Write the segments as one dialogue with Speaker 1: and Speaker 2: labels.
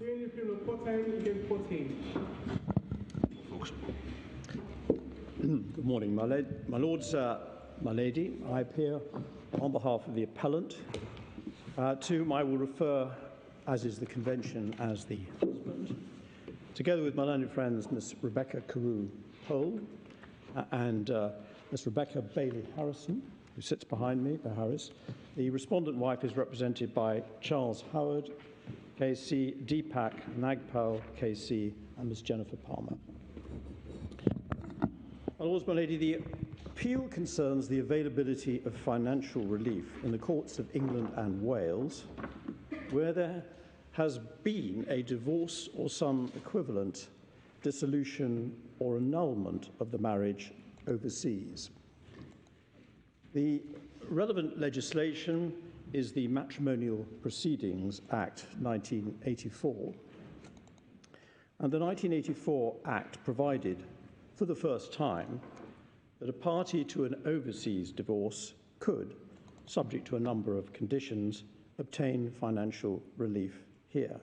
Speaker 1: Hearing the appeal of Potanin against Potanina.
Speaker 2: Good morning, my lords, my lady. I appear on behalf of the appellant, to whom I will refer, as is the convention, as the husband, together with my learned friends, Miss Rebecca Carew Pole and Miss Rebecca Bailey Harrison, who sits behind me, Harris. The respondent wife is represented by Charles Howard, KC, Deepak Nagpal, KC, and Miss Jennifer Palmer. My lords, my lady, the appeal concerns the availability of financial relief in the courts of England and Wales, where there has been a divorce or some equivalent dissolution or annulment of the marriage overseas. The relevant legislation is the Matrimonial Proceedings Act 1984. And the 1984 Act provided for the first time that a party to an overseas divorce could, subject to a number of conditions, obtain financial relief here.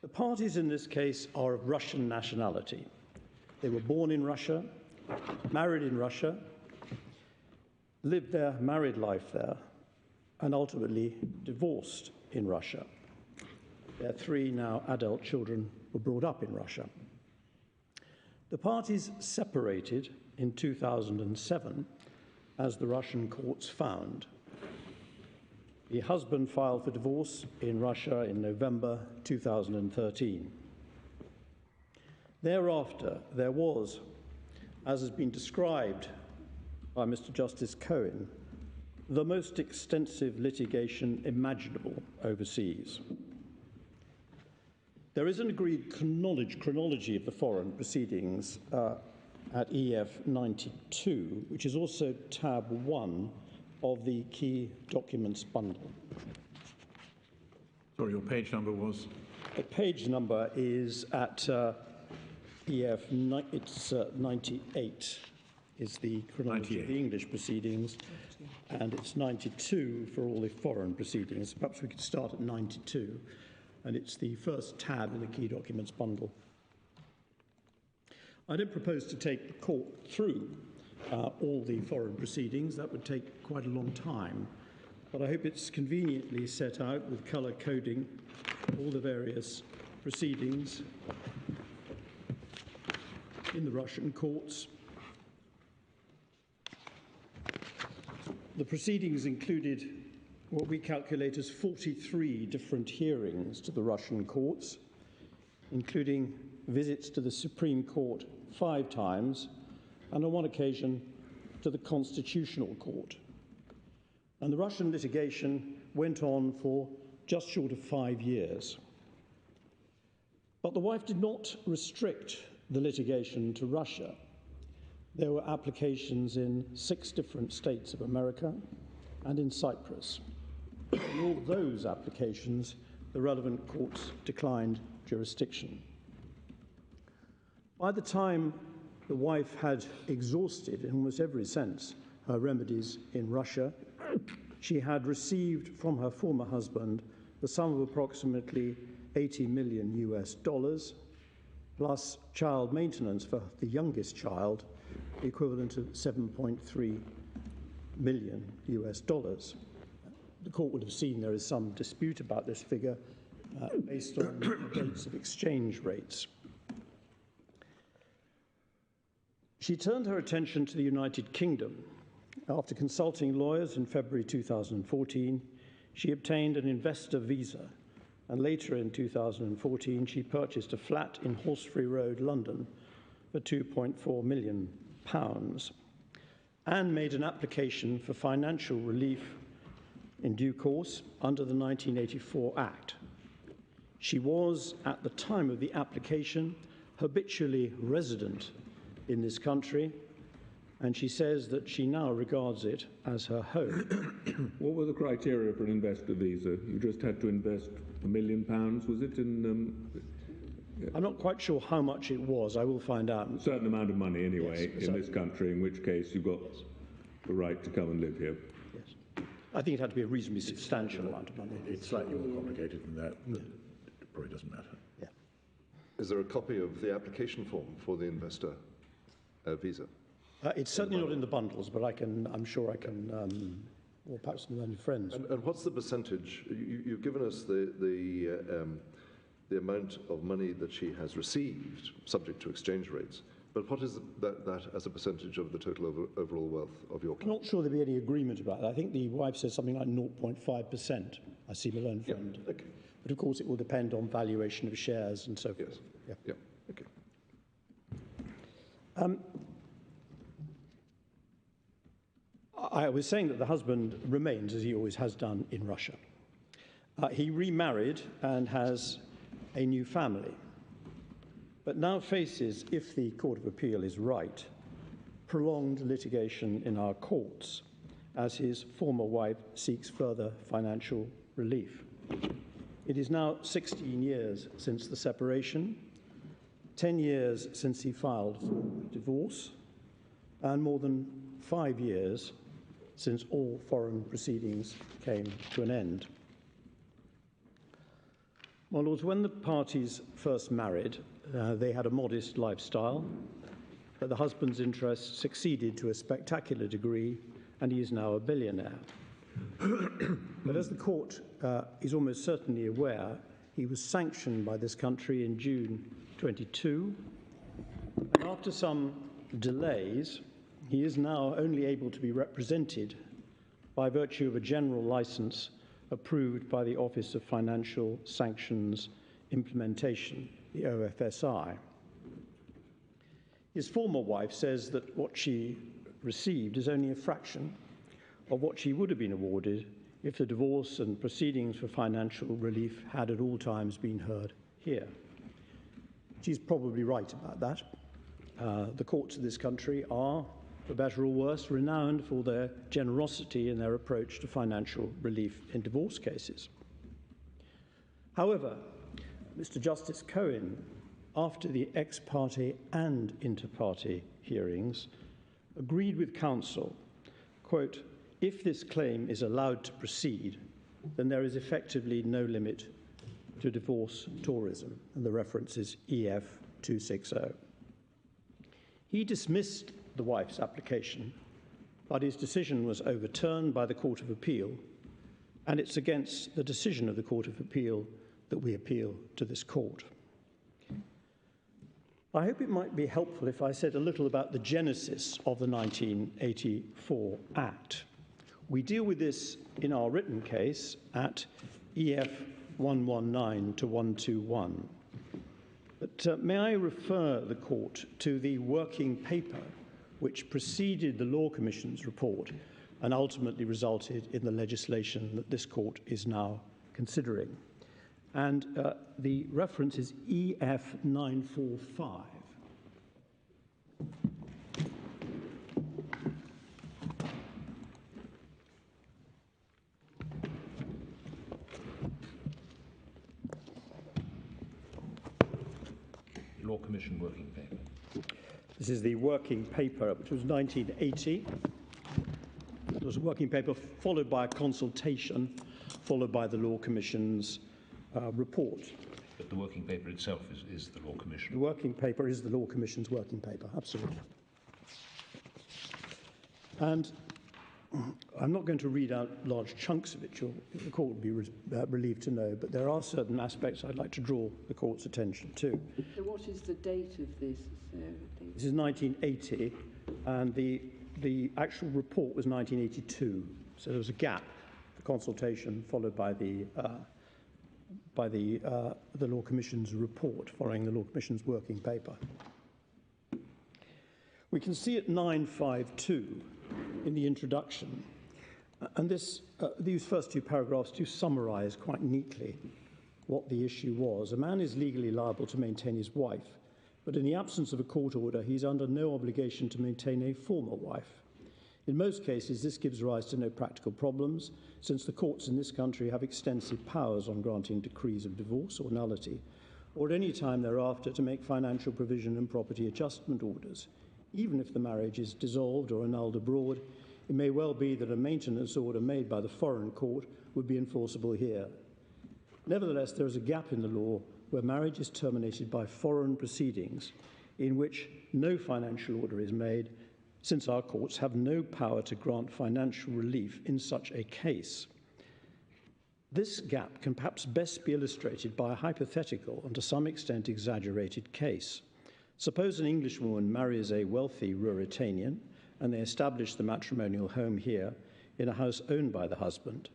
Speaker 2: The parties in this case are of Russian nationality. They were born in Russia, married in Russia, lived their married life there, and ultimately divorced in Russia. Their three now adult children were brought up in Russia. The parties separated in 2007, as the Russian courts found. The husband filed for divorce in Russia in November 2013. Thereafter, there was, as has been described by Mr. Justice Cohen, the most extensive litigation imaginable overseas. There is an agreed chronology of the foreign proceedings at EF 92, which is also tab 1 of the key documents bundle.
Speaker 3: Sorry, your page number was?
Speaker 2: The page number is at EF 98 is the chronology of the English proceedings, and it's 92 for all the foreign proceedings. Perhaps we could start at 92. And it's the first tab in the key documents bundle. I don't propose to take the court through all the foreign proceedings. That would take quite a long time. But I hope it's conveniently set out with colour coding all the various proceedings in the Russian courts. The proceedings included what we calculate as 43 different hearings to the Russian courts, including visits to the Supreme Court 5 times, and on one occasion to the Constitutional Court. And the Russian litigation went on for just short of 5 years. But the wife did not restrict the litigation to Russia. There were applications in 6 different states of America and in Cyprus. In all those applications, the relevant courts declined jurisdiction. By the time the wife had exhausted, in almost every sense, her remedies in Russia, she had received from her former husband the sum of approximately $80 million plus child maintenance for the youngest child, the equivalent of $7.3 million. The court would have seen there is some dispute about this figure based on the dates of exchange rates. She turned her attention to the United Kingdom. After consulting lawyers in February 2014, she obtained an investor visa, and later in 2014 she purchased a flat in Horsefree Road, London for £2.4 million and made an application for financial relief in due course under the 1984 Act. She was, at the time of the application, habitually resident in this country, and she says that she now regards it as her home.
Speaker 4: What were the criteria for an investor visa? You just had to invest £1 million, was it?
Speaker 2: I'm not quite sure how much it was. I will find out.
Speaker 4: A certain amount of money, anyway,
Speaker 2: yes,
Speaker 4: in this country, in which case you've got the right to come and live here.
Speaker 2: Yes. I think it had to be a reasonably substantial amount of money.
Speaker 3: It's slightly more complicated than that. It probably doesn't matter.
Speaker 2: Yeah.
Speaker 5: Is there a copy of the application form for the investor visa?
Speaker 2: It's certainly not in the bundles, but I'm sure I can, or perhaps with any friends.
Speaker 5: And what's the percentage? You've given us the amount of money that she has received, subject to exchange rates. But what is that as a percentage of the total overall wealth of your
Speaker 2: I'm not sure there'd be any agreement about that. I think the wife says something like 0.5%. I see my own friend.
Speaker 5: Yeah, okay.
Speaker 2: But of course, it will depend on valuation of shares and so forth.
Speaker 5: Yes.
Speaker 2: Yeah.
Speaker 5: Yeah. Okay.
Speaker 2: I was saying that the husband remains, as he always has done, in Russia. He remarried and has a new family, but now faces, if the Court of Appeal is right, prolonged litigation in our courts as his former wife seeks further financial relief. It is now 16 years since the separation, 10 years since he filed for divorce, and more than 5 years since all foreign proceedings came to an end. My lords, when the parties first married, they had a modest lifestyle, but the husband's interests succeeded to a spectacular degree, and he is now a billionaire. But as the court is almost certainly aware, he was sanctioned by this country in June 22, and after some delays, he is now only able to be represented by virtue of a general license approved by the Office of Financial Sanctions Implementation, the OFSI. His former wife says that what she received is only a fraction of what she would have been awarded if the divorce and proceedings for financial relief had at all times been heard here. She's probably right about that. The courts of this country are, for better or worse, renowned for their generosity in their approach to financial relief in divorce cases. However, Mr. Justice Cohen, after the ex parte and inter parte hearings, agreed with counsel, quote, "If this claim is allowed to proceed, then there is effectively no limit to divorce tourism," and the reference is EF 260. He dismissed the wife's application, but his decision was overturned by the Court of Appeal, and it's against the decision of the Court of Appeal that we appeal to this court. I hope it might be helpful if I said a little about the genesis of the 1984 Act. We deal with this in our written case at EF 119 to 121. But may I refer the court to the working paper which preceded the Law Commission's report and ultimately resulted in the legislation that this court is now considering. And the reference is EF 945.
Speaker 6: Law Commission working paper.
Speaker 2: This is the working paper, which was 1980. It was a working paper followed by a consultation, followed by the Law Commission's report.
Speaker 6: But the working paper itself is the Law Commission.
Speaker 2: The working paper is the Law Commission's working paper, absolutely. And I'm not going to read out large chunks of it, the court will be relieved to know, but there are certain aspects I'd like to draw the court's attention to.
Speaker 7: So what is the date of this?
Speaker 2: This is 1980, and the actual report was 1982. So there was a gap, the consultation followed by the Law Commission's report, following the Law Commission's working paper. We can see at 952 in the introduction, and these first two paragraphs do summarize quite neatly what the issue was. A man is legally liable to maintain his wife, but in the absence of a court order, he's under no obligation to maintain a former wife. In most cases, this gives rise to no practical problems, since the courts in this country have extensive powers on granting decrees of divorce or nullity, or at any time thereafter to make financial provision and property adjustment orders. Even if the marriage is dissolved or annulled abroad, it may well be that a maintenance order made by the foreign court would be enforceable here. Nevertheless, there is a gap in the law where marriage is terminated by foreign proceedings in which no financial order is made, since our courts have no power to grant financial relief in such a case. This gap can perhaps best be illustrated by a hypothetical and to some extent exaggerated case. Suppose an Englishwoman marries a wealthy Ruritanian and they establish the matrimonial home here in a house owned by the husband.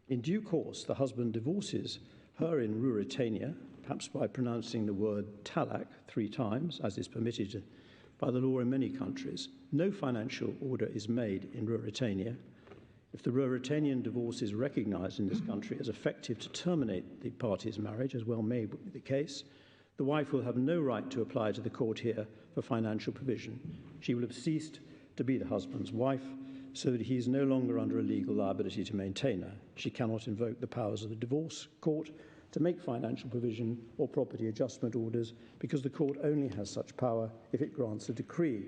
Speaker 2: In due course, the husband divorces her in Ruritania, perhaps by pronouncing the word talak 3 times, as is permitted by the law in many countries. No financial order is made in Ruritania. If the Ruritanian divorce is recognised in this country as effective to terminate the parties' marriage, as well may be the case, the wife will have no right to apply to the court here for financial provision. She will have ceased to be the husband's wife, so that he is no longer under a legal liability to maintain her. She cannot invoke the powers of the divorce court to make financial provision or property adjustment orders, because the court only has such power if it grants a decree,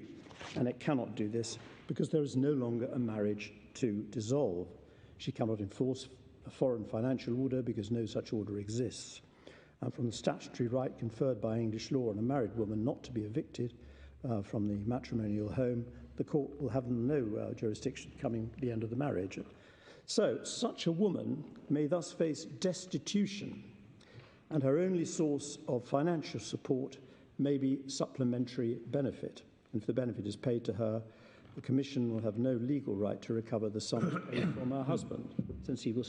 Speaker 2: and it cannot do this because there is no longer a marriage to dissolve. She cannot enforce a foreign financial order because no such order exists. And from the statutory right conferred by English law on a married woman not to be evicted from the matrimonial home, the court will have no jurisdiction coming the end of the marriage. So such a woman may thus face destitution, and her only source of financial support may be supplementary benefit. And if the benefit is paid to her, the Commission will have no legal right to recover the sums paid from her husband, since he will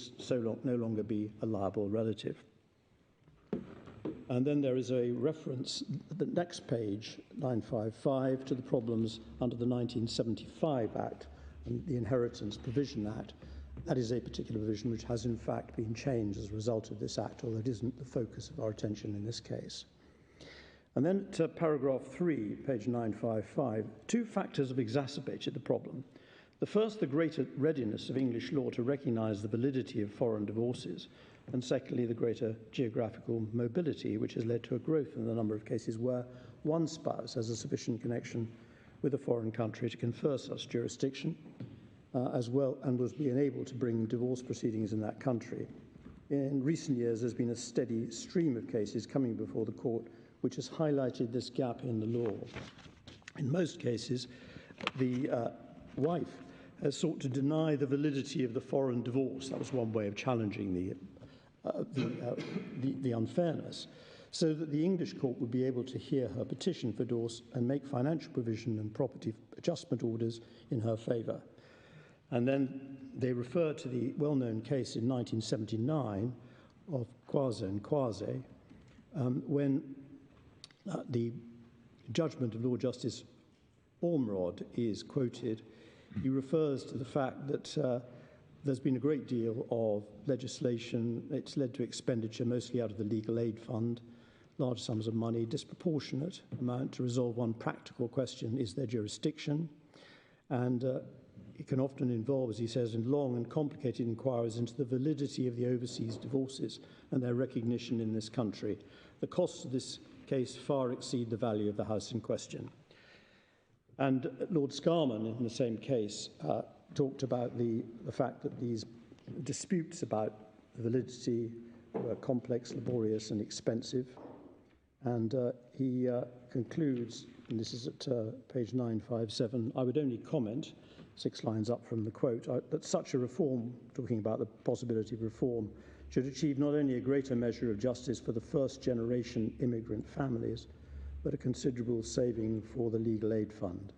Speaker 2: no longer be a liable relative. And then there is a reference, the next page, 955, to the problems under the 1975 Act and the Inheritance Provision Act. That is a particular provision which has in fact been changed as a result of this Act, although it isn't the focus of our attention in this case. And then to paragraph 3, page 955, 2 factors have exacerbated the problem. The first, the greater readiness of English law to recognise the validity of foreign divorces, and secondly, the greater geographical mobility, which has led to a growth in the number of cases where one spouse has a sufficient connection with a foreign country to confer such jurisdiction, as well, and was being able to bring divorce proceedings in that country. In recent years, there's been a steady stream of cases coming before the court which has highlighted this gap in the law. In most cases, the wife has sought to deny the validity of the foreign divorce. That was one way of challenging the unfairness, so that the English court would be able to hear her petition for divorce and make financial provision and property adjustment orders in her favour. And then they refer to the well-known case in 1979 of Quasi and Quasi, when the judgment of Lord Justice Ormerod is quoted. He refers to the fact that there's been a great deal of legislation. It's led to expenditure mostly out of the legal aid fund, large sums of money, disproportionate amount to resolve one practical question: is there jurisdiction? And it can often involve, as he says, in long and complicated inquiries into the validity of the overseas divorces and their recognition in this country. The costs of this case far exceed the value of the house in question. And Lord Scarman, in the same case, talked about the fact that these disputes about the validity were complex, laborious, and expensive. And he concludes, and this is at page 957, I would only comment, 6 lines up from the quote, that such a reform, talking about the possibility of reform, should achieve not only a greater measure of justice for the first-generation immigrant families, but a considerable saving for the legal aid fund.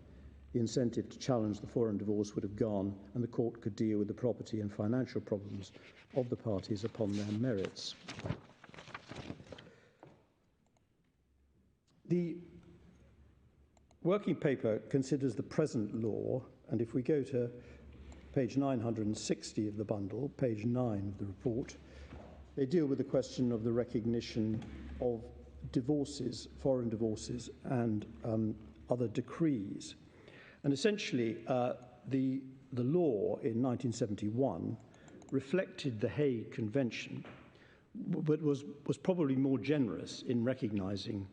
Speaker 2: The incentive to challenge the foreign divorce would have gone, and the court could deal with the property and financial problems of the parties upon their merits. The working paper considers the present law, and if we go to page 960 of the bundle, page 9 of the report, they deal with the question of the recognition of divorces, foreign divorces, and other decrees. And essentially, the law in 1971 reflected the Hague Convention, but was probably more generous in recognizing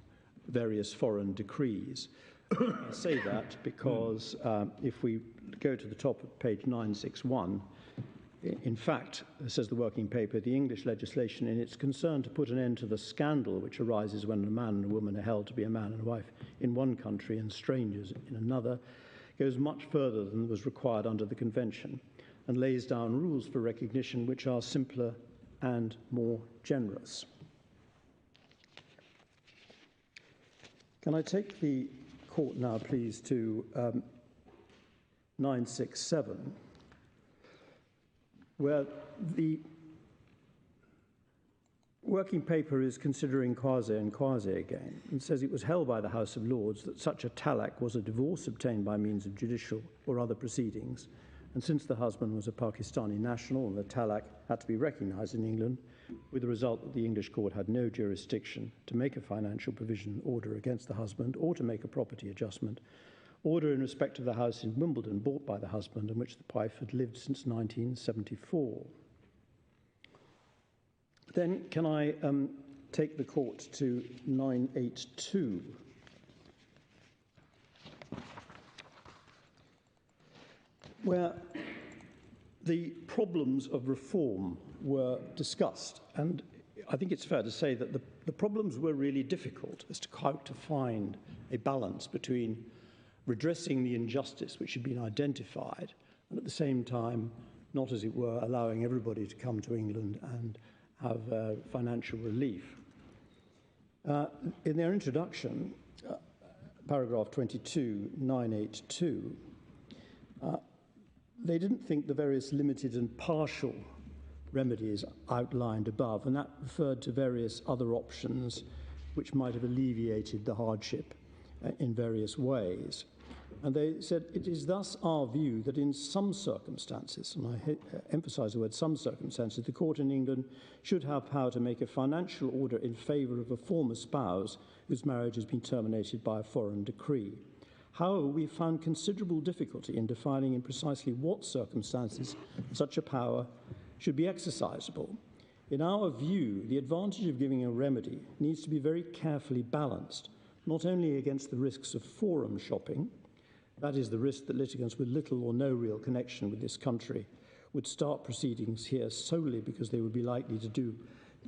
Speaker 2: various foreign decrees. I say that because if we go to the top of page 961, in fact, says the working paper, the English legislation in its concern to put an end to the scandal which arises when a man and a woman are held to be a man and a wife in one country and strangers in another, goes much further than was required under the Convention and lays down rules for recognition which are simpler and more generous. Can I take the court now, please, to 967, where the working paper is considering quasi and quasi again, and says it was held by the House of Lords that such a talaq was a divorce obtained by means of judicial or other proceedings, and since the husband was a Pakistani national and the talaq had to be recognised in England, with the result that the English court had no jurisdiction to make a financial provision order against the husband or to make a property adjustment, order in respect of the house in Wimbledon bought by the husband in which the wife had lived since 1974. Then can I take the court to 982, where the problems of reform were discussed, and I think it's fair to say that the problems were really difficult as to how to find a balance between redressing the injustice which had been identified and at the same time not, as it were, allowing everybody to come to England and have financial relief. In their introduction, paragraph 22, 982, they didn't think the various limited and partial remedies outlined above, and that referred to various other options which might have alleviated the hardship in various ways. And they said, it is thus our view that in some circumstances, and I emphasise the word some circumstances, the court in England should have power to make a financial order in favour of a former spouse whose marriage has been terminated by a foreign decree. However, we found considerable difficulty in defining in precisely what circumstances such a power should be exercisable. In our view, the advantage of giving a remedy needs to be very carefully balanced, not only against the risks of forum shopping, that is, the risk that litigants with little or no real connection with this country would start proceedings here solely because they would be likely to do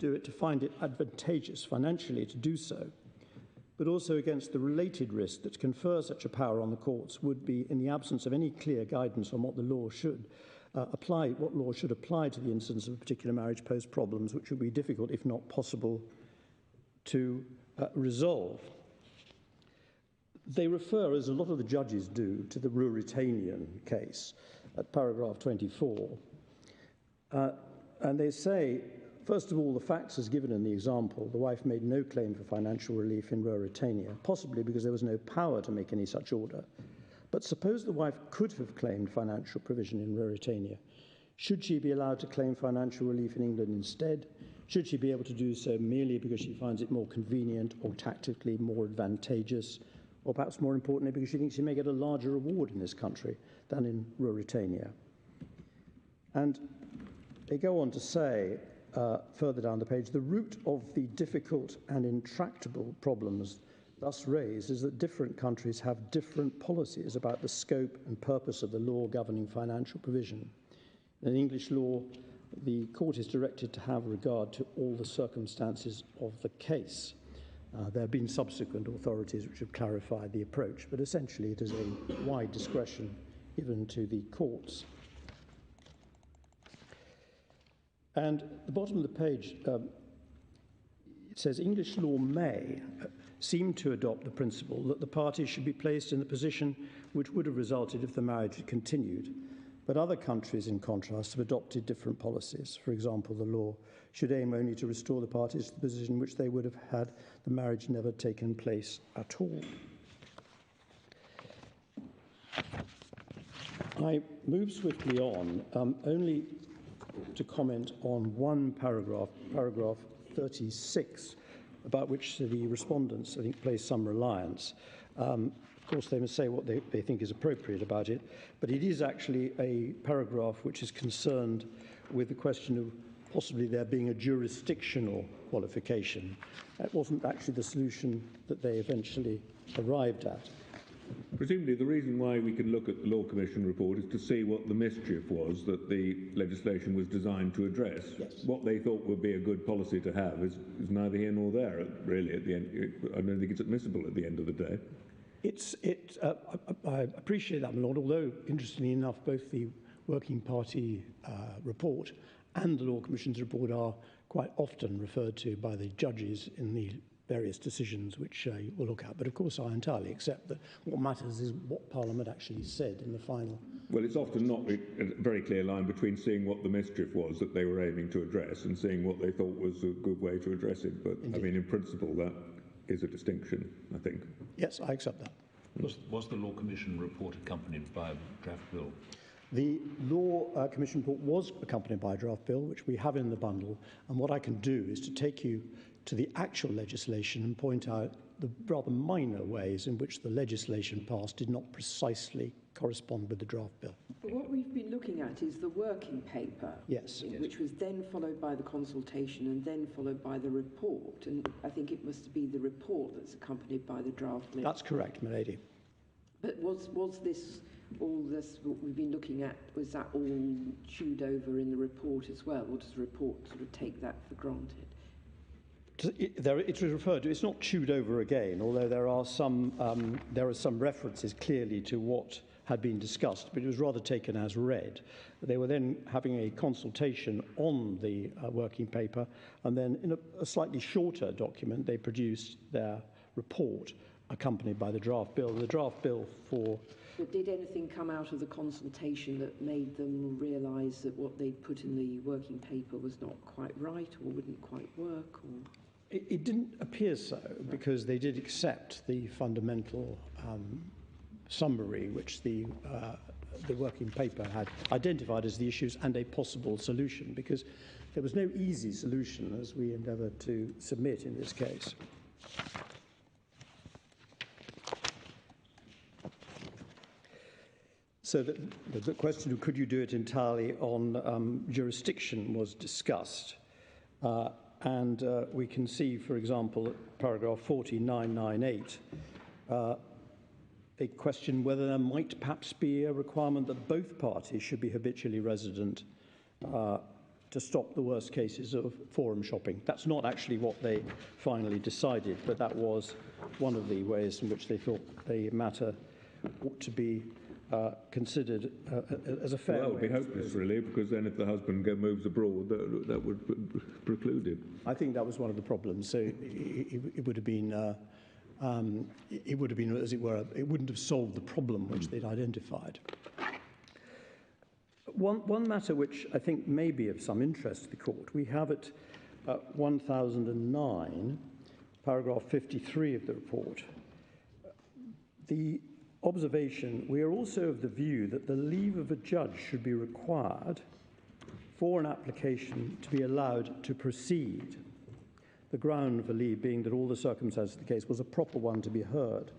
Speaker 2: it to find it advantageous financially to do so, but also against the related risk that to confer such a power on the courts would be, in the absence of any clear guidance on what the law should apply to the instance of a particular marriage, pose problems which would be difficult, if not possible, to resolve. They refer, as a lot of the judges do, to the Ruritanian case at paragraph 24. And they say, first of all, the facts as given in the example, the wife made no claim for financial relief in Ruritania, possibly because there was no power to make any such order. But suppose the wife could have claimed financial provision in Ruritania. Should she be allowed to claim financial relief in England instead? Should she be able to do so merely because she finds it more convenient or tactically more advantageous, or perhaps more importantly, because she thinks she may get a larger reward in this country than in Ruritania? And they go on to say, further down the page, the root of the difficult and intractable problems thus raised is that different countries have different policies about the scope and purpose of the law governing financial provision. In English law, the court is directed to have regard to all the circumstances of the case. There have been subsequent authorities which have clarified the approach, but essentially it is a wide discretion given to the courts. And at the bottom of the page, it says, English law may seem to adopt the principle that the parties should be placed in the position which would have resulted if the marriage had continued. But other countries, in contrast, have adopted different policies. For example, the law should aim only to restore the parties to the position which they would have had the marriage never taken place at all. I move swiftly on, only to comment on one paragraph, paragraph 36, about which the respondents, I think, place some reliance. Of course, they must say what they think is appropriate about it, but it is actually a paragraph which is concerned with the question of possibly there being a jurisdictional qualification. That wasn't actually the solution that they eventually arrived at.
Speaker 4: Presumably the reason why we can look at the Law Commission report is to see what the mischief was that the legislation was designed to address.
Speaker 2: Yes.
Speaker 4: What they thought would be a good policy to have is neither here nor there, really, at the end. I don't think it's admissible at the end of the day.
Speaker 2: I appreciate that, my Lord, although, interestingly enough, both the Working Party report and the Law Commission's report are quite often referred to by the judges in the various decisions which we'll look at. But of course I entirely accept that what matters is what Parliament actually said in the final.
Speaker 4: Well, it's often not a very clear line between seeing what the mischief was that they were aiming to address and seeing what they thought was a good way to address it. But, indeed. I mean, in principle, that is a distinction, I think.
Speaker 2: Yes, I accept that.
Speaker 6: Was the Law Commission report accompanied by a draft bill?
Speaker 2: The Law Commission report was accompanied by a draft bill, which we have in the bundle, and what I can do is to take you to the actual legislation and point out the rather minor ways in which the legislation passed did not precisely correspond with the draft bill.
Speaker 7: But what we've been looking at is the working paper,
Speaker 2: yes,
Speaker 7: which was then followed by the consultation and then followed by the report. And I think it must be the report that's accompanied by the draft bill.
Speaker 2: That's correct, my lady.
Speaker 7: But was this, all this what we've been looking at, was that all chewed over in the report as well, or does the report sort of take that for granted?
Speaker 2: It was referred to. It's not chewed over again, although there are some references clearly to what had been discussed, but it was rather taken as read. They were then having a consultation on the working paper, and then in a slightly shorter document, they produced their report accompanied by the draft bill. The draft bill for...
Speaker 7: But did anything come out of the consultation that made them realise that what they'd put in the working paper was not quite right or wouldn't quite work? Or?
Speaker 2: It didn't appear so, because they did accept the fundamental summary which the working paper had identified as the issues and a possible solution, because there was no easy solution as we endeavoured to submit in this case. So the question of could you do it entirely on jurisdiction was discussed. And we can see, for example, at paragraph 4998, a question whether there might perhaps be a requirement that both parties should be habitually resident to stop the worst cases of forum shopping. That's not actually what they finally decided, but that was one of the ways in which they thought the matter ought to be considered as a fair.
Speaker 4: Well, it would be hopeless, really, because then if the husband moves abroad, that would preclude it.
Speaker 2: I think that was one of the problems. So it would have been, as it were, it wouldn't have solved the problem which they'd identified. One matter which I think may be of some interest to the court, we have at 1009, paragraph 53 of the report, the observation, we are also of the view that the leave of a judge should be required for an application to be allowed to proceed. The ground for leave being that all the circumstances of the case was a proper one to be heard.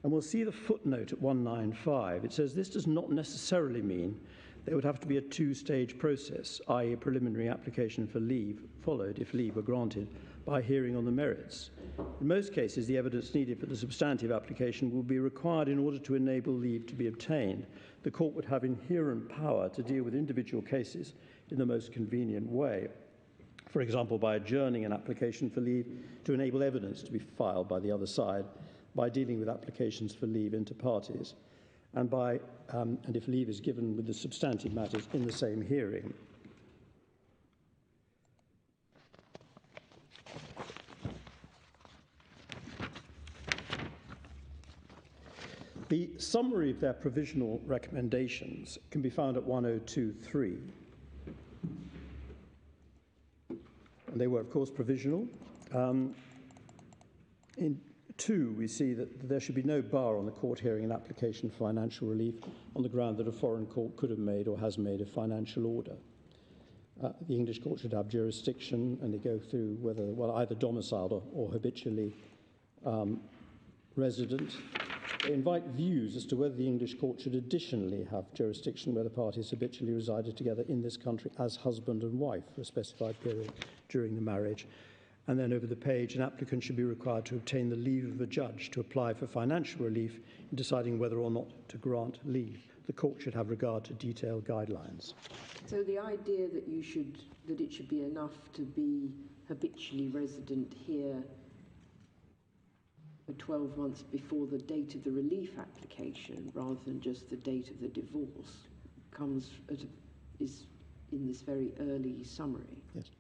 Speaker 2: And we'll see the footnote at 195. It says this does not necessarily mean there would have to be a two-stage process, i.e. a preliminary application for leave followed, if leave were granted, by hearing on the merits. In most cases, the evidence needed for the substantive application will be required in order to enable leave to be obtained. The court would have inherent power to deal with individual cases in the most convenient way. For example, by adjourning an application for leave to enable evidence to be filed by the other side, by dealing with applications for leave inter partes, and if leave is given with the substantive matters in the same hearing. The summary of their provisional recommendations can be found at 1023. And they were, of course, provisional. In 2, we see that there should be no bar on the court hearing an application for financial relief on the ground that a foreign court could have made or has made a financial order. The English court should have jurisdiction, and they go through whether, well, either domiciled or habitually resident. They invite views as to whether the English court should additionally have jurisdiction where the parties habitually resided together in this country as husband and wife for a specified period during the marriage. And then over the page, an applicant should be required to obtain the leave of a judge to apply for financial relief in deciding whether or not to grant leave. The court should have regard to detailed guidelines.
Speaker 7: So the idea that it should be enough to be habitually resident here for 12 months before the date of the relief application, rather than just the date of the divorce, is in this very early summary.
Speaker 2: Yes.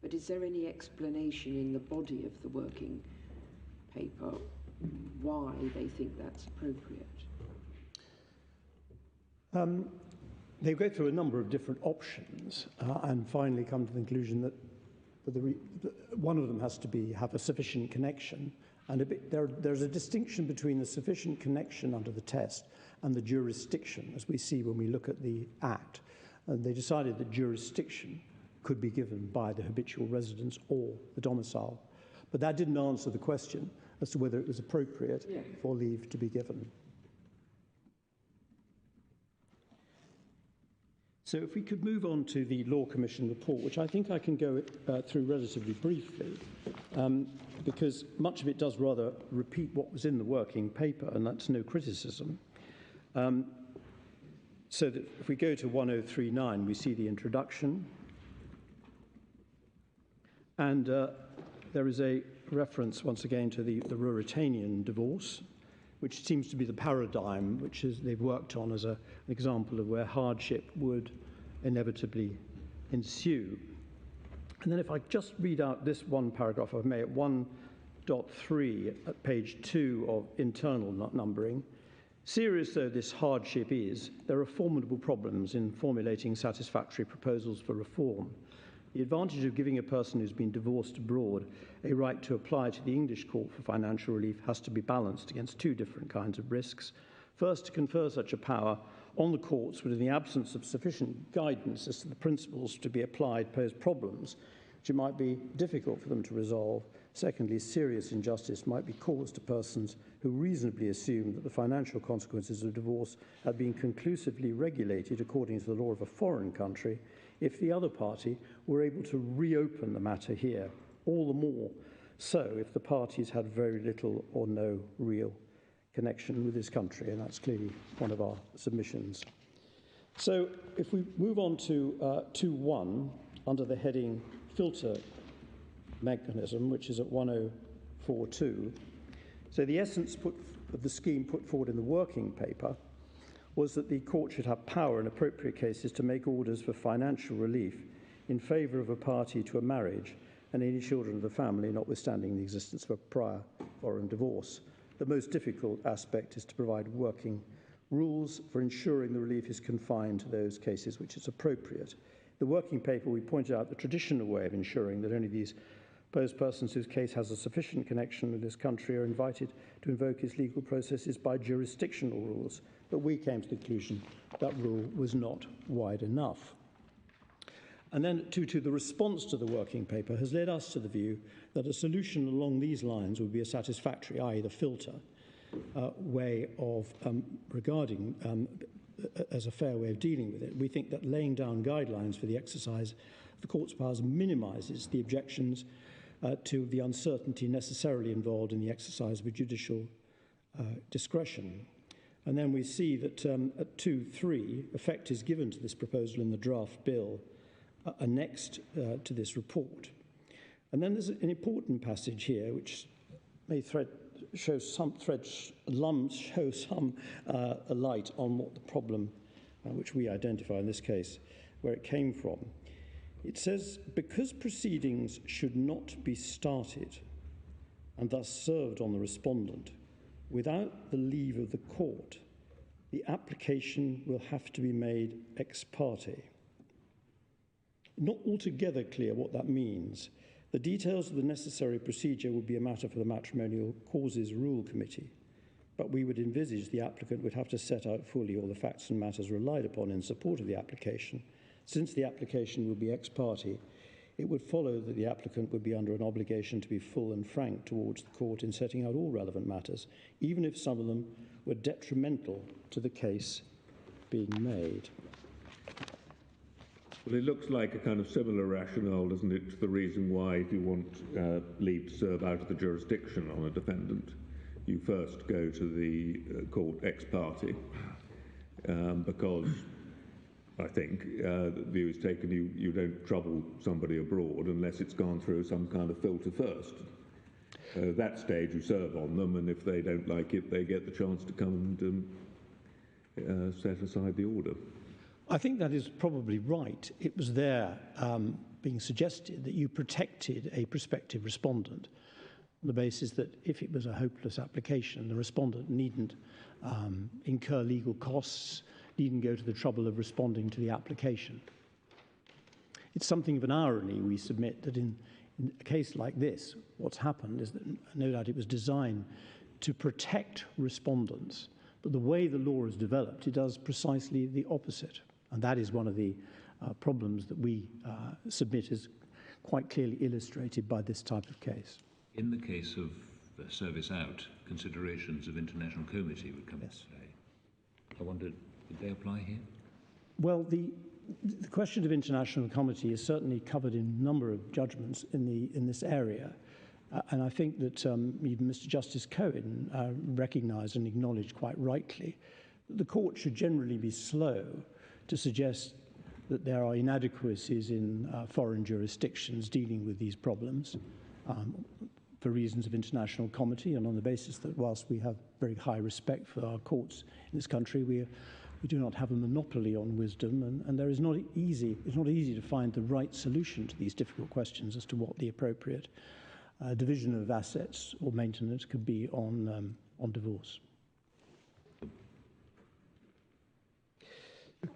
Speaker 7: But is there any explanation in the body of the working paper why they think that's appropriate?
Speaker 2: They go through a number of different options and finally come to the conclusion that one of them has to have a sufficient connection. And there's a distinction between the sufficient connection under the test and the jurisdiction, as we see when we look at the Act. And they decided that jurisdiction could be given by the habitual residence or the domicile. But that didn't answer the question as to whether it was appropriate for leave to be given. So if we could move on to the Law Commission report, which I think I can go through relatively briefly, because much of it does rather repeat what was in the working paper, and that's no criticism. So that if we go to 1039, we see the introduction. And there is a reference, once again, to the Ruritanian divorce, which seems to be the paradigm which they've worked on as an example of where hardship would inevitably ensue. And then if I just read out this one paragraph, if I may, at 1.3 at page 2 of internal numbering, serious though this hardship is, there are formidable problems in formulating satisfactory proposals for reform. The advantage of giving a person who's been divorced abroad a right to apply to the English court for financial relief has to be balanced against two different kinds of risks. First, to confer such a power on the courts would, in the absence of sufficient guidance as to the principles to be applied, pose problems which it might be difficult for them to resolve. Secondly, serious injustice might be caused to persons who reasonably assume that the financial consequences of divorce have been conclusively regulated according to the law of a foreign country, if the other party were able to reopen the matter here, all the more so if the parties had very little or no real connection with this country, and that's clearly one of our submissions. So if we move on to 2.1 under the heading filter mechanism, which is at 1042, so the essence of the scheme put forward in the working paper was that the court should have power in appropriate cases to make orders for financial relief in favour of a party to a marriage and any children of the family, notwithstanding the existence of a prior foreign divorce. The most difficult aspect is to provide working rules for ensuring the relief is confined to those cases which is appropriate. The working paper, we pointed out the traditional way of ensuring that only these those persons whose case has a sufficient connection with this country are invited to invoke its legal processes by jurisdictional rules, but we came to the conclusion that rule was not wide enough. And then the response to the working paper has led us to the view that a solution along these lines would be a satisfactory, i.e. the filter, way of regarding as a fair way of dealing with it. We think that laying down guidelines for the exercise of the court's powers minimises the objections to the uncertainty necessarily involved in the exercise of a judicial discretion. And then we see that at 2.3, effect is given to this proposal in the draft bill annexed to this report. And then there's an important passage here which may show some light on what the problem which we identify in this case, where it came from. It says, because proceedings should not be started and thus served on the respondent without the leave of the court, the application will have to be made ex parte. Not altogether clear what that means. The details of the necessary procedure would be a matter for the Matrimonial Causes Rule Committee, but we would envisage the applicant would have to set out fully all the facts and matters relied upon in support of the application. Since the application would be ex parte, it would follow that the applicant would be under an obligation to be full and frank towards the court in setting out all relevant matters, even if some of them were detrimental to the case being made.
Speaker 4: Well, it looks like a kind of similar rationale, doesn't it, to the reason why if you want leave to serve out of the jurisdiction on a defendant, you first go to the court ex parte, because I think the view is taken you don't trouble somebody abroad unless it's gone through some kind of filter first. At that stage you serve on them, and if they don't like it, they get the chance to come and set aside the order.
Speaker 2: I think that is probably right. It was there being suggested that you protected a prospective respondent on the basis that if it was a hopeless application, the respondent needn't incur legal costs, needn't go to the trouble of responding to the application. It's something of an irony, we submit, that in a case like this, what's happened is that no doubt it was designed to protect respondents, but the way the law is developed, it does precisely the opposite. And that is one of the problems that we submit is quite clearly illustrated by this type of case.
Speaker 6: In the case of service out, considerations of international comity would come into play. I wondered, would they apply here?
Speaker 2: Well, the question of international comity is certainly covered in a number of judgments in this area. And I think that even Mr. Justice Cohen recognised and acknowledged quite rightly that the court should generally be slow to suggest that there are inadequacies in foreign jurisdictions dealing with these problems for reasons of international comity, and on the basis that whilst we have very high respect for our courts in this country, we do not have a monopoly on wisdom, and it's not easy to find the right solution to these difficult questions as to what the appropriate division of assets or maintenance could be on divorce.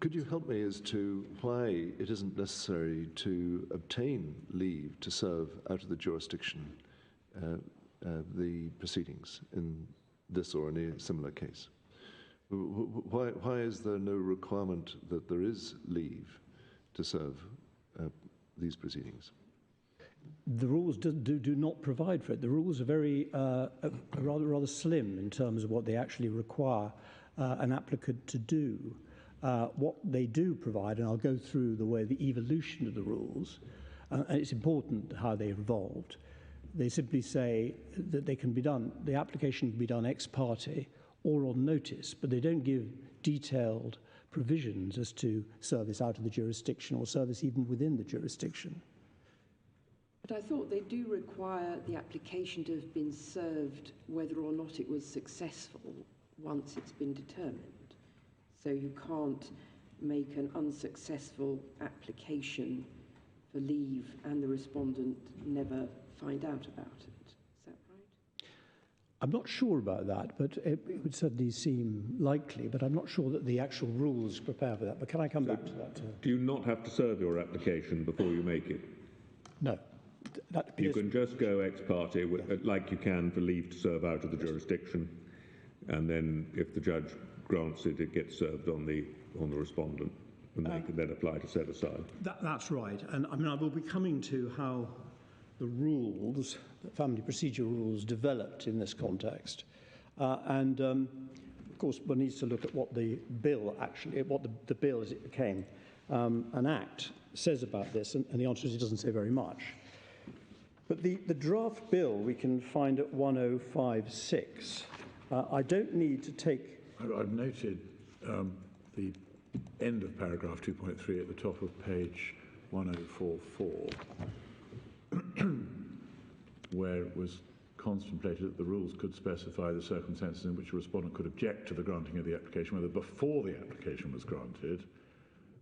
Speaker 5: Could you help me as to why it isn't necessary to obtain leave to serve out of the jurisdiction the proceedings in this or any similar case? Why is there no requirement that there is leave to serve these proceedings?
Speaker 2: The rules do not provide for it. The rules are very rather slim in terms of what they actually require an applicant to do. What they do provide, and I'll go through the evolution of the rules, and it's important how they evolved. They simply say that they can be done, the application can be done ex parte or on notice, but they don't give detailed provisions as to service out of the jurisdiction or service even within the jurisdiction.
Speaker 7: But I thought they do require the application to have been served whether or not it was successful once it's been determined. So you can't make an unsuccessful application for leave and the respondent never find out about it. Is that right?
Speaker 2: I'm not sure about that, but it would certainly seem likely, but I'm not sure that the actual rules prepare for that. But can I come back to that?
Speaker 4: Do you not have to serve your application before you make it?
Speaker 2: No.
Speaker 4: You can just go ex parte, like you can for leave to serve out of the jurisdiction, and then if the judge grants it, it gets served on the respondent, and they can then apply to set aside.
Speaker 2: That's right, and I mean I will be coming to how the rules, the family procedure rules, developed in this context, and of course one needs to look at what the bill actually, what the bill as it became an act says about this, and the answer is it doesn't say very much. But the draft bill we can find at 1056. I don't need to take.
Speaker 3: I've noted the end of paragraph 2.3 at the top of page 1044, where it was contemplated that the rules could specify the circumstances in which a respondent could object to the granting of the application, whether before the application was granted,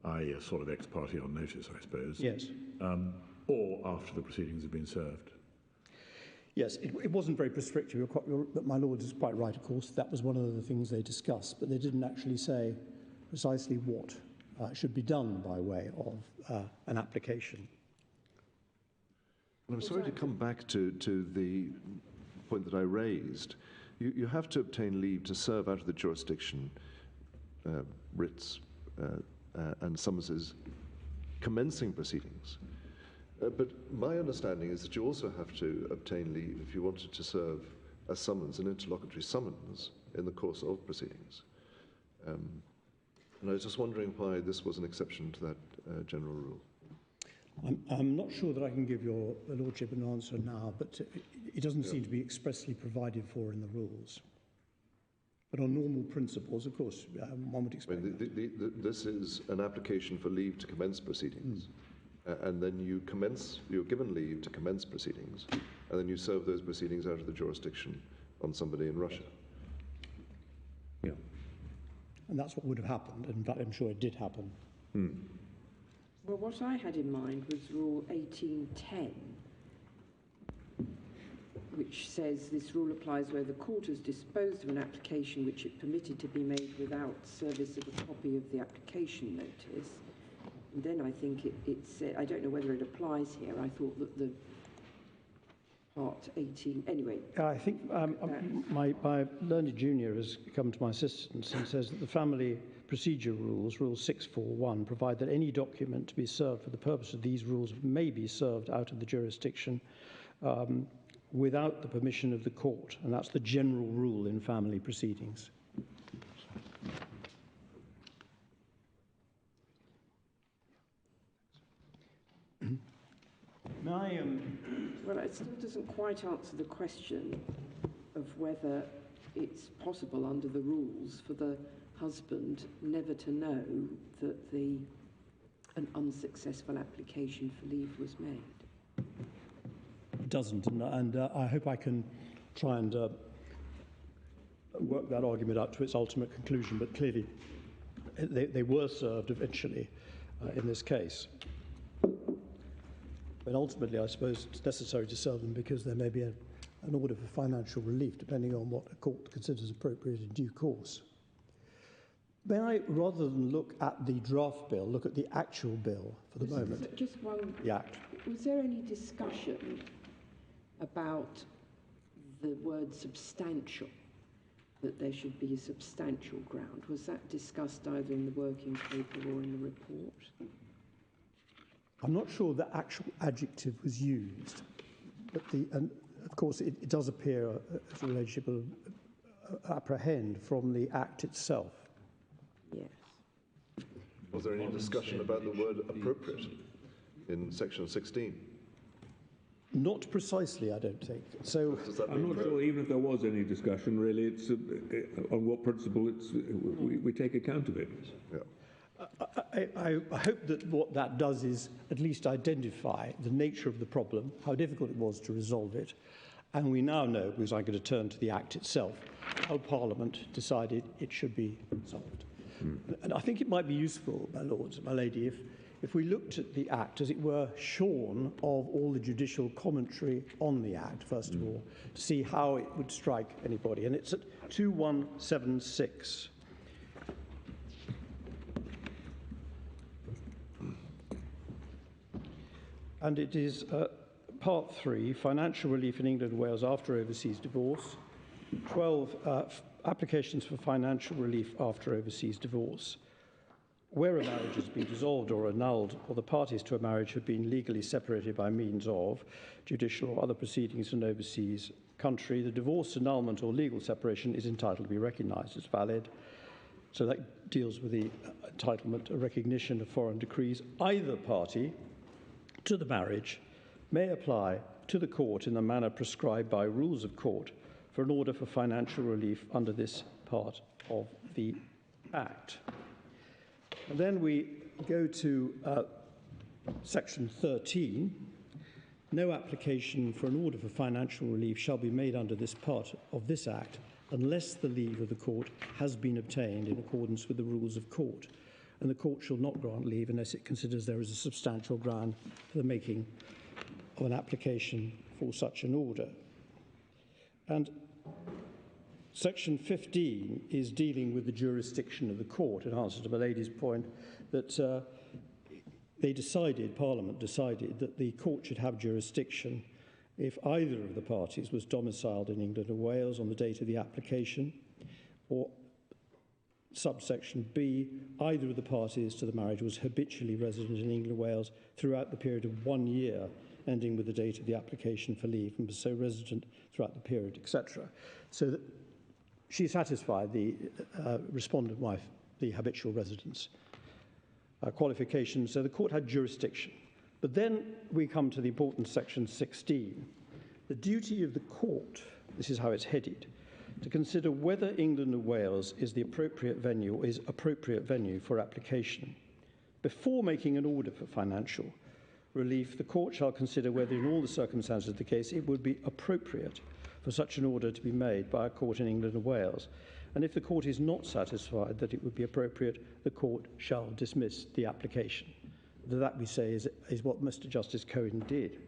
Speaker 3: i.e. a sort of ex parte on notice, I suppose.
Speaker 2: Yes.
Speaker 3: Or after the proceedings have been served.
Speaker 2: Yes, it wasn't very prescriptive, but my lord is quite right, of course. That was one of the things they discussed, but they didn't actually say precisely what should be done by way of an application.
Speaker 5: I'm sorry to come back to the point that I raised. You have to obtain leave to serve out of the jurisdiction, writs and summonses commencing proceedings. But my understanding is that you also have to obtain leave if you wanted to serve a summons, an interlocutory summons, in the course of proceedings. And I was just wondering why this was an exception to that general rule.
Speaker 2: I'm not sure that I can give your Lordship an answer now, but it doesn't seem to be expressly provided for in the rules. But on normal principles, of course, one would expect.
Speaker 5: I mean, this is an application for leave to commence proceedings, and then you're given leave to commence proceedings, and then you serve those proceedings out of the jurisdiction on somebody in Russia.
Speaker 4: Yeah.
Speaker 2: And that's what would have happened. In fact, I'm sure it did happen.
Speaker 7: Well, what I had in mind was Rule 1810, which says this rule applies where the court has disposed of an application which it permitted to be made without service of a copy of the application notice. And then I think it said, I don't know whether it applies here. I thought that the part 18, anyway.
Speaker 2: I think my learned junior has come to my assistance and says that the family procedure rules, Rule 641, provide that any document to be served for the purpose of these rules may be served out of the jurisdiction without the permission of the court, and that's the general rule in family proceedings.
Speaker 7: Well, it still doesn't quite answer the question of whether it's possible under the rules for the husband never to know that an unsuccessful application for leave was made.
Speaker 2: It doesn't, and I hope I can try and work that argument up to its ultimate conclusion, but clearly they were served eventually in this case. But ultimately, I suppose it's necessary to serve them because there may be an order for financial relief, depending on what a court considers appropriate in due course. May I, rather than look at the draft bill, look at the actual bill for the moment?
Speaker 7: Just one.
Speaker 2: The Act.
Speaker 7: Was there any discussion about the word substantial, that there should be a substantial ground? Was that discussed either in the working paper or in the report?
Speaker 2: I'm not sure the actual adjective was used, but and of course it does appear as a relationship of apprehend from the Act itself.
Speaker 7: Yes.
Speaker 5: Was there any discussion about the word appropriate in section 16?
Speaker 2: Not precisely, I don't think. So
Speaker 4: I'm not sure, even if there was any discussion, really, it's on what principle we take account of it.
Speaker 5: Yeah.
Speaker 2: I hope that what that does is at least identify the nature of the problem, how difficult it was to resolve it, and we now know, because I'm going to turn to the Act itself, how Parliament decided it should be solved. And I think it might be useful, my lords, my lady, if we looked at the Act, as it were, shorn of all the judicial commentary on the Act, first of all, to see how it would strike anybody. And it's at 2176. And it is Part 3, Financial Relief in England and Wales after overseas divorce. 12, Applications for financial relief after overseas divorce. Where a marriage has been dissolved or annulled, or the parties to a marriage have been legally separated by means of judicial or other proceedings in an overseas country, the divorce, annulment, or legal separation is entitled to be recognised as valid. So that deals with the entitlement or recognition of foreign decrees. Either party to the marriage may apply to the court in the manner prescribed by rules of court for an order for financial relief under this part of the Act. And then we go to section 13. No application for an order for financial relief shall be made under this part of this Act unless the leave of the court has been obtained in accordance with the rules of court. And the court shall not grant leave unless it considers there is a substantial ground for the making of an application for such an order. And section 15 is dealing with the jurisdiction of the court, in answer to my lady's point that Parliament decided that the court should have jurisdiction if either of the parties was domiciled in England or Wales on the date of the application, or subsection B, either of the parties to the marriage was habitually resident in England or Wales throughout the period of 1 year, ending with the date of the application for leave, and was so resident throughout the period, etc. So that she satisfied, the respondent wife the habitual residence qualification, so the court had jurisdiction. But then we come to the important section 16. The duty of the court, this is how it's headed, to consider whether England and Wales is the appropriate venue or is appropriate venue for application. Before making an order for financial relief, the court shall consider whether in all the circumstances of the case it would be appropriate for such an order to be made by a court in England and Wales. And if the court is not satisfied that it would be appropriate, the court shall dismiss the application. That, we say, is what Mr. Justice Cohen did.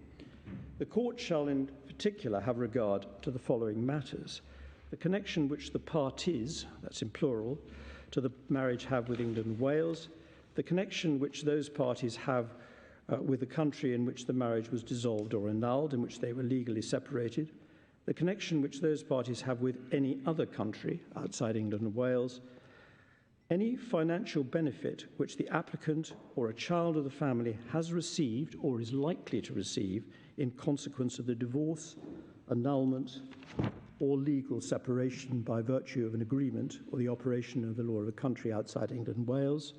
Speaker 2: The court shall in particular have regard to the following matters: the connection which the parties, that's in plural, to the marriage have with England and Wales, the connection which those parties have with the country in which the marriage was dissolved or annulled, in which they were legally separated, the connection which those parties have with any other country outside England and Wales, any financial benefit which the applicant or a child of the family has received or is likely to receive in consequence of the divorce, annulment, or legal separation by virtue of an agreement or the operation of the law of a country outside England and Wales.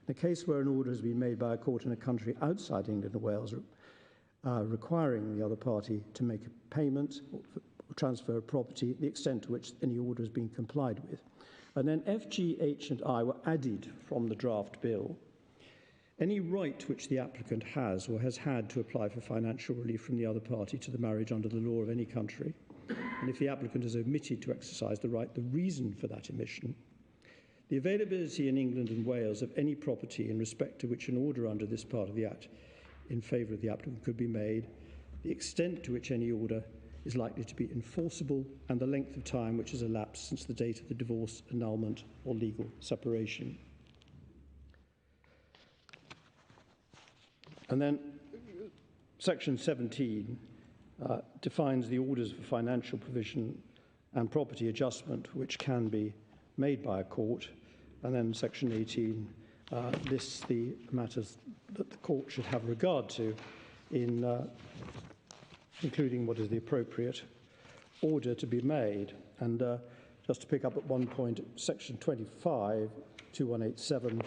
Speaker 2: In a case where an order has been made by a court in a country outside England and Wales requiring the other party to make a payment or transfer of property, the extent to which any order has been complied with. And then F, G, H and I were added from the draft bill. Any right which the applicant has or has had to apply for financial relief from the other party to the marriage under the law of any country, and if the applicant has omitted to exercise the right, the reason for that omission, the availability in England and Wales of any property in respect to which an order under this part of the Act in favour of the applicant could be made, the extent to which any order is likely to be enforceable, and the length of time which has elapsed since the date of the divorce, annulment, or legal separation. And then Section 17 defines the orders for financial provision and property adjustment which can be made by a court, and then Section 18 lists the matters that the court should have regard to in including what is the appropriate order to be made. And just to pick up at one point, Section 25, 2187,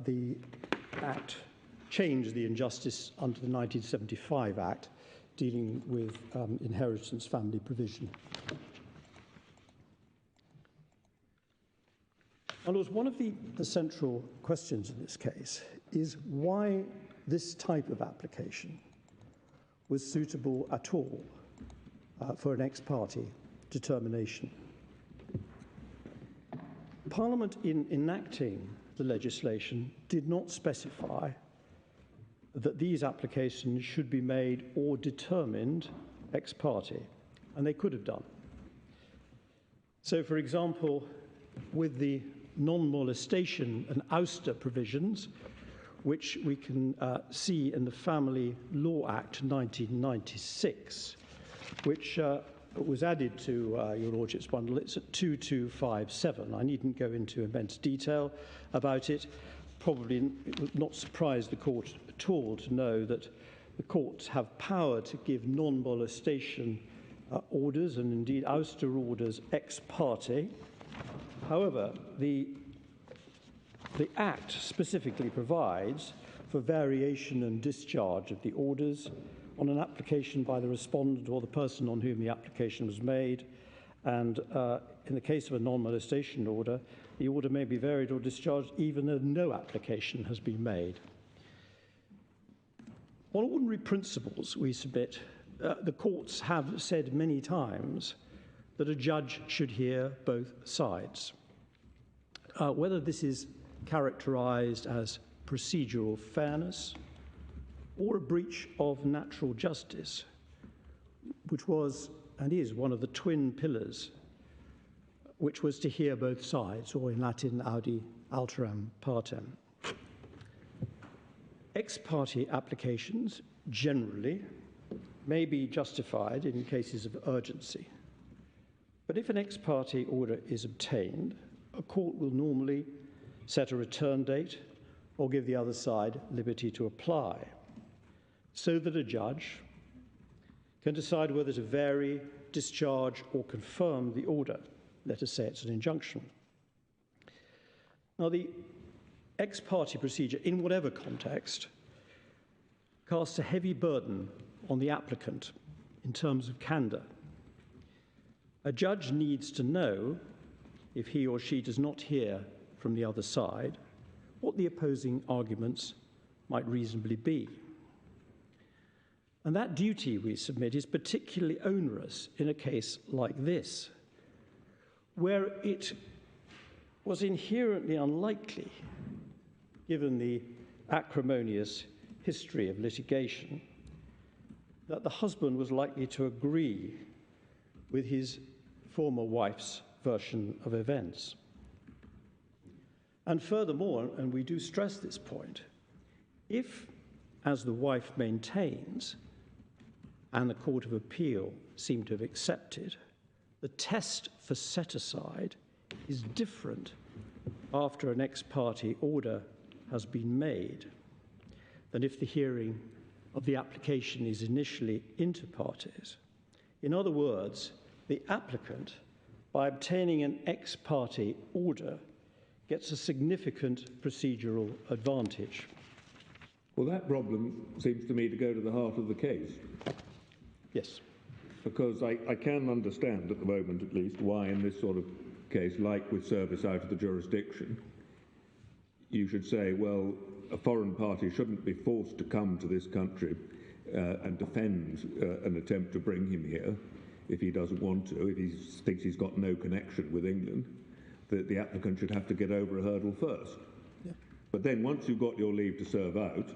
Speaker 2: the Act changed the injustice under the 1975 Act dealing with inheritance family provision. And one of the central questions in this case is why this type of application was suitable at all for an ex parte determination. Parliament, in enacting the legislation, did not specify that these applications should be made or determined ex parte, and they could have done. So, for example, with the non-molestation and ouster provisions, which we can see in the Family Law Act 1996, which was added to your Lordship's bundle. It's at 2257. I needn't go into immense detail about it. Probably it would not surprise the court at all to know that the courts have power to give non-molestation orders and indeed ouster orders ex parte. However, the Act specifically provides for variation and discharge of the orders on an application by the respondent or the person on whom the application was made. And in the case of a non-molestation order, the order may be varied or discharged even though no application has been made. On ordinary principles, we submit, the courts have said many times that a judge should hear both sides. Whether this is characterized as procedural fairness or a breach of natural justice, which was and is one of the twin pillars, which was to hear both sides, or in Latin, audi alteram partem. Ex parte applications generally may be justified in cases of urgency. But if an ex parte order is obtained, a court will normally set a return date or give the other side liberty to apply, so that a judge can decide whether to vary, discharge, or confirm the order. Let us say it's an injunction. Now, the ex parte procedure, in whatever context, casts a heavy burden on the applicant in terms of candour. A judge needs to know, if he or she does not hear from the other side, what the opposing arguments might reasonably be. And that duty, we submit, is particularly onerous in a case like this, where it was inherently unlikely, given the acrimonious history of litigation, that the husband was likely to agree with his former wife's version of events. And furthermore, and we do stress this point, if, as the wife maintains, and the Court of Appeal seemed to have accepted, the test for set-aside is different after an ex parte order has been made than if the hearing of the application is initially inter partes. In other words, the applicant, by obtaining an ex parte order, gets a significant procedural advantage.
Speaker 4: Well, that problem seems to me to go to the heart of the case.
Speaker 2: Yes.
Speaker 4: Because I can understand, at the moment at least, why in this sort of case, like with service out of the jurisdiction, you should say, well, a foreign party shouldn't be forced to come to this country and defend an attempt to bring him here if he doesn't want to, if he thinks he's got no connection with England, that the applicant should have to get over a hurdle first. Yeah. But then once you've got your leave to serve out,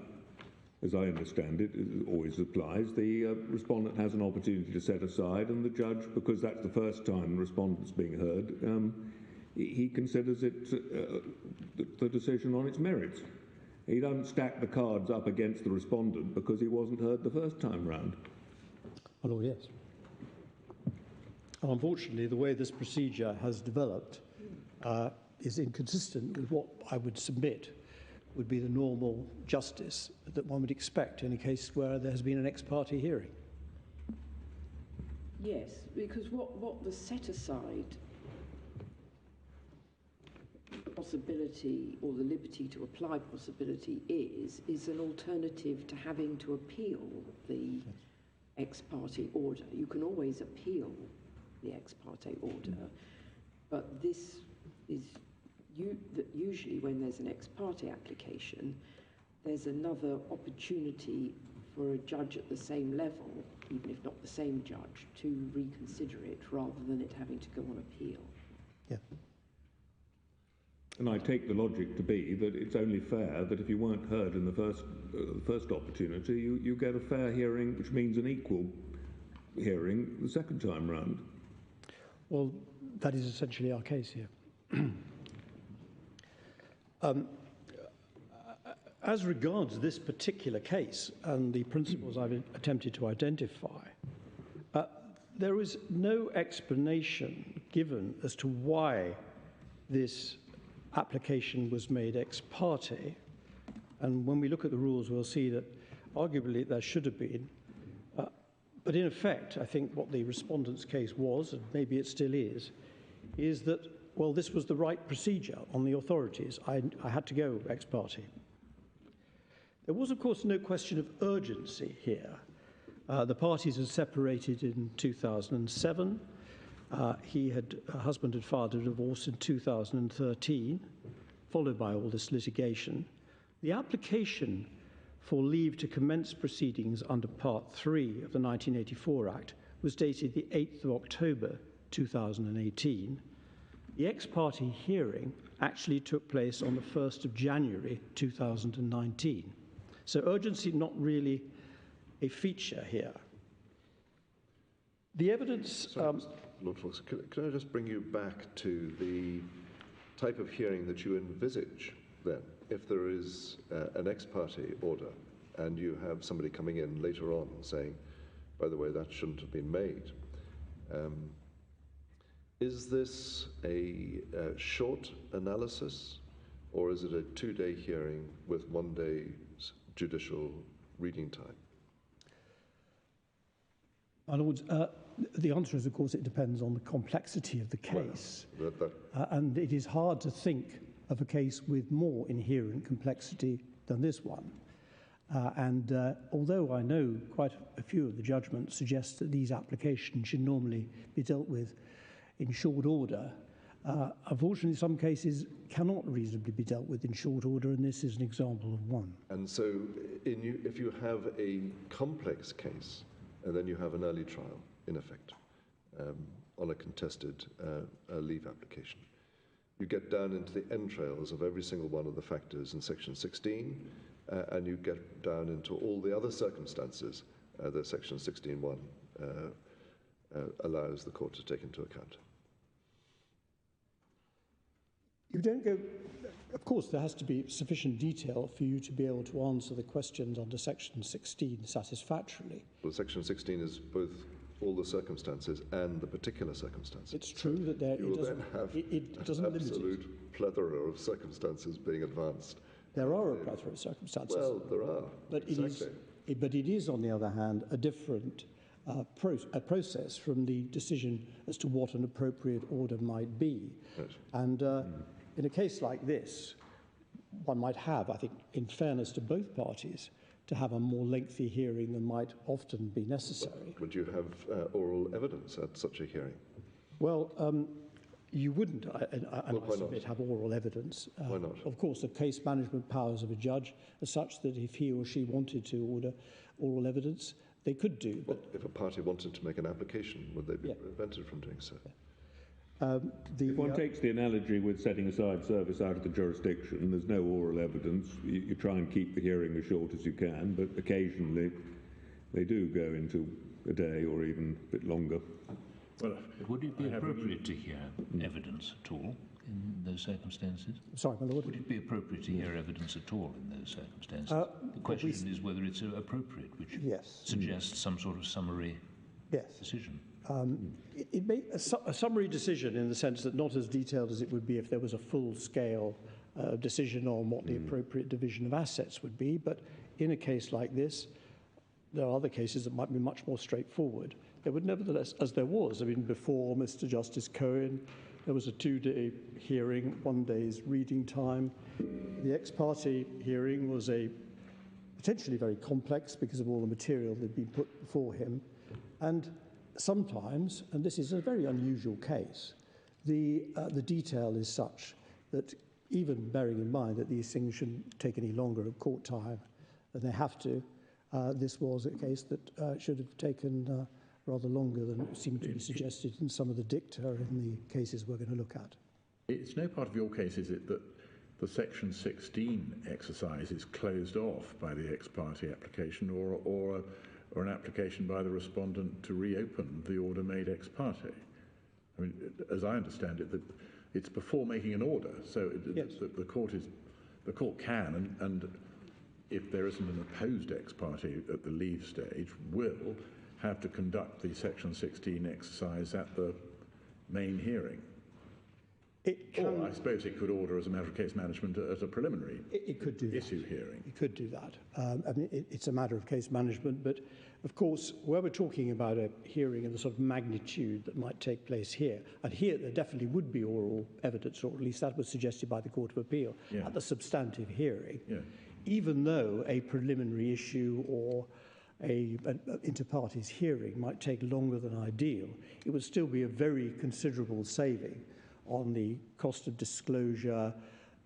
Speaker 4: as I understand it, it always applies, the respondent has an opportunity to set aside, and the judge, because that's the first time the respondent's being heard, he considers it the decision on its merits. He doesn't stack the cards up against the respondent because he wasn't heard the first time round.
Speaker 2: Oh, yes. Unfortunately, the way this procedure has developed is inconsistent with what I would submit would be the normal justice that one would expect in a case where there has been an ex parte hearing.
Speaker 7: Yes, because what the set-aside possibility, or the liberty to apply possibility, is an alternative to having to appeal the ex parte order. You can always appeal the ex parte order, but this is usually when there's an ex parte application, there's another opportunity for a judge at the same level, even if not the same judge, to reconsider it rather than it having to go on appeal.
Speaker 2: Yeah.
Speaker 4: And I take the logic to be that it's only fair that if you weren't heard in the first opportunity, you get a fair hearing, which means an equal hearing the second time round.
Speaker 2: Well, that is essentially our case here. As regards this particular case and the principles I've attempted to identify, there is no explanation given as to why this application was made ex parte. And when we look at the rules, we'll see that arguably there should have been. But in effect, I think what the respondent's case was, and maybe it still is that, well, this was the right procedure on the authorities. I had to go ex parte. There was, of course, no question of urgency here. The parties had separated in 2007. Her husband had filed a divorce in 2013, followed by all this litigation. The application for leave to commence proceedings under Part 3 of the 1984 Act was dated the 8th of October 2018. The ex parte hearing actually took place on the 1st of January 2019. So urgency not really a feature here. The evidence...
Speaker 5: Lord Fox, can I just bring you back to the type of hearing that you envisage then? If there is an ex parte order and you have somebody coming in later on saying, by the way, that shouldn't have been made, is this a short analysis, or is it a 2-day hearing with 1 day's judicial reading time?
Speaker 2: My Lords, the answer is, of course, it depends on the complexity of the case.
Speaker 5: Well,
Speaker 2: and it is hard to think
Speaker 8: of a case with more inherent complexity than this one. Although I know quite a few of the judgments suggest that these applications should normally be dealt with in short order, unfortunately some cases cannot reasonably be dealt with in short order, and this is an example of one.
Speaker 5: And so if you have a complex case and then you have an early trial, in effect, on a contested leave application, you get down into the entrails of every single one of the factors in Section 16, and you get down into all the other circumstances that Section 16.1 allows the court to take into account.
Speaker 8: You don't go, of course, there has to be sufficient detail for you to be able to answer the questions under Section 16 satisfactorily.
Speaker 5: Well, Section 16 is both all the circumstances and the particular circumstances.
Speaker 8: It's true that there, it doesn't limit it.
Speaker 5: Absolute plethora of circumstances being advanced.
Speaker 8: There are a plethora of circumstances.
Speaker 5: Well, there are.
Speaker 8: But exactly. It is, on the other hand, a different process from the decision as to what an appropriate order might be. Right. And in a case like this, one might have, I think, in fairness to both parties, to have a more lengthy hearing than might often be necessary.
Speaker 5: Would you have oral evidence at such a hearing?
Speaker 8: Well, you wouldn't, I submit, have oral evidence.
Speaker 5: Why not?
Speaker 8: Of course, the case management powers of a judge are such that if he or she wanted to order oral evidence, they could do.
Speaker 5: But if a party wanted to make an application, would they be prevented from doing so?
Speaker 8: Yeah.
Speaker 4: If one takes the analogy with setting aside service out of the jurisdiction, there's no oral evidence. You try and keep the hearing as short as you can, but occasionally they do go into a day or even a bit longer.
Speaker 6: Well, would it be appropriate to hear evidence at all in those circumstances?
Speaker 8: Sorry, my lord?
Speaker 6: Would it be appropriate to hear evidence at all in those circumstances? The question is whether it's appropriate, which suggests some sort of summary decision.
Speaker 8: It may a summary decision in the sense that not as detailed as it would be if there was a full-scale decision on what the appropriate division of assets would be, but in a case like this, there are other cases that might be much more straightforward. There would nevertheless, as there was, I mean, before Mr. Justice Cohen, there was a 2-day hearing, 1 day's reading time. The ex parte hearing was potentially very complex because of all the material that had been put before him. And sometimes, and this is a very unusual case, the detail is such that even bearing in mind that these things shouldn't take any longer of court time than they have to, this was a case that should have taken rather longer than it seemed to be suggested in some of the dicta in the cases we're going to look at.
Speaker 3: It's no part of your case, is it, that the Section 16 exercise is closed off by the ex parte application or an application by the respondent to reopen the order made ex parte? I mean, as I understand it, it's before making an order, so the court can, and if there isn't an opposed ex parte at the leave stage, will have to conduct the Section 16 exercise at the main hearing. Or I suppose it could order as a matter of case management as a preliminary issue hearing.
Speaker 8: It could do that. I mean, it's a matter of case management, but of course, where we're talking about a hearing and the sort of magnitude that might take place here, and here there definitely would be oral evidence, or at least that was suggested by the Court of Appeal at the substantive hearing, even though a preliminary issue or an inter partes hearing might take longer than ideal, it would still be a very considerable saving on the cost of disclosure,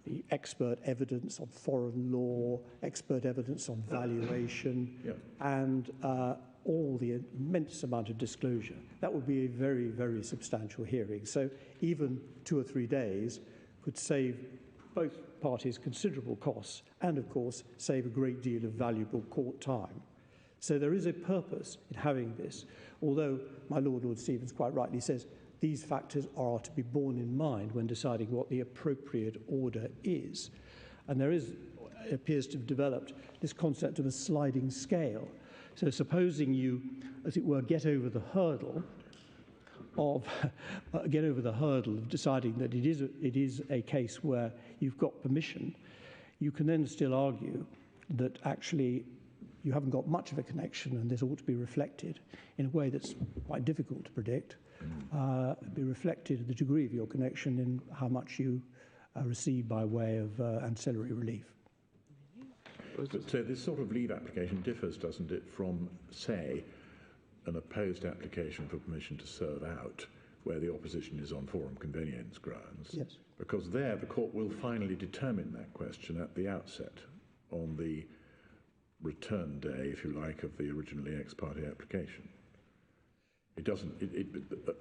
Speaker 8: the expert evidence on foreign law, expert evidence on valuation, and all the immense amount of disclosure. That would be a very, very substantial hearing. So even 2 or 3 days could save both parties considerable costs and, of course, save a great deal of valuable court time. So there is a purpose in having this, although my Lord Stevens quite rightly says these factors are to be borne in mind when deciding what the appropriate order is. And there is, it appears to have developed this concept of a sliding scale. So supposing you, as it were, get over the hurdle of deciding that it is a case where you've got permission, you can then still argue that actually you haven't got much of a connection and this ought to be reflected in a way that's quite difficult to predict. Be reflected the degree of your connection in how much you received by way of ancillary relief.
Speaker 3: But so this sort of leave application differs, doesn't it, from, say, an opposed application for permission to serve out, where the opposition is on forum convenience grounds?
Speaker 8: Yes.
Speaker 3: Because there the court will finally determine that question at the outset, on the return day, if you like, of the originally ex parte application. It doesn't,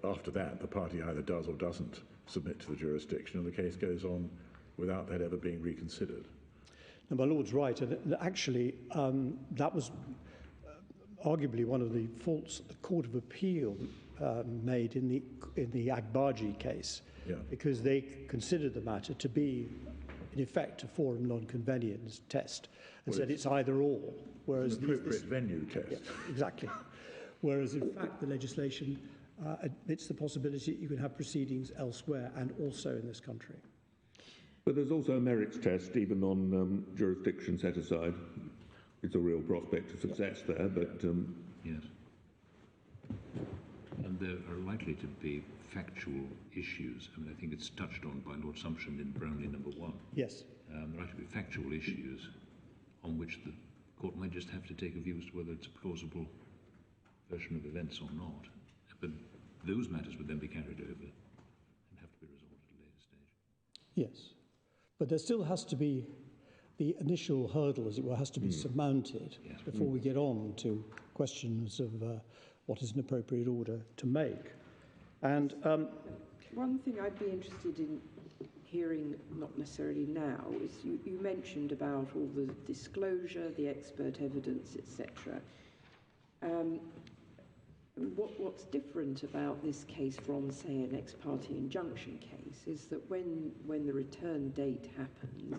Speaker 3: after that, the party either does or doesn't submit to the jurisdiction, and the case goes on without that ever being reconsidered.
Speaker 8: Now, my Lord's right, and actually that was arguably one of the faults the Court of Appeal made in the Agbaji case, because they considered the matter to be, in effect, a forum non-convenience test, and said it's either or. Whereas
Speaker 3: an appropriate venue test.
Speaker 8: Yeah, exactly. Whereas, in fact, the legislation admits the possibility that you can have proceedings elsewhere and also in this country.
Speaker 4: But there's also a merits test, even on jurisdiction set aside. It's a real prospect of success there, but...
Speaker 6: Yes. And there are likely to be factual issues. I mean, I think it's touched on by Lord Sumption in Brownlee number 1.
Speaker 8: Yes.
Speaker 6: There are likely to be factual issues on which the court might just have to take a view as to whether it's a plausible version of events or not. But those matters would then be carried over and have to be resolved at a later stage.
Speaker 8: Yes. But there still has to be the initial hurdle, as it were, has to be surmounted before we get on to questions of what is an appropriate order to make. And
Speaker 7: one thing I'd be interested in hearing, not necessarily now, is you mentioned about all the disclosure, the expert evidence, etc. What's different about this case from, say, an ex parte injunction case is that when the return date happens,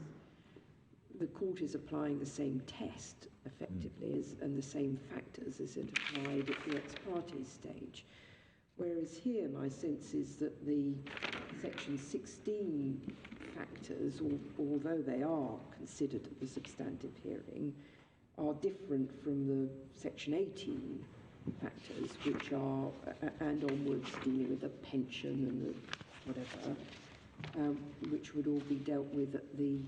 Speaker 7: the court is applying the same test, effectively, and the same factors as it applied at the ex parte stage. Whereas here, my sense is that the Section 16 factors, although they are considered at the substantive hearing, are different from the Section 18 factors, which are, and onwards, dealing with the pension and the whatever, which would all be dealt with at the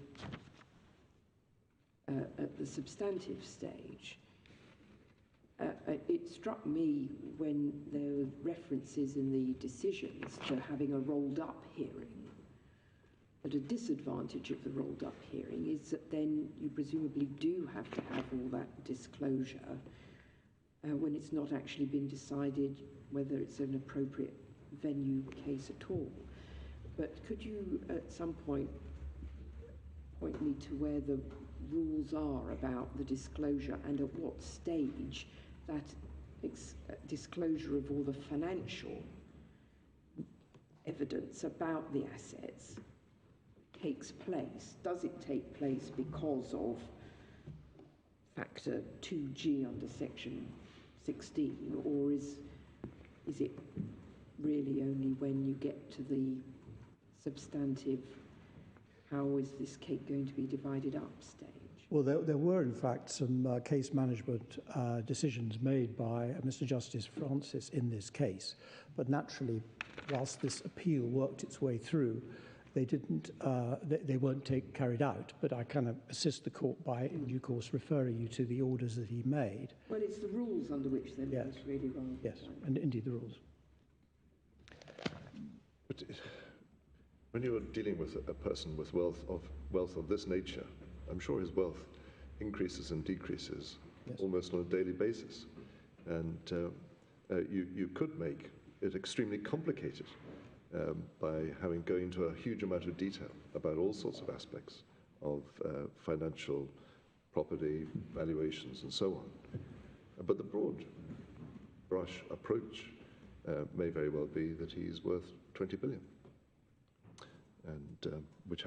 Speaker 7: substantive stage. It struck me when there were references in the decisions to having a rolled-up hearing, that a disadvantage of the rolled-up hearing is that then you presumably do have to have all that disclosure when it's not actually been decided whether it's an appropriate venue case at all. But could you at some point point me to where the rules are about the disclosure and at what stage that disclosure of all the financial evidence about the assets takes place? Does it take place because of factor 2G under Section 16, or is it really only when you get to the substantive, how is this cake going to be divided up stage?
Speaker 8: Well, there were, in fact, some case management decisions made by Mr. Justice Francis in this case. But naturally, whilst this appeal worked its way through, they didn't, they weren't carried out. But I kind of assist the court by, in due course, referring you to the orders that he made.
Speaker 7: Well, it's the rules under which they're
Speaker 8: yes.
Speaker 7: really wrong.
Speaker 8: Yes, and indeed the rules.
Speaker 5: But when you're dealing with a person with wealth of this nature, I'm sure his wealth increases and decreases almost on a daily basis. And you could make it extremely complicated by going into a huge amount of detail about all sorts of aspects of financial property, valuations, and so on. But the broad brush approach may very well be that he's worth 20 billion, and which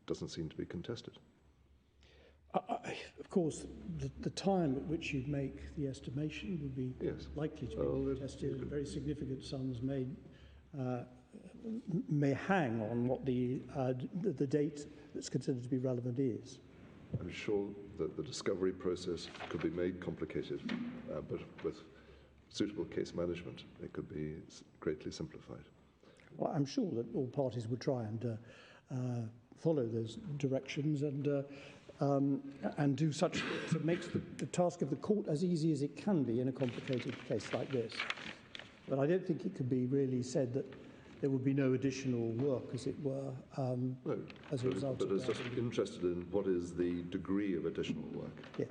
Speaker 5: doesn't seem to be contested.
Speaker 8: Of course, the time at which you make the estimation would be likely to be contested, and very significant sums may hang on what the date that's considered to be relevant is.
Speaker 5: I'm sure that the discovery process could be made complicated, but with suitable case management, it could be greatly simplified.
Speaker 8: Well, I'm sure that all parties would try and follow those directions and do such that makes the task of the court as easy as it can be in a complicated case like this. But I don't think it could be really said that there would be no additional work, as it were, as a result
Speaker 5: but
Speaker 8: of
Speaker 5: I was
Speaker 8: that.
Speaker 5: just interested in what is the degree of additional work.
Speaker 8: Yeah.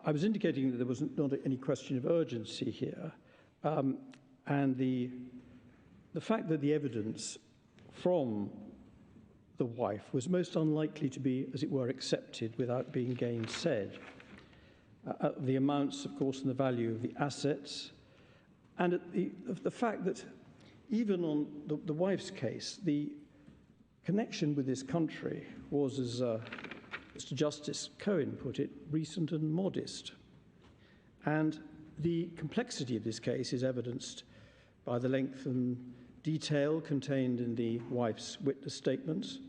Speaker 8: I was indicating that there was not any question of urgency here, and the fact that the evidence from the wife was most unlikely to be, as it were, accepted without being gainsaid. The amounts, of course, and the value of the assets, and the fact that even on the wife's case, the connection with this country was, as Mr. Justice Cohen put it, recent and modest. And the complexity of this case is evidenced by the length and detail contained in the wife's witness statements,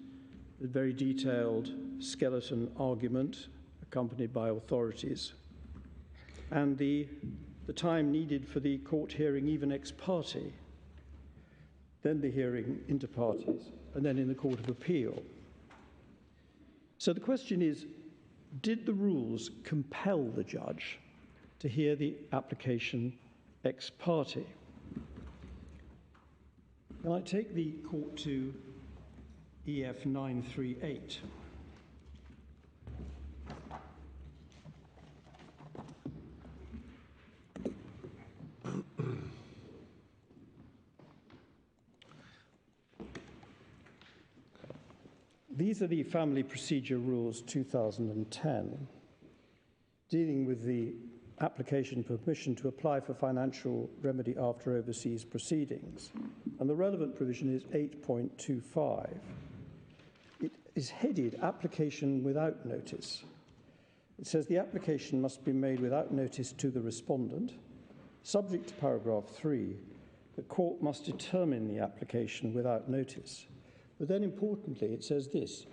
Speaker 8: the very detailed skeleton argument accompanied by authorities, and the time needed for the court hearing even ex parte, then the hearing inter partes, and then in the Court of Appeal. So the question is, did the rules compel the judge to hear the application ex parte? Can I take the court to EF 938? These are the Family Procedure Rules 2010, dealing with the application for permission to apply for financial remedy after overseas proceedings. And the relevant provision is 8.25. It is headed Application Without Notice. It says the application must be made without notice to the respondent. Subject to paragraph 3, the court must determine the application without notice. But then importantly, it says this: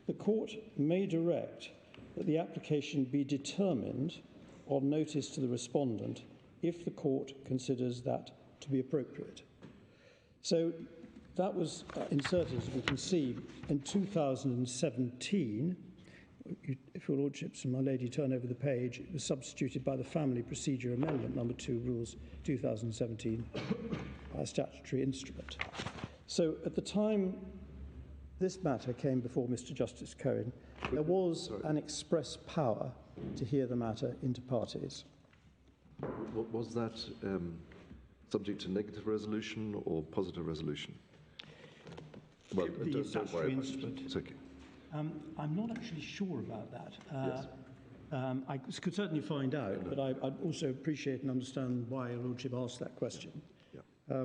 Speaker 8: the court may direct that the application be determined on notice to the respondent if the court considers that to be appropriate. So that was inserted, as we can see, in 2017. If your lordships and my lady turn over the page, it was substituted by the Family Procedure Amendment number 2, Rules 2017, by a statutory instrument. So at the time this matter came before Mr. Justice Cohen, there was an express power to hear the matter inter partes.
Speaker 5: Was that subject to negative resolution or positive resolution? Well,
Speaker 8: The statutory instrument.
Speaker 5: It's okay.
Speaker 8: I'm not actually sure about that.
Speaker 5: Yes.
Speaker 8: I could certainly find out, but I'd also appreciate and understand why your lordship asked that question.
Speaker 5: Yeah.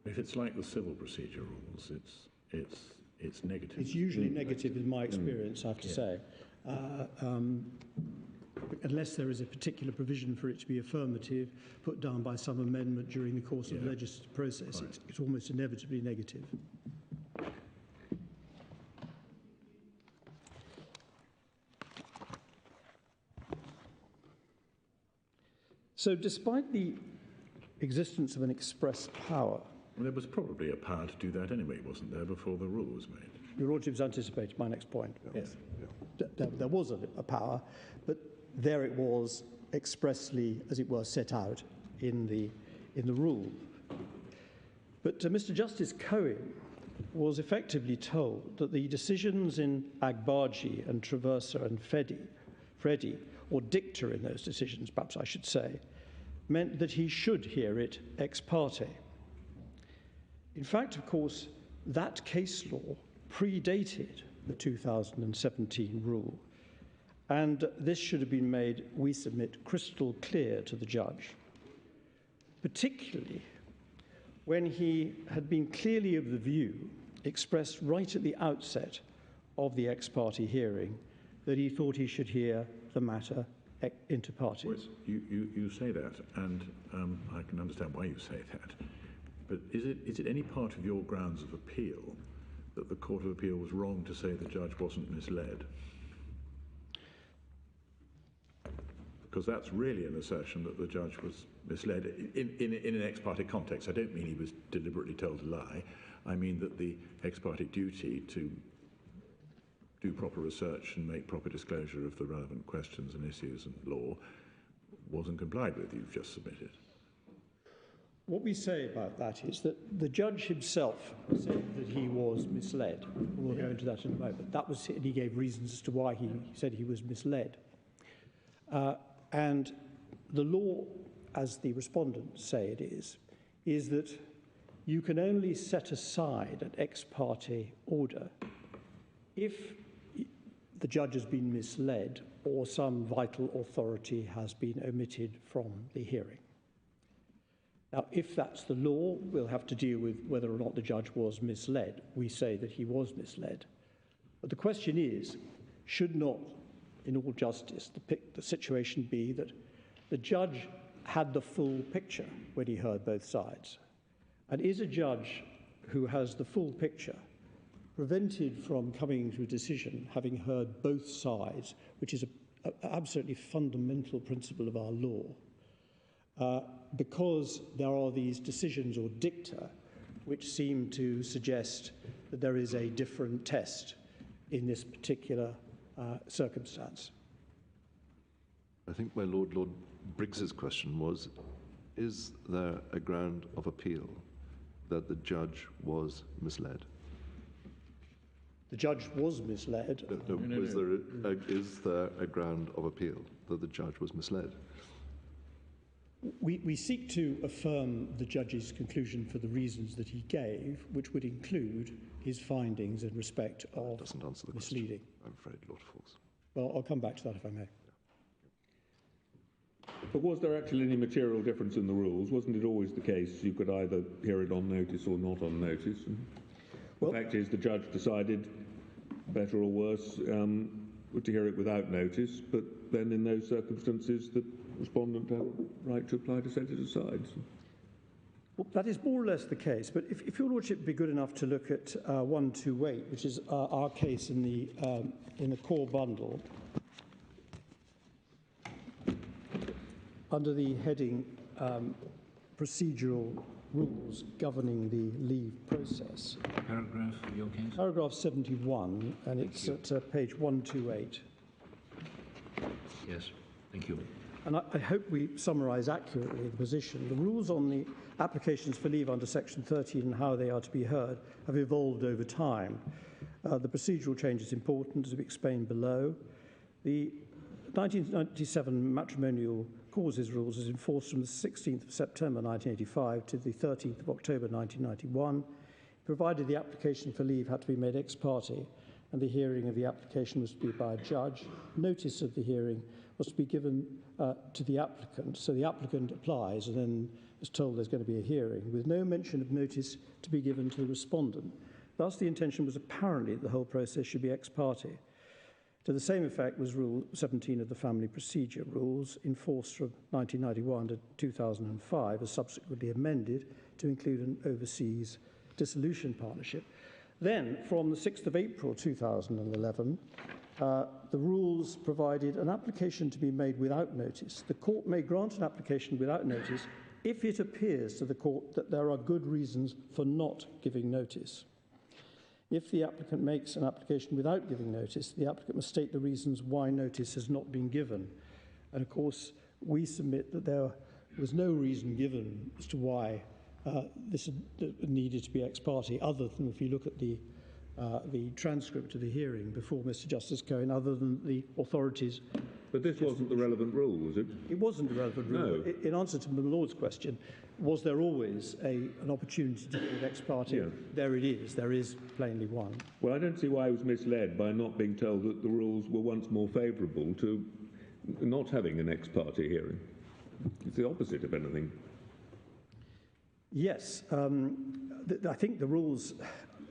Speaker 3: If it's like the civil procedure rules, it's negative.
Speaker 8: It's usually negative in my experience, I have to say. Unless there is a particular provision for it to be affirmative, put down by some amendment during the course of the legislative process, right. It's almost inevitably negative. So despite the existence of an express power...
Speaker 3: Well, there was probably a power to do that anyway, wasn't there, before the rule was made?
Speaker 8: Your lordship's anticipated my next point.
Speaker 3: Yes.
Speaker 8: There was a power, but there it was expressly, as it were, set out in the rule. But Mr. Justice Cohen was effectively told that the decisions in Agbaji and Traversa and Freddy, or dicta in those decisions, perhaps I should say, meant that he should hear it ex parte. In fact, of course, that case law predated the 2017 rule, and this should have been made, we submit, crystal clear to the judge, particularly when he had been clearly of the view, expressed right at the outset of the ex parte hearing, that he thought he should hear the matter inter partes.
Speaker 3: Well, you say that, and I can understand why you say that, but is it any part of your grounds of appeal that the Court of Appeal was wrong to say the judge wasn't misled? because that's really an assertion that the judge was misled in an ex parte context. I don't mean he was deliberately told to lie. I mean that the ex parte duty to do proper research and make proper disclosure of the relevant questions and issues and law wasn't complied with. You've just submitted.
Speaker 8: What we say about that is that the judge himself said that he was misled. We'll go into that in a moment. That was, and he gave reasons as to why he said he was misled. And the law, as the respondents say it is that you can only set aside an ex parte order if the judge has been misled or some vital authority has been omitted from the hearing. Now, if that's the law, we'll have to deal with whether or not the judge was misled. We say that he was misled. But the question is, should not, in all justice, the situation be that the judge had the full picture when he heard both sides? And is a judge who has the full picture prevented from coming to a decision having heard both sides, which is an absolutely fundamental principle of our law, because there are these decisions or dicta which seem to suggest that there is a different test in this particular circumstance?
Speaker 5: I think my Lord Briggs's question was, is there a ground of appeal that the judge was misled?
Speaker 8: The judge was misled.
Speaker 5: Is there a ground of appeal that the judge was misled?
Speaker 8: We seek to affirm the judge's conclusion for the reasons that he gave, which would include his findings in respect of
Speaker 5: doesn't answer the
Speaker 8: misleading.
Speaker 5: Question, I'm afraid, Lord Falls.
Speaker 8: Well, I'll come back to that if I may.
Speaker 4: But was there actually any material difference in the rules? Wasn't it always the case you could either hear it on notice or not on notice? The fact is the judge decided, better or worse, to hear it without notice, but then in those circumstances the respondent had a right to apply to set it aside.
Speaker 8: Well, that is more or less the case, but if your lordship would be good enough to look at 128, which is our case in the core bundle, under the heading procedural rules governing the leave process.
Speaker 6: Paragraph, your case?
Speaker 8: Paragraph 71, and it's at page 128.
Speaker 6: Yes, thank you.
Speaker 8: And I hope we summarise accurately the position. The rules on the applications for leave under Section 13 and how they are to be heard have evolved over time. The procedural change is important, as we explained below. The 1997 matrimonial causes rules is enforced from the 16th of September 1985 to the 13th of October 1991, provided the application for leave had to be made ex parte and the hearing of the application was to be by a judge. Notice of the hearing was to be given to the applicant, so the applicant applies and then is told there's going to be a hearing, with no mention of notice to be given to the respondent. Thus, the intention was apparently that the whole process should be ex parte. To the same effect was Rule 17 of the Family Procedure Rules, enforced from 1991 to 2005, as subsequently amended to include an overseas dissolution partnership. Then, from the 6th of April 2011, the rules provided an application to be made without notice. The court may grant an application without notice if it appears to the court that there are good reasons for not giving notice. If the applicant makes an application without giving notice, the applicant must state the reasons why notice has not been given. And of course, we submit that there was no reason given as to why this needed to be ex parte, other than if you look at the transcript of the hearing before Mr. Justice Cohen, other than the authorities.
Speaker 4: But this wasn't the relevant rule, was it?
Speaker 8: It wasn't a relevant rule.
Speaker 4: No.
Speaker 8: In answer to my Lord's question, was there always an opportunity to do it ex parte?
Speaker 4: Yeah.
Speaker 8: There it is. There is plainly one.
Speaker 4: Well, I don't see why I was misled by not being told that the rules were once more favourable to not having an ex parte hearing. It's the opposite, if anything.
Speaker 8: Yes. I think the rules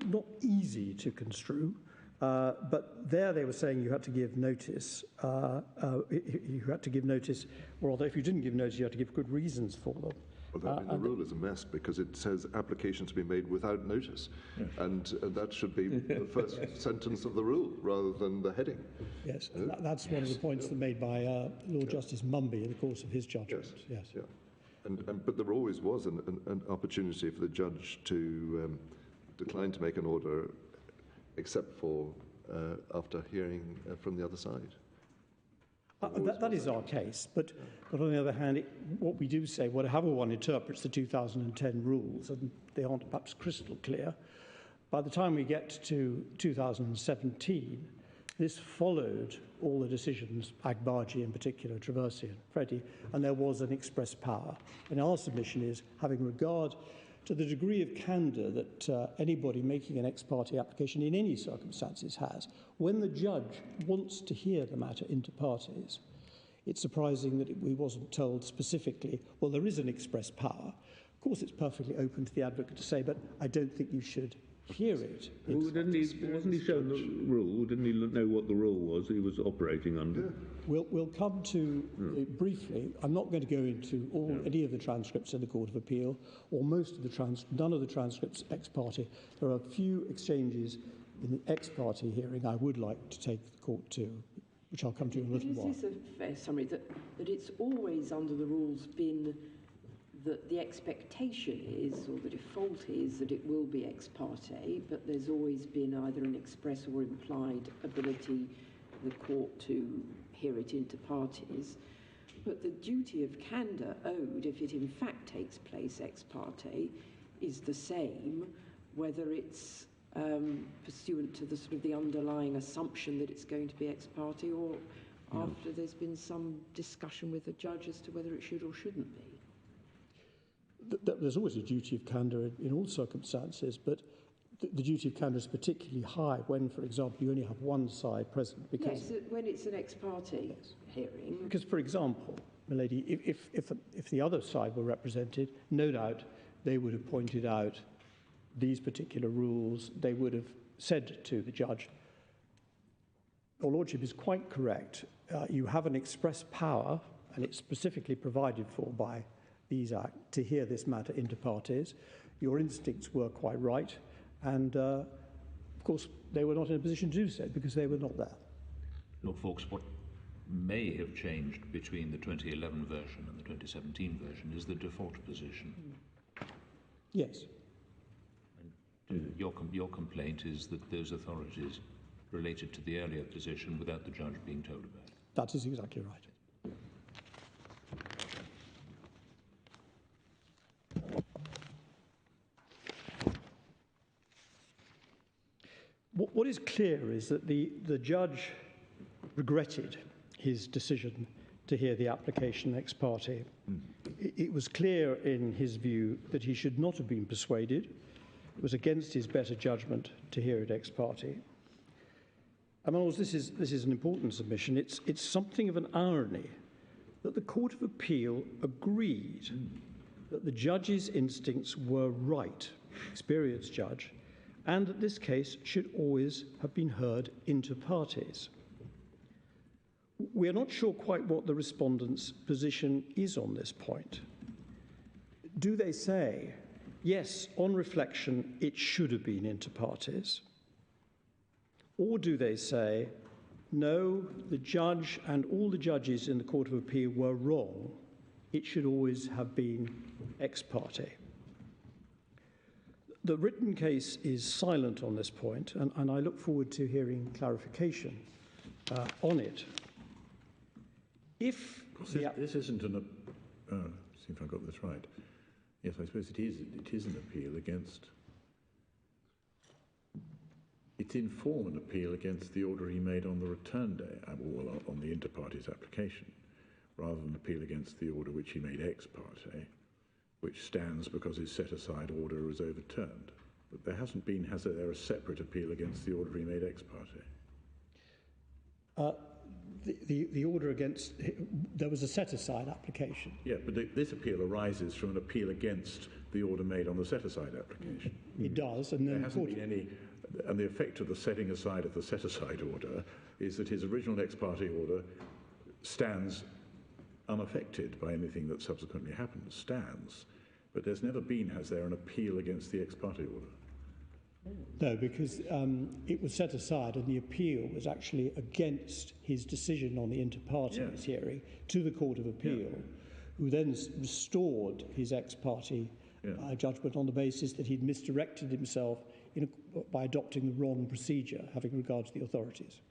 Speaker 8: not easy to construe, but there they were saying you had to give notice. You had to give notice, or although if you didn't give notice, you had to give good reasons for them.
Speaker 5: Well, the rule is a mess because it says application to be made without notice, and that should be the first sentence of the rule rather than the heading.
Speaker 8: Yes, that's one of the points that made by Lord Justice Mumby in the course of his judgment. Yes.
Speaker 5: Yeah. But there always was an opportunity for the judge to decline to make an order, except for after hearing from the other side.
Speaker 8: That is our case, but on the other hand, what we do say, whatever one interprets the 2010 rules, and they aren't perhaps crystal clear, by the time we get to 2017, this followed all the decisions, Agbaji in particular, Traversi and Freddie, and there was an express power. And our submission is, having regard to the degree of candour that anybody making an ex parte application in any circumstances has, when the judge wants to hear the matter inter partes, it's surprising that we wasn't told specifically, well, there is an express power. Of course, it's perfectly open to the advocate to say, but I don't think you should hear it.
Speaker 4: Well, wasn't he shown the rule? Didn't he know what the rule was he was operating under?
Speaker 8: Yeah. We'll come to, briefly, I'm not going to go into any of the transcripts in the Court of Appeal, or most of the none of the transcripts ex parte. There are a few exchanges in the ex parte hearing I would like to take the court to, which I'll come to in a little while.
Speaker 7: Is this a fair summary, that it's always under the rules been that the expectation is, or the default is, that it will be ex parte, but there's always been either an express or implied ability for the court to hear it inter partes. But the duty of candour owed, if it in fact takes place ex parte, is the same, whether it's pursuant to the sort of the underlying assumption that it's going to be ex parte, or after there's been some discussion with the judge as to whether it should or shouldn't be.
Speaker 8: There's always a duty of candour in all circumstances, but the duty of candour is particularly high when, for example, you only have one side present. Because
Speaker 7: yes, when it's an ex parte hearing.
Speaker 8: Because, for example, milady, if the other side were represented, no doubt they would have pointed out these particular rules. They would have said to the judge, Your Lordship is quite correct. You have an express power, and it's specifically provided for by these Act to hear this matter inter partes. Your instincts were quite right, and of course they were not in a position to do so because they were not there.
Speaker 6: Lord Fawkes, what may have changed between the 2011 version and the 2017 version is the default position.
Speaker 8: Yes.
Speaker 6: And your complaint is that those authorities related to the earlier position without the judge being told about it.
Speaker 8: That is exactly right. What is clear is that the judge regretted his decision to hear the application ex parte. It was clear in his view that he should not have been persuaded. It was against his better judgment to hear it ex parte. And this is an important submission. It's something of an irony that the Court of Appeal agreed that the judge's instincts were right, experienced judge, and that this case should always have been heard inter partes. We are not sure quite what the respondent's position is on this point. Do they say, yes, on reflection, it should have been inter partes? Or do they say, no, the judge and all the judges in the Court of Appeal were wrong, it should always have been ex parte? The written case is silent on this point, and I look forward to hearing clarification on it. If
Speaker 3: this isn't an see if I got this right. Yes, I suppose it is an appeal against. It's in form an appeal against the order he made on the return day, or on the inter partes application, rather than an appeal against the order which he made ex parte, which stands because his set-aside order was overturned. But there hasn't been, has there, a separate appeal against the order he made ex parte?
Speaker 8: The order against, there was a set-aside application.
Speaker 3: Yeah, but this appeal arises from an appeal against the order made on the set-aside application.
Speaker 8: It does, and then
Speaker 3: there hasn't been any, and the effect of the setting aside of the set-aside order is that his original ex parte order stands unaffected by anything that subsequently happens, stands. But there's never been, has there, an appeal against the ex parte order?
Speaker 8: No, because it was set aside and the appeal was actually against his decision on the inter partes hearing to the Court of Appeal, who then restored his ex parte judgment on the basis that he'd misdirected himself by adopting the wrong procedure having regard to the authorities.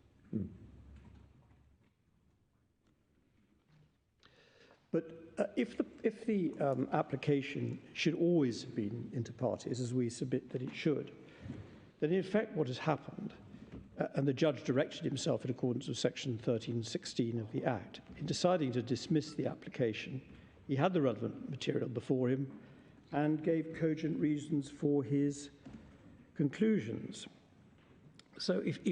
Speaker 8: But if the application should always have been inter partes, as we submit that it should, then in effect what has happened, and the judge directed himself in accordance with section 1316 of the Act, in deciding to dismiss the application, he had the relevant material before him and gave cogent reasons for his conclusions. So if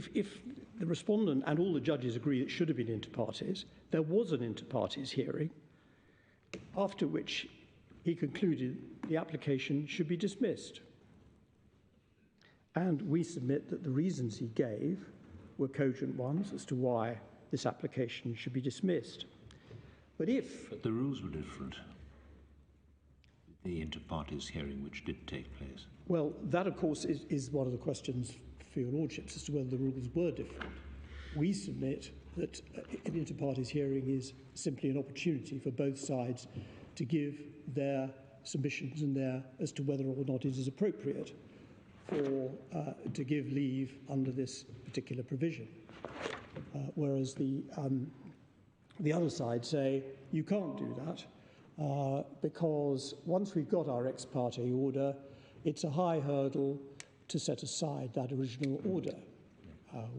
Speaker 8: the respondent and all the judges agree it should have been inter partes, there was an inter partes hearing, after which he concluded the application should be dismissed. And we submit that the reasons he gave were cogent ones as to why this application should be dismissed. But
Speaker 6: the rules were different. The inter partes hearing which did take place.
Speaker 8: Well, that of course is one of the questions for your lordships as to whether the rules were different. We submit that an inter partes hearing is simply an opportunity for both sides to give their submissions and as to whether or not it is appropriate to give leave under this particular provision. Whereas the other side say you can't do that because once we've got our ex parte order, it's a high hurdle to set aside that original order.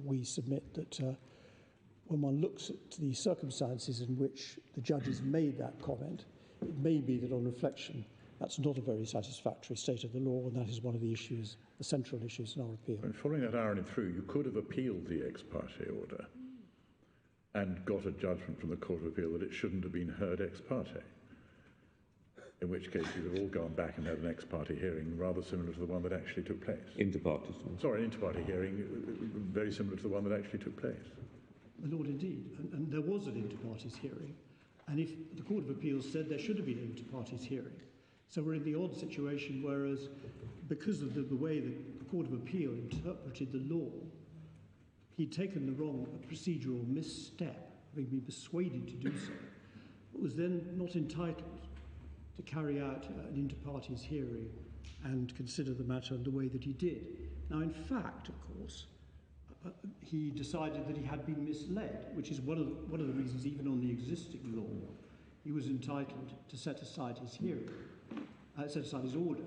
Speaker 8: We submit that when one looks at the circumstances in which the judges made that comment, it may be that on reflection that's not a very satisfactory state of the law, and that is one of the issues, the central issues in our appeal.
Speaker 3: And following that irony through, you could have appealed the ex parte order and got a judgment from the Court of Appeal that it shouldn't have been heard ex parte, in which case you'd have all gone back and had an ex parte hearing rather similar to the one that actually took place.
Speaker 4: Inter partes.
Speaker 3: Sorry, an inter parte hearing very similar to the one that actually took place.
Speaker 8: My Lord, indeed. And there was an inter partes hearing, and if the Court of Appeal said there should have been an inter partes hearing, so we're in the odd situation whereas because of the way the Court of Appeal interpreted the law, he'd taken the wrong procedural misstep, having been persuaded to do so, but was then not entitled to carry out an inter partes hearing and consider the matter the way that he did. Now, in fact, of course, he decided that he had been misled, which is one of the reasons, even on the existing law, he was entitled to set aside his hearing, set aside his order.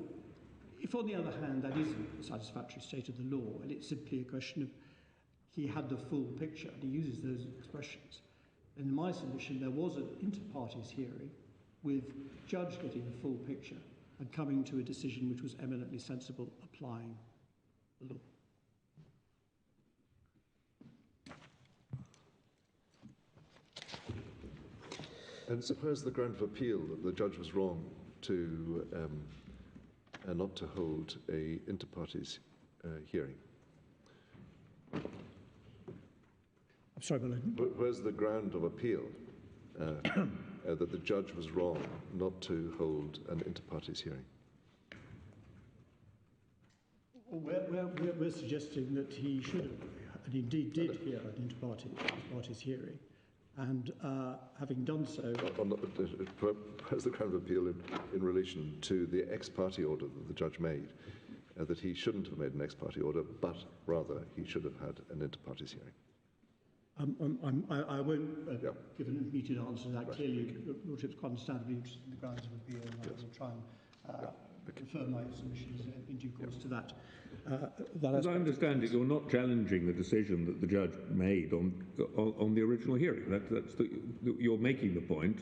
Speaker 8: If, on the other hand, that isn't a satisfactory state of the law, and it's simply a question of he had the full picture, and he uses those expressions, then in my submission there was an inter partes hearing with judge getting the full picture and coming to a decision which was eminently sensible, applying the law.
Speaker 5: And suppose the ground of appeal that the judge was wrong to not to hold a inter partes hearing.
Speaker 8: I'm sorry, Bernard.
Speaker 5: Where's the ground of appeal that the judge was wrong not to hold an inter partes hearing?
Speaker 8: We're suggesting that he should have, and indeed did hear an inter partes hearing, and having done so...
Speaker 5: Where's the ground of appeal in relation to the ex parte order that the judge made, that he shouldn't have made an ex parte order, but rather he should have had an inter partes hearing?
Speaker 8: I won't give an immediate answer to that. Right. Clearly, the Lordship's quite understandably interested in the grounds of appeal, and I will try and confirm my submissions in due course to that.
Speaker 4: As I understand it, you're not challenging the decision that the judge made on the original hearing. You're making the point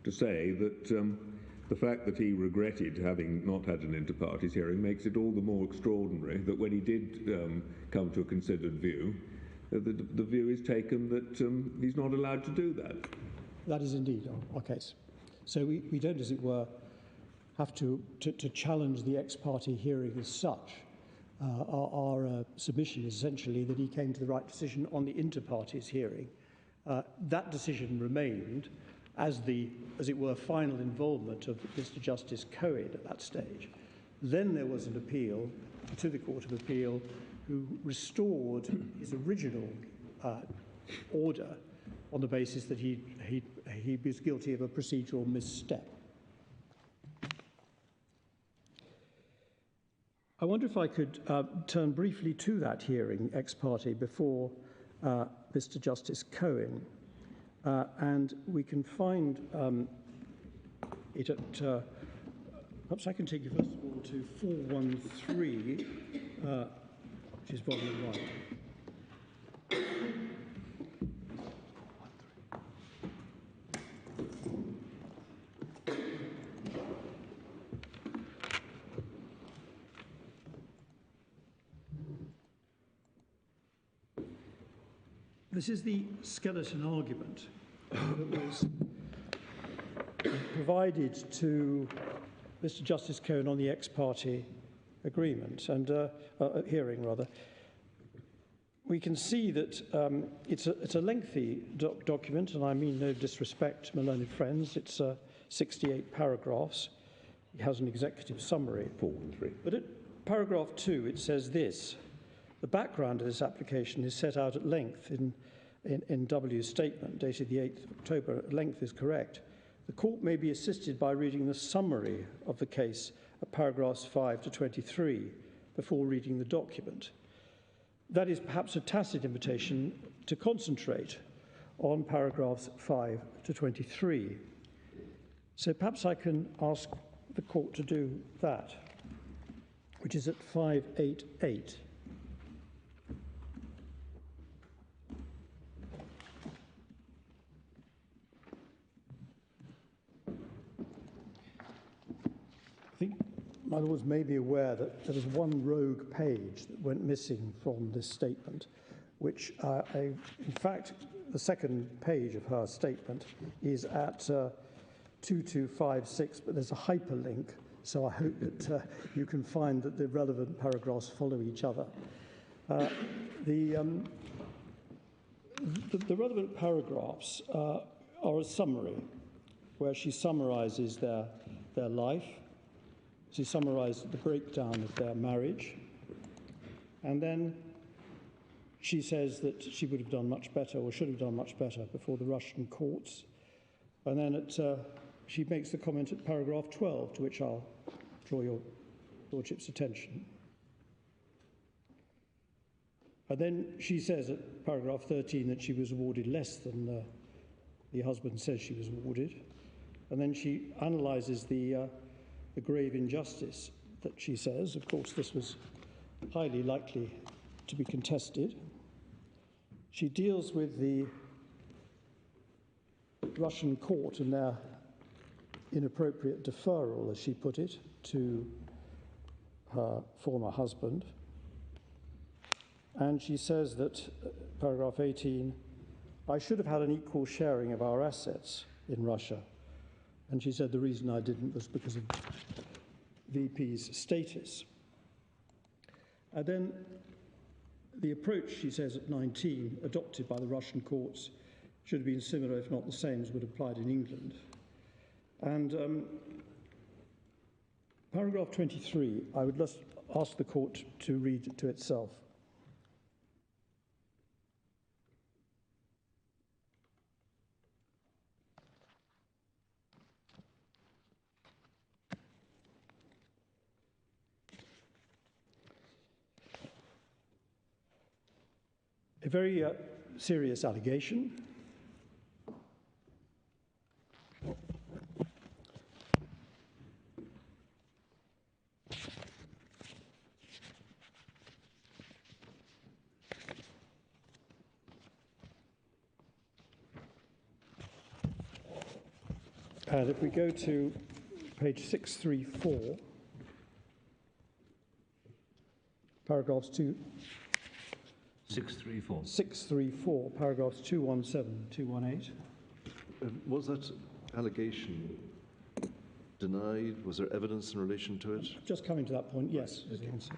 Speaker 4: to say that the fact that he regretted having not had an inter partes hearing makes it all the more extraordinary that when he did come to a considered view, the view is taken that he's not allowed to do that.
Speaker 8: That is indeed our case. So we don't, as it were, have to challenge the ex parte hearing as such. Our submission is essentially that he came to the right decision on the inter partes hearing. That decision remained, as it were, final involvement of Mr. Justice Cohen at that stage. Then there was an appeal to the Court of Appeal, who restored his original order on the basis that he was guilty of a procedural misstep. I wonder if I could turn briefly to that hearing ex parte before Mr. Justice Cohen, and we can find it at, perhaps I can take you first of all to 413, which is volume 1. This is the skeleton argument that was provided to Mr. Justice Cohen on the ex parte agreement and hearing, rather. We can see that it's a lengthy document, and I mean no disrespect to my learned friends. It's 68 paragraphs. It has an executive summary.
Speaker 4: 413.
Speaker 8: But at paragraph 2, it says this: the background of this application is set out at length in W's statement, dated the 8th of October. Length is correct. The court may be assisted by reading the summary of the case at paragraphs 5 to 23 before reading the document. That is perhaps a tacit invitation to concentrate on paragraphs 5 to 23. So perhaps I can ask the court to do that, which is at 588. I think my lords may be aware that there was one rogue page that went missing from this statement, which in fact, the second page of her statement is at 2256, but there's a hyperlink, so I hope that you can find that the relevant paragraphs follow each other. The relevant paragraphs are a summary, where she summarizes their life. She summarized the breakdown of their marriage, and then she says that she would have done much better, or should have done much better, before the Russian courts. And then she makes the comment at paragraph 12, to which I'll draw your lordship's attention. And then she says at paragraph 13 that she was awarded less than the husband says she was awarded. And then she analyses the grave injustice that she says. Of course, this was highly likely to be contested. She deals with the Russian court and their inappropriate deferral, as she put it, to her former husband. And she says that, paragraph 18, I should have had an equal sharing of our assets in Russia. And she said the reason I didn't was because of VP's status. And then the approach, she says at 19, adopted by the Russian courts should have been similar, if not the same, as would have applied in England. And paragraph 23, I would just ask the court to read it to itself. A very serious allegation. And if we go to page 634, paragraphs 634, paragraphs 217, 218.
Speaker 5: Was that allegation denied? Was there evidence in relation to it?
Speaker 8: Just coming to that point, yes, is the answer.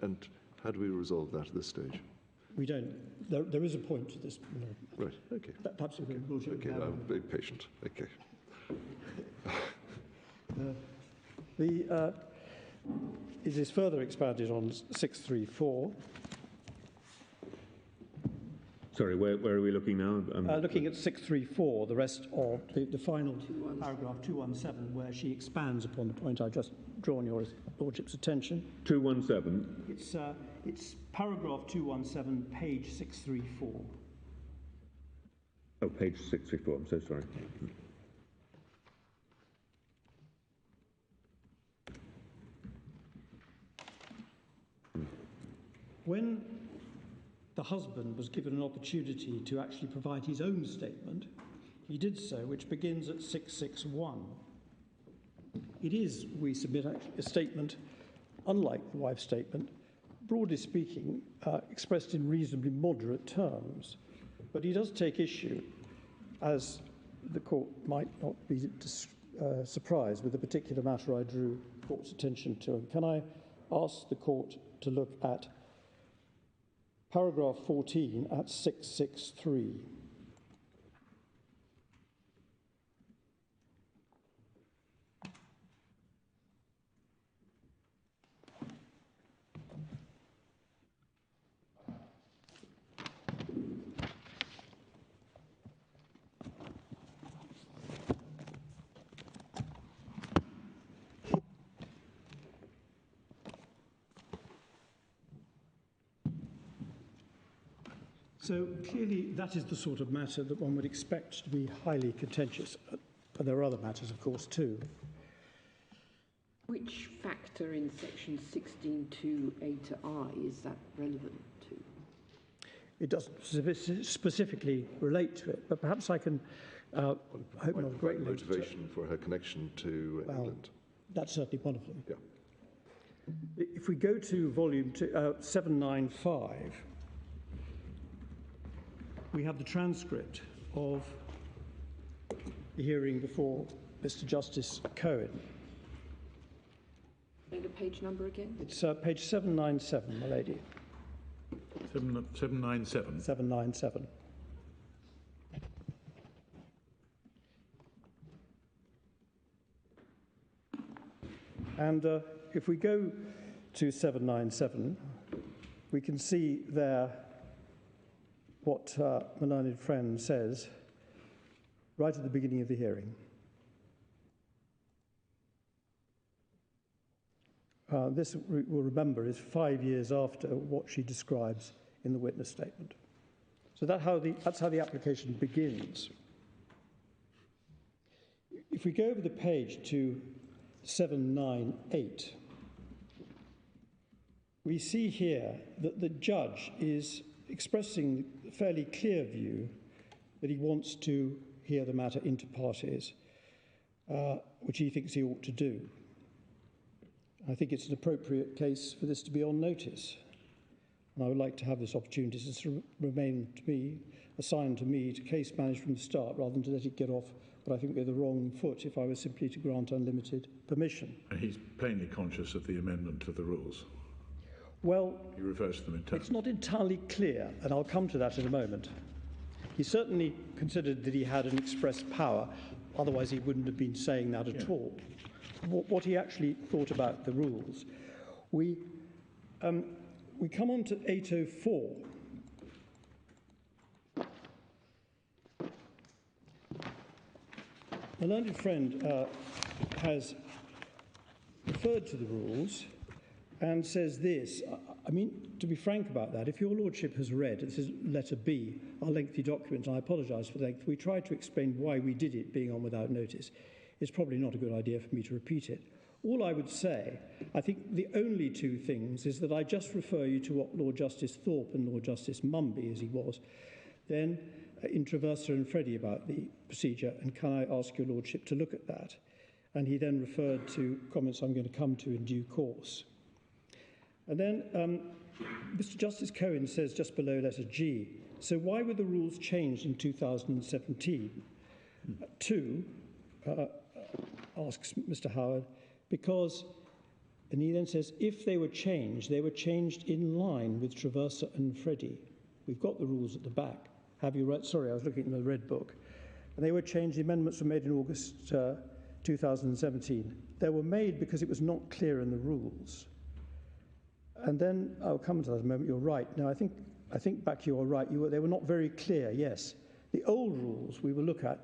Speaker 5: And how do we resolve that at this stage?
Speaker 8: we don't. There is a point to this.
Speaker 5: Right, okay.
Speaker 8: Perhaps we will show
Speaker 5: Okay, I'm very patient. Okay.
Speaker 8: It is further expanded on 634.
Speaker 4: Sorry, where are we looking now?
Speaker 8: Looking at 634, the rest of the final paragraph 217, where she expands upon the point I've just drawn your Lordship's attention.
Speaker 4: 217?
Speaker 8: It's paragraph 217, page 634.
Speaker 4: Oh, page 634, I'm so sorry.
Speaker 8: When the husband was given an opportunity to actually provide his own statement, he did so, which begins at 661. It is, we submit, actually, a statement, unlike the wife's statement, broadly speaking, expressed in reasonably moderate terms. But he does take issue, as the court might not be surprised with the particular matter I drew the court's attention to. And can I ask the court to look at paragraph 14 at 663? So clearly that is the sort of matter that one would expect to be highly contentious. But there are other matters, of course, too.
Speaker 7: Which factor in section 16(2)(a) is that relevant to?
Speaker 8: It doesn't specifically relate to it, but perhaps I can, I hope not greatly.
Speaker 5: Motivation for her connection to England.
Speaker 8: That's certainly one of them.
Speaker 5: Yeah.
Speaker 8: If we go to volume 795, we have the transcript of the hearing before Mr. Justice Cohen.
Speaker 7: And the page number again?
Speaker 8: It's page 797, my lady.
Speaker 3: 797.
Speaker 8: 797. And if we go to 797, we can see there what my learned friend says right at the beginning of the hearing. This, we will remember, is 5 years after what she describes in the witness statement. So that's how the application begins. If we go over the page to 798, we see here that the judge is expressing a fairly clear view that he wants to hear the matter inter partes, which he thinks he ought to do. I think it's an appropriate case for this to be on notice. And I would like to have this opportunity to remain to me, assigned to me, to case manage from the start, rather than to let it get off what I think would be the wrong foot if I was simply to grant unlimited permission.
Speaker 3: He's plainly conscious of the amendment of the rules.
Speaker 8: Well,
Speaker 3: He refers to them in terms.
Speaker 8: it's not entirely clear, and I'll come to that in a moment. He certainly considered that he had an express power, otherwise he wouldn't have been saying that at all. What he actually thought about the rules. We come on to 804. My learned friend has referred to the rules and says this. I mean, to be frank about that, if your lordship has read, this is letter B, our lengthy document, and I apologise for the length, we tried to explain why we did it being on without notice. It's probably not a good idea for me to repeat it. All I would say, I think the only two things, is that I just refer you to what Lord Justice Thorpe and Lord Justice Mumby, as he was, then in Traversa and Freddie about the procedure, and can I ask your lordship to look at that? And he then referred to comments I'm going to come to in due course. And then Mr. Justice Cohen says just below letter G, so why were the rules changed in 2017? Two, asks Mr. Howard, because, and he then says, if they were changed in line with Traversa and Freddie. We've got the rules at the back. Have you read? Sorry, I was looking in the red book. And they were changed. The amendments were made in August 2017. They were made because it was not clear in the rules. And then I'll come to that in a moment. You're right. No, I think back you are right. They were not very clear. Yes, the old rules we will look at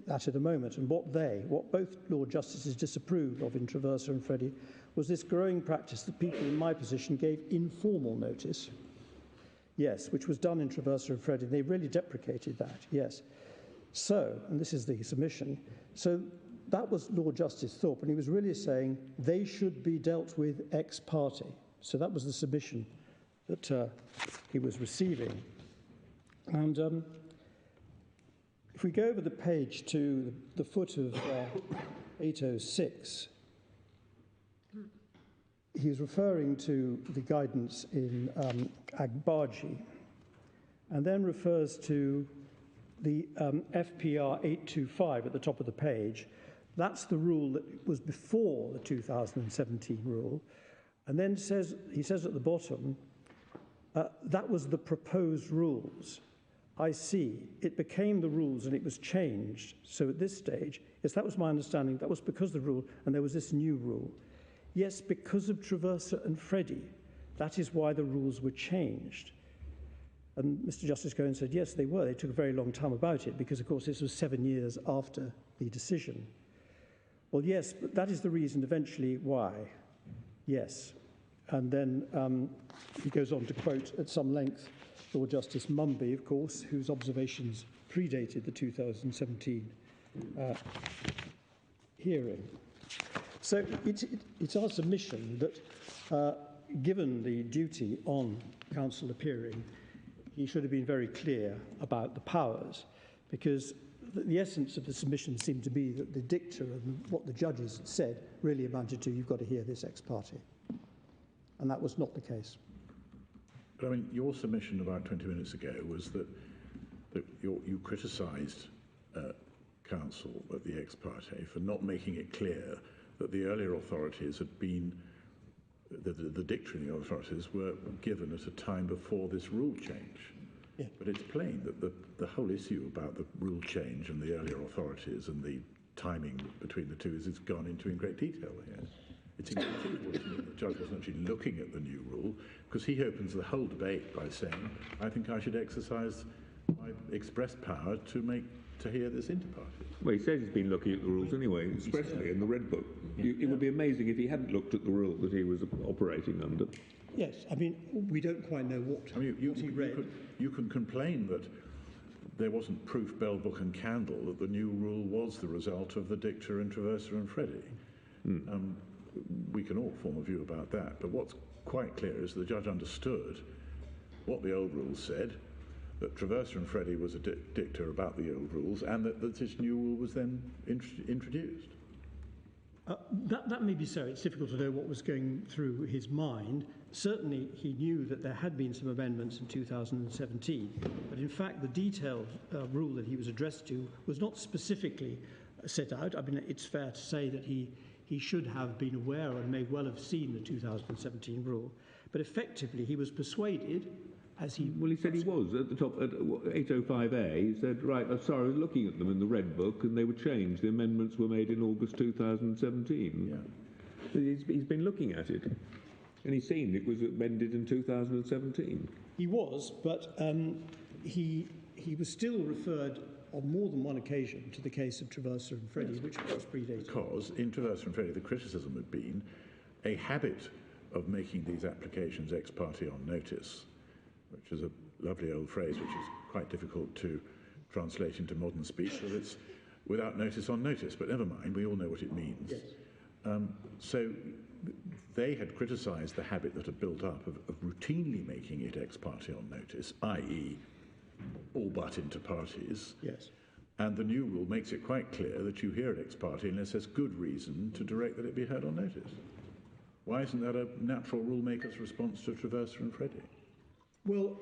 Speaker 8: that in a moment, and what both Lord Justices disapproved of in Traversa and Freddie was this growing practice that people in my position gave informal notice. Yes, which was done in Traversa and Freddie. They really deprecated that. Yes. So, and this is the submission. So that was Lord Justice Thorpe, and he was really saying they should be dealt with ex parte. So that was the submission that he was receiving. And if we go over the page to the foot of 806, he's referring to the guidance in Agbaji, and then refers to the FPR 825 at the top of the page. That's the rule that was before the 2017 rule. And then he says at the bottom, that was the proposed rules. I see. It became the rules and it was changed. So at this stage, yes, that was my understanding. That was because of the rule, and there was this new rule. Yes, because of Traversa and Freddie. That is why the rules were changed. And Mr. Justice Cohen said, yes, they were. They took a very long time about it because, of course, this was 7 years after the decision. Well, yes, but that is the reason eventually why. Yes. And then he goes on to quote at some length Lord Justice Mumby, of course, whose observations predated the 2017 hearing. So it's our submission that given the duty on counsel appearing, he should have been very clear about the powers, because the essence of the submission seemed to be that the dicta and what the judges had said really amounted to, you've got to hear this ex parte. And that was not the case.
Speaker 3: But I mean, your submission about 20 minutes ago was that you criticised counsel at the ex parte for not making it clear that the earlier authorities had been, the dicta in the authorities were given at a time before this rule change. Yeah. But it's plain that the whole issue about the rule change and the earlier authorities and the timing between the two is gone into in great detail here. It's inconceivable to me that the judge wasn't actually looking at the new rule, because he opens the whole debate by saying, I think I should exercise my express power to hear this inter partes.
Speaker 4: Well, he says he's been looking at the rules anyway, expressly in the Red Book. It would be amazing if he hadn't looked at the rule that he was operating under.
Speaker 8: Yes, I mean, we don't quite know what, what he read.
Speaker 3: You can complain that there wasn't proof, bell, book and candle that the new rule was the result of the dicta in Traversa and Freddie. We can all form a view about that, but what's quite clear is the judge understood what the old rules said, that Traversa and Freddie was a dicta about the old rules, and that this new rule was then introduced.
Speaker 8: That may be so. It's difficult to know what was going through his mind. Certainly, he knew that there had been some amendments in 2017, but in fact, the detailed rule that he was addressed to was not specifically set out. I mean, it's fair to say that he should have been aware and may well have seen the 2017 rule, but effectively, he was persuaded. Well, he said he was at the top, at 805A. He said, right, I'm sorry, I was looking at them in the Red Book and they were changed. The amendments were made in August 2017. Yeah. He's been looking at it and he's seen it was amended in 2017. He was, but he was still referred on more than one occasion to the case of Traversa and Freddie, which was predated.
Speaker 3: Because in Traversa and Freddie, the criticism had been a habit of making these applications ex parte on notice, which is a lovely old phrase which is quite difficult to translate into modern speech, so it's without notice on notice, but never mind, we all know what it means. Yes. So they had criticised the habit that had built up of routinely making it ex parte on notice, i.e. all but inter partes. Yes. And the new rule makes it quite clear that you hear it ex parte unless there's good reason to direct that it be heard on notice. Why isn't that a natural rulemaker's response to Traversa and Freddie? Well,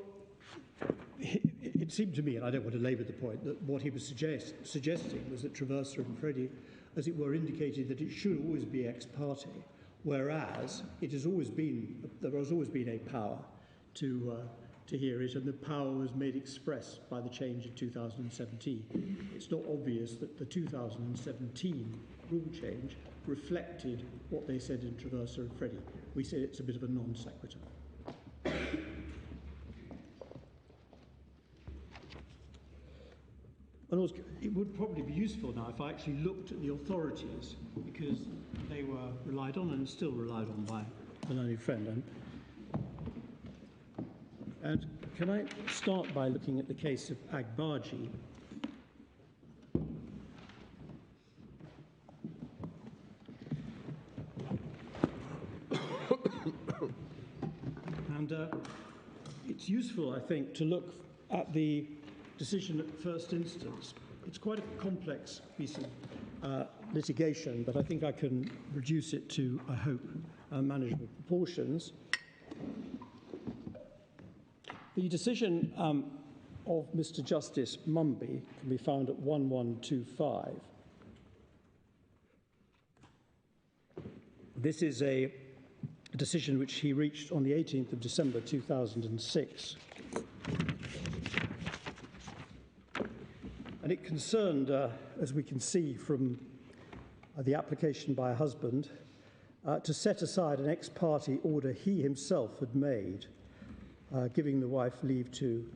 Speaker 3: it seemed to me, and I don't want to labour the point, that what he was suggesting was that Traversa and Freddie, as it were, indicated that it should always be ex parte, whereas it has always been, there has always been a power to
Speaker 8: to hear it, and the power was made express by the change in 2017. It's not obvious that the 2017 rule change reflected what they said in Traversa and Freddie. We say it's a bit of a non sequitur. And also, it would probably be useful now if I actually looked at the authorities, because they were relied on and still relied on by the learned friend. And can I start by looking at the case of Agbaji? And it's useful, I think, to look at the decision at first instance. It's quite a complex piece of litigation, but I think I can reduce it to, I hope, manageable proportions. The decision of Mr. Justice Mumby can be found at 1125. This is a decision which he reached on the 18th of December 2006. And it concerned, as we can see from the application by a husband, to set aside an ex parte order he himself had made, giving the wife leave to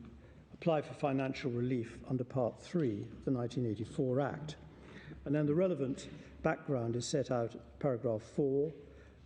Speaker 8: apply for financial relief under Part 3 of the 1984 Act. And then the relevant background is set out at paragraph 4.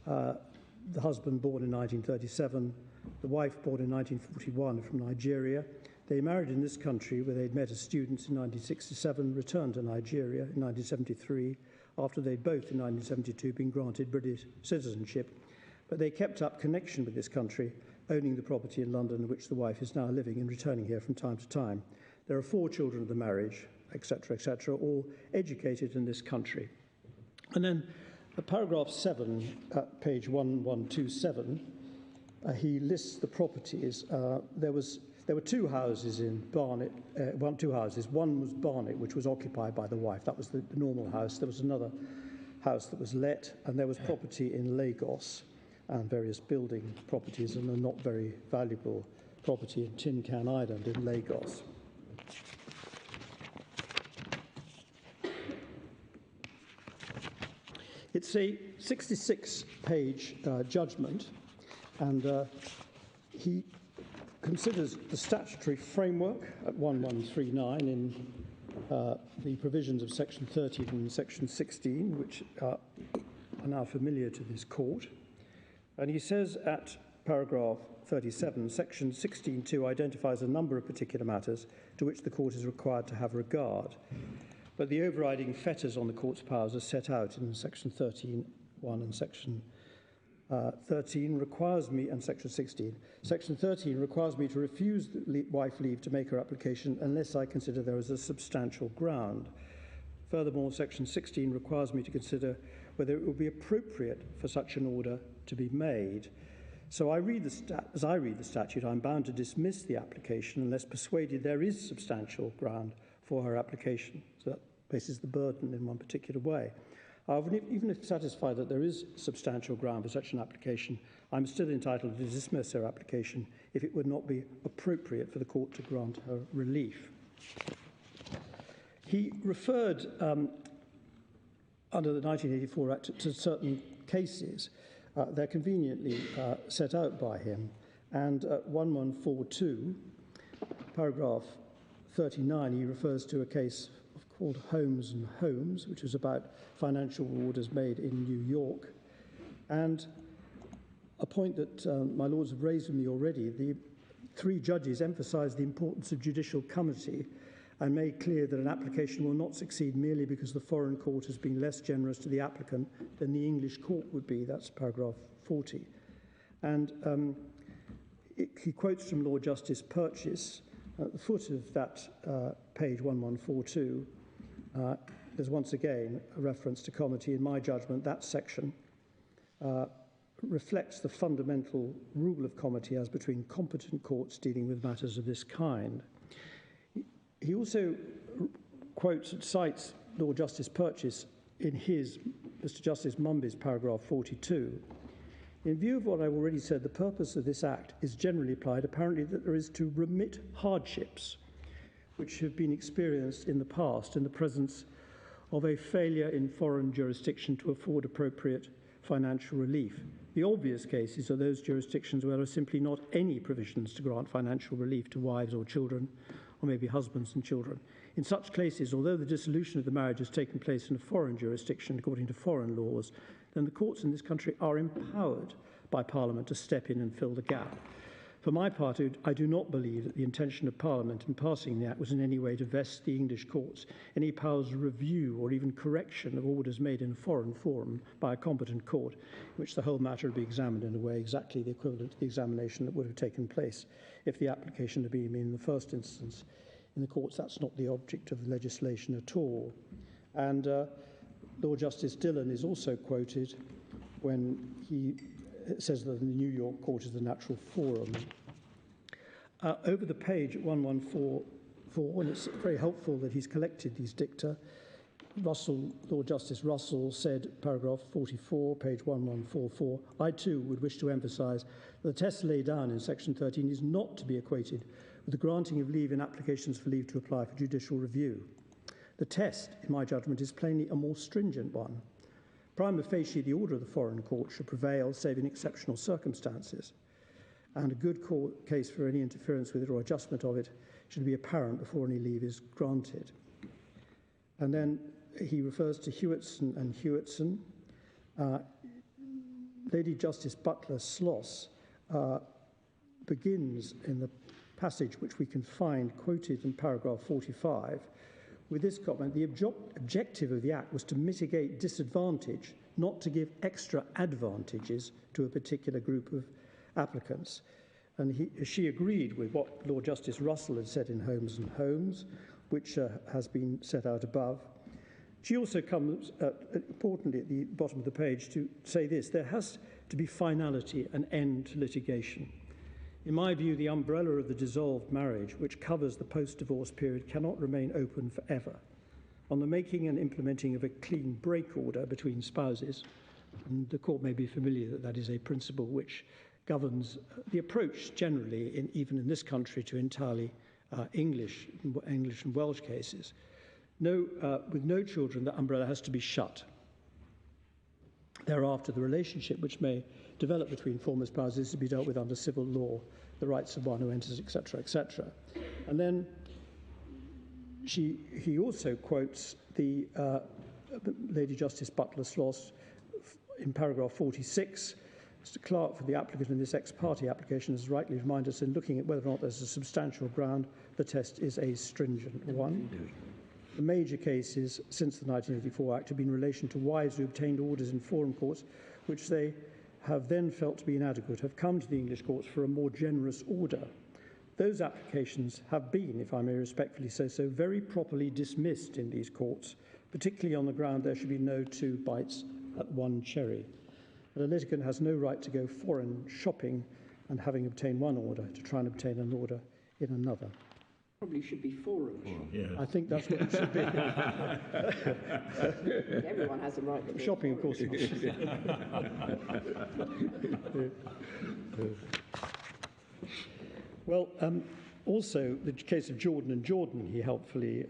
Speaker 8: The husband born in 1937, the wife born in 1941 from Nigeria. They married in this country where they'd met as students in 1967, returned to Nigeria in 1973, after they'd both in 1972 been granted British citizenship. But they kept up connection with this country, owning the property in London in which the wife is now living and returning here from time to time. There are 4 children of the marriage, etc., all educated in this country. And then at paragraph 7, at page 1127, he lists the properties. There were 2 houses in Barnet, 2 houses. One was Barnet, which was occupied by the wife. That was the normal house. There was another house that was let, and there was property in Lagos and various building properties and a not very valuable property in Tin Can Island in Lagos. It's a 66-page judgment, and he considers the statutory framework at 1139 in the provisions of Section 13 and Section 16, which are now familiar to this court. And he says at paragraph 37, Section 16.2 identifies a number of particular matters to which the court is required to have regard. But the overriding fetters on the court's powers are set out in Section 13.1 and Section 13 requires me, and Section 16. Section 13 requires me to refuse the wife leave to make her application unless I consider there is a substantial ground. Furthermore, Section 16 requires me to consider whether it would be appropriate for such an order to be made. So as I read the statute, I'm bound to dismiss the application unless persuaded there is substantial ground for her application. So that places the burden in one particular way. However, even if satisfied that there is substantial ground for such an application, I'm still entitled to dismiss her application if it would not be appropriate for the court to grant her relief. He referred, under the 1984 Act, to certain cases. They're conveniently set out by him. And at 1142, paragraph 39, he refers to a case called Holmes and Holmes, which was about financial orders made in New York. And a point that my lords have raised with me already, the 3 judges emphasised the importance of judicial comity and made clear that an application will not succeed merely because the foreign court has been less generous to the applicant than the English court would be. That's paragraph 40. And he quotes from Lord Justice Purchase at the foot of that page 1142. There's once again a reference to comity. In my judgment, that section reflects the fundamental rule of comity as between competent courts dealing with matters of this kind. He also quotes and cites Lord Justice Purchase in his, Mr. Justice Mumby's paragraph 42. In view of what I've already said, the purpose of this Act is generally applied, apparently, that there is to remit hardships which have been experienced in the past in the presence of a failure in foreign jurisdiction to afford appropriate financial relief. The obvious cases are those jurisdictions where there are simply not any provisions to grant financial relief to wives or children, or maybe husbands and children. In such cases, although the dissolution of the marriage has taken place in a foreign jurisdiction according to foreign laws, then the courts in this country are empowered by Parliament to step in and fill the gap. For my part, I do not believe that the intention of Parliament in passing the Act was in any way to vest the English courts any powers of review or even correction of orders made in a foreign forum by a competent court, in which the whole matter would be examined in a way exactly the equivalent to the examination that would have taken place if the application had been made in the first instance. In the courts, that's not the object of the legislation at all. And Lord Justice Dillon is also quoted when he says that the New York court is the natural forum. Over the page at 1144, and it's very helpful that he's collected these dicta, Lord Justice Russell said, paragraph 44, page 1144, I too would wish to emphasise that the test laid down in section 13 is not to be equated with the granting of leave in applications for leave to apply for judicial review. The test, in my judgment, is plainly a more stringent one. Prima facie, the order of the foreign court should prevail, save in exceptional circumstances, and a good case for any interference with it or adjustment of it should be apparent before any leave is granted. And then he refers to Hewitson and Hewitson. Lady Justice Butler Sloss begins in the passage which we can find quoted in paragraph 45 with this comment: the objective of the Act was to mitigate disadvantage, not to give extra advantages to a particular group of applicants. And she agreed with what Lord Justice Russell had said in Holmes and Holmes, which has been set out above. She also comes, importantly, at the bottom of the page to say this: there has to be finality and end to litigation. In my view, the umbrella of the dissolved marriage, which covers the post-divorce period, cannot remain open forever. On the making and implementing of a clean break order between spouses, and the court may be familiar that that is a principle which governs the approach generally, even in this country, to entirely English and Welsh cases. With no children, the umbrella has to be shut. Thereafter, the relationship which may develop between former spouses is to be dealt with under civil law, the rights of one who enters, etc., etc. And then he also quotes the Lady Justice Butler Sloss in paragraph 46. Mr. Clark, for the applicant in this ex parte application, has rightly reminded us in looking at whether or not there's a substantial ground, the test is a stringent one. The major cases since the 1984 Act have been in relation to wives who obtained orders in foreign courts, which they have then felt to be inadequate, have come to the English courts for a more generous order. Those applications have been, if I may respectfully say so, very properly dismissed in these courts, particularly on the ground there should be no two bites at one cherry. And a litigant has no right to go foreign shopping and, having obtained one order, to try and obtain an order in another.
Speaker 7: Probably should be forum shopping.
Speaker 3: Yeah.
Speaker 8: I think that's what it should be.
Speaker 7: Everyone has a right to go
Speaker 8: Shopping, of course, not. Well, also, the case of Jordan and Jordan, he helpfully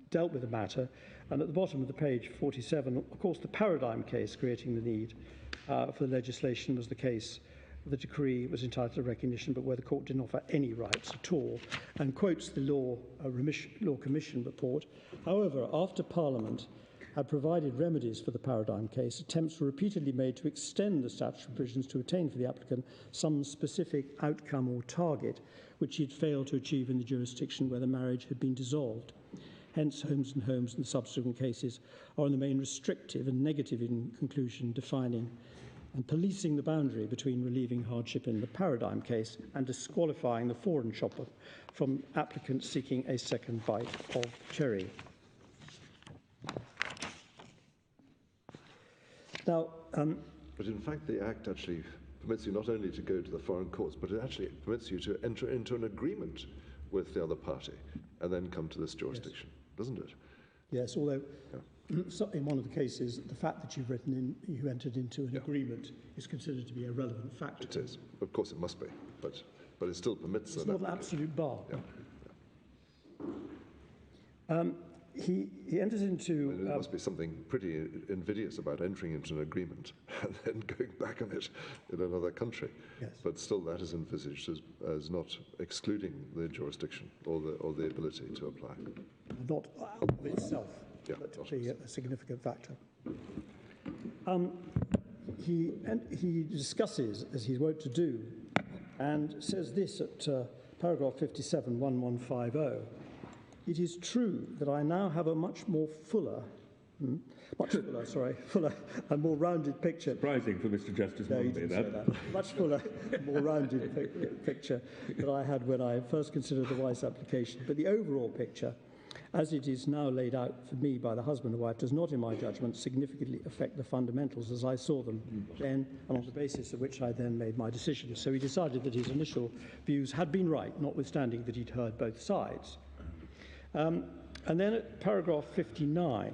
Speaker 8: dealt with the matter. And at the bottom of the page, 47, of course, the paradigm case creating the need for the legislation was the case. The decree was entitled to recognition, but where the court didn't offer any rights at all, and quotes the Law Commission report. However, after Parliament had provided remedies for the paradigm case, attempts were repeatedly made to extend the statutory provisions to attain for the applicant some specific outcome or target which he had failed to achieve in the jurisdiction where the marriage had been dissolved. Hence, Holmes and Holmes and subsequent cases are in the main restrictive and negative in conclusion, defining and policing the boundary between relieving hardship in the paradigm case and disqualifying the foreign shopper from applicants seeking a second bite of cherry. Now,
Speaker 5: but in fact, the Act actually permits you not only to go to the foreign courts, but it actually permits you to enter into an agreement with the other party and then come to this jurisdiction, doesn't it?
Speaker 8: Yes, although So in one of the cases, the fact that you entered into an agreement is considered to be a relevant factor.
Speaker 5: It is. Of course, it must be, but it still permits.
Speaker 8: It's not an absolute bar.
Speaker 5: Yeah.
Speaker 8: He enters into.
Speaker 5: There must be something pretty invidious about entering into an agreement and then going back on it in another country.
Speaker 8: Yes.
Speaker 5: But still, that is envisaged as not excluding the jurisdiction or the ability to apply.
Speaker 8: Not of itself,
Speaker 5: Yeah,
Speaker 8: but
Speaker 5: not
Speaker 8: to be a significant factor. He discusses, as he's wont to do, and says this at paragraph 57, 1150. It is true that I now have a much fuller and more rounded picture.
Speaker 4: Surprising for Mr. Justice Mumby, that.
Speaker 8: Much fuller, more rounded picture that I had when I first considered the wife's application. But the overall picture, as it is now laid out for me by the husband and wife, does not, in my judgment, significantly affect the fundamentals as I saw them then, and on the basis of which I then made my decision. So he decided that his initial views had been right, notwithstanding that he'd heard both sides. And then at paragraph 59,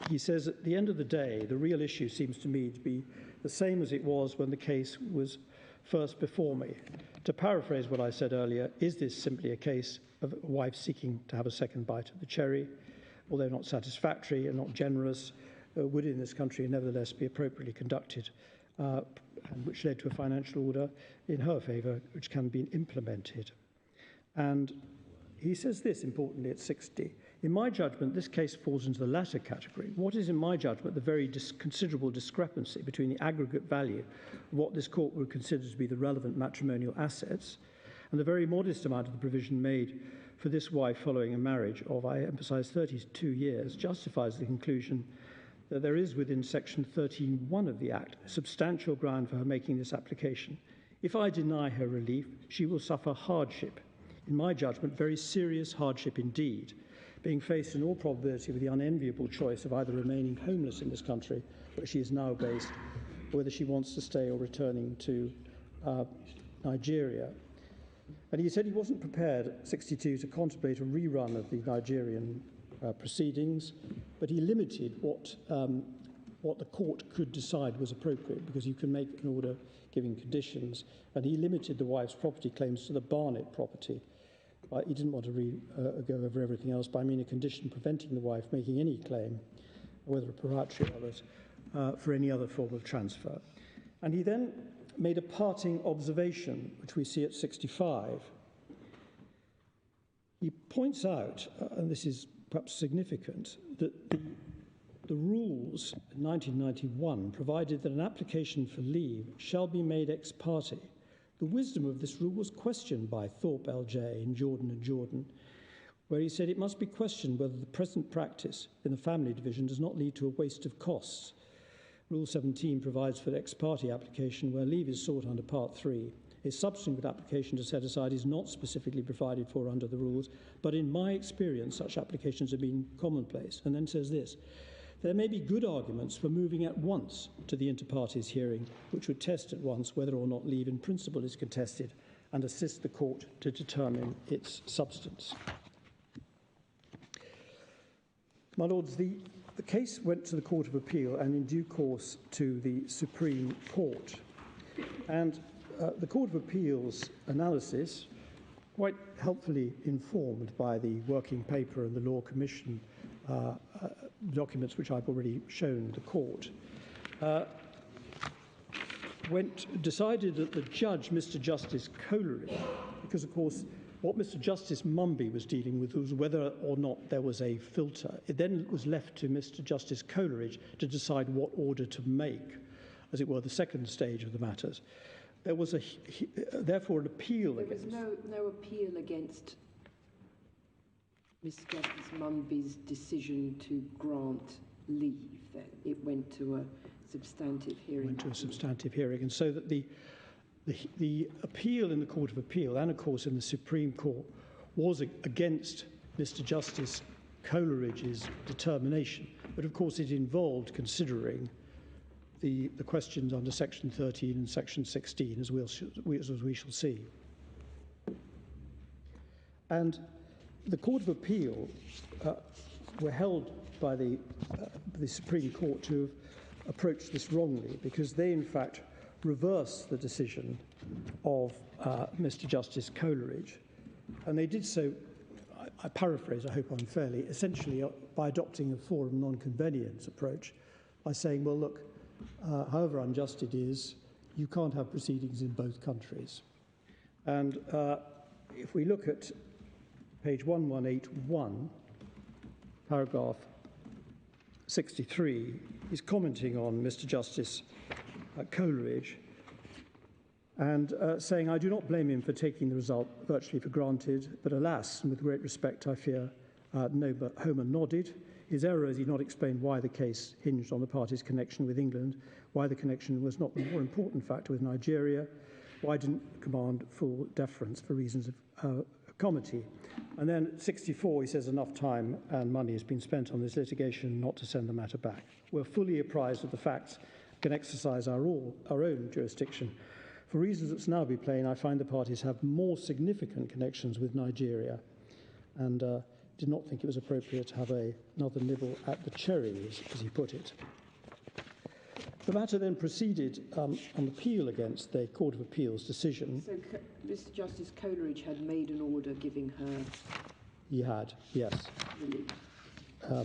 Speaker 8: he says, at the end of the day, the real issue seems to me to be the same as it was when the case was first before me. To paraphrase what I said earlier, is this simply a case of a wife seeking to have a second bite of the cherry, although not satisfactory and not generous, would in this country nevertheless be appropriately conducted, and which led to a financial order in her favour, which can be implemented. And he says this, importantly, at 60. In my judgment, this case falls into the latter category. What is, in my judgment, the very considerable discrepancy between the aggregate value of what this court would consider to be the relevant matrimonial assets and the very modest amount of the provision made for this wife following a marriage of, I emphasise, 32 years, justifies the conclusion that there is within section 13(1) of the Act substantial ground for her making this application. If I deny her relief, she will suffer hardship. In my judgment, very serious hardship indeed, being faced in all probability with the unenviable choice of either remaining homeless in this country, where she is now based, or whether she wants to stay or returning to Nigeria. And he said he wasn't prepared at 62 to contemplate a rerun of the Nigerian proceedings, but he limited what the court could decide was appropriate, because you can make an order giving conditions, and he limited the wife's property claims to the Barnet property. He didn't want to go over everything else, but I mean a condition preventing the wife making any claim, whether a proprietary or not, for any other form of transfer. And he then made a parting observation, which we see at 65. He points out, and this is perhaps significant, that the rules in 1991 provided that an application for leave shall be made ex parte. The wisdom of this rule was questioned by Thorpe LJ in Jordan and Jordan, where he said it must be questioned whether the present practice in the family division does not lead to a waste of costs. Rule 17 provides for ex parte application where leave is sought under Part 3. A subsequent application to set aside is not specifically provided for under the rules, but in my experience, such applications have been commonplace. And then says this: there may be good arguments for moving at once to the inter partes hearing, which would test at once whether or not leave in principle is contested and assist the court to determine its substance. My Lords, the case went to the Court of Appeal and in due course to the Supreme Court. And the Court of Appeal's analysis, quite helpfully informed by the working paper and the Law Commission documents which I've already shown the court, decided that the judge, Mr. Justice Coleridge, because of course what Mr. Justice Mumby was dealing with was whether or not there was a filter. It then was left to Mr. Justice Coleridge to decide what order to make, as it were, the second stage of the matters. There was therefore an appeal against.
Speaker 7: There was no appeal against Mr. Justice Mumby's decision to grant leave then. It went to a substantive hearing.
Speaker 8: Went to a substantive hearing, and so that the appeal in the Court of Appeal and, of course, in the Supreme Court was against Mr. Justice Coleridge's determination. But, of course, it involved considering the questions under Section 13 and Section 16, as we shall see. And the Court of Appeal were held by the Supreme Court to have approached this wrongly, because they, in fact, reversed the decision of Mr. Justice Coleridge. And they did so, I paraphrase, I hope unfairly, essentially by adopting a forum non-convenience approach, by saying, well, look, however unjust it is, you can't have proceedings in both countries. And if we look at page 1181, paragraph 63, he's commenting on Mr. Justice Coleridge and saying, I do not blame him for taking the result virtually for granted, but alas, and with great respect, I fear, Homer nodded. His error is he not explained why the case hinged on the party's connection with England, why the connection was not the more important factor with Nigeria, why didn't command full deference for reasons of comity. And then at 64, he says enough time and money has been spent on this litigation not to send the matter back. We're fully apprised of the facts, can exercise our own jurisdiction. For reasons that's now be plain, I find the parties have more significant connections with Nigeria, and did not think it was appropriate to have another nibble at the cherries, as he put it. The matter then proceeded on appeal against the Court of Appeal's decision.
Speaker 7: So Mr. Justice Coleridge had made an order giving her...
Speaker 8: He had, yes. I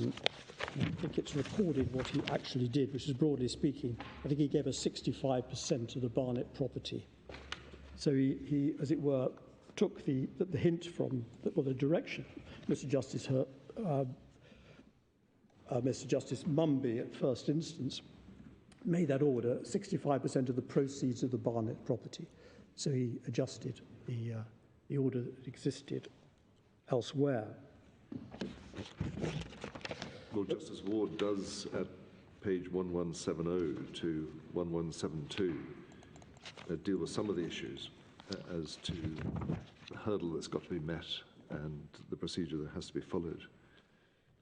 Speaker 8: think it's recorded what he actually did, which is, broadly speaking, I think he gave her 65% of the Barnet property. So he, as it were, took the hint from, the direction Mr. Justice Mumby at first instance made that order 65% of the proceeds of the Barnet property. So he adjusted the order that existed elsewhere.
Speaker 5: Lord Justice Ward does, at page 1170 to 1172, deal with some of the issues as to the hurdle that's got to be met and the procedure that has to be followed.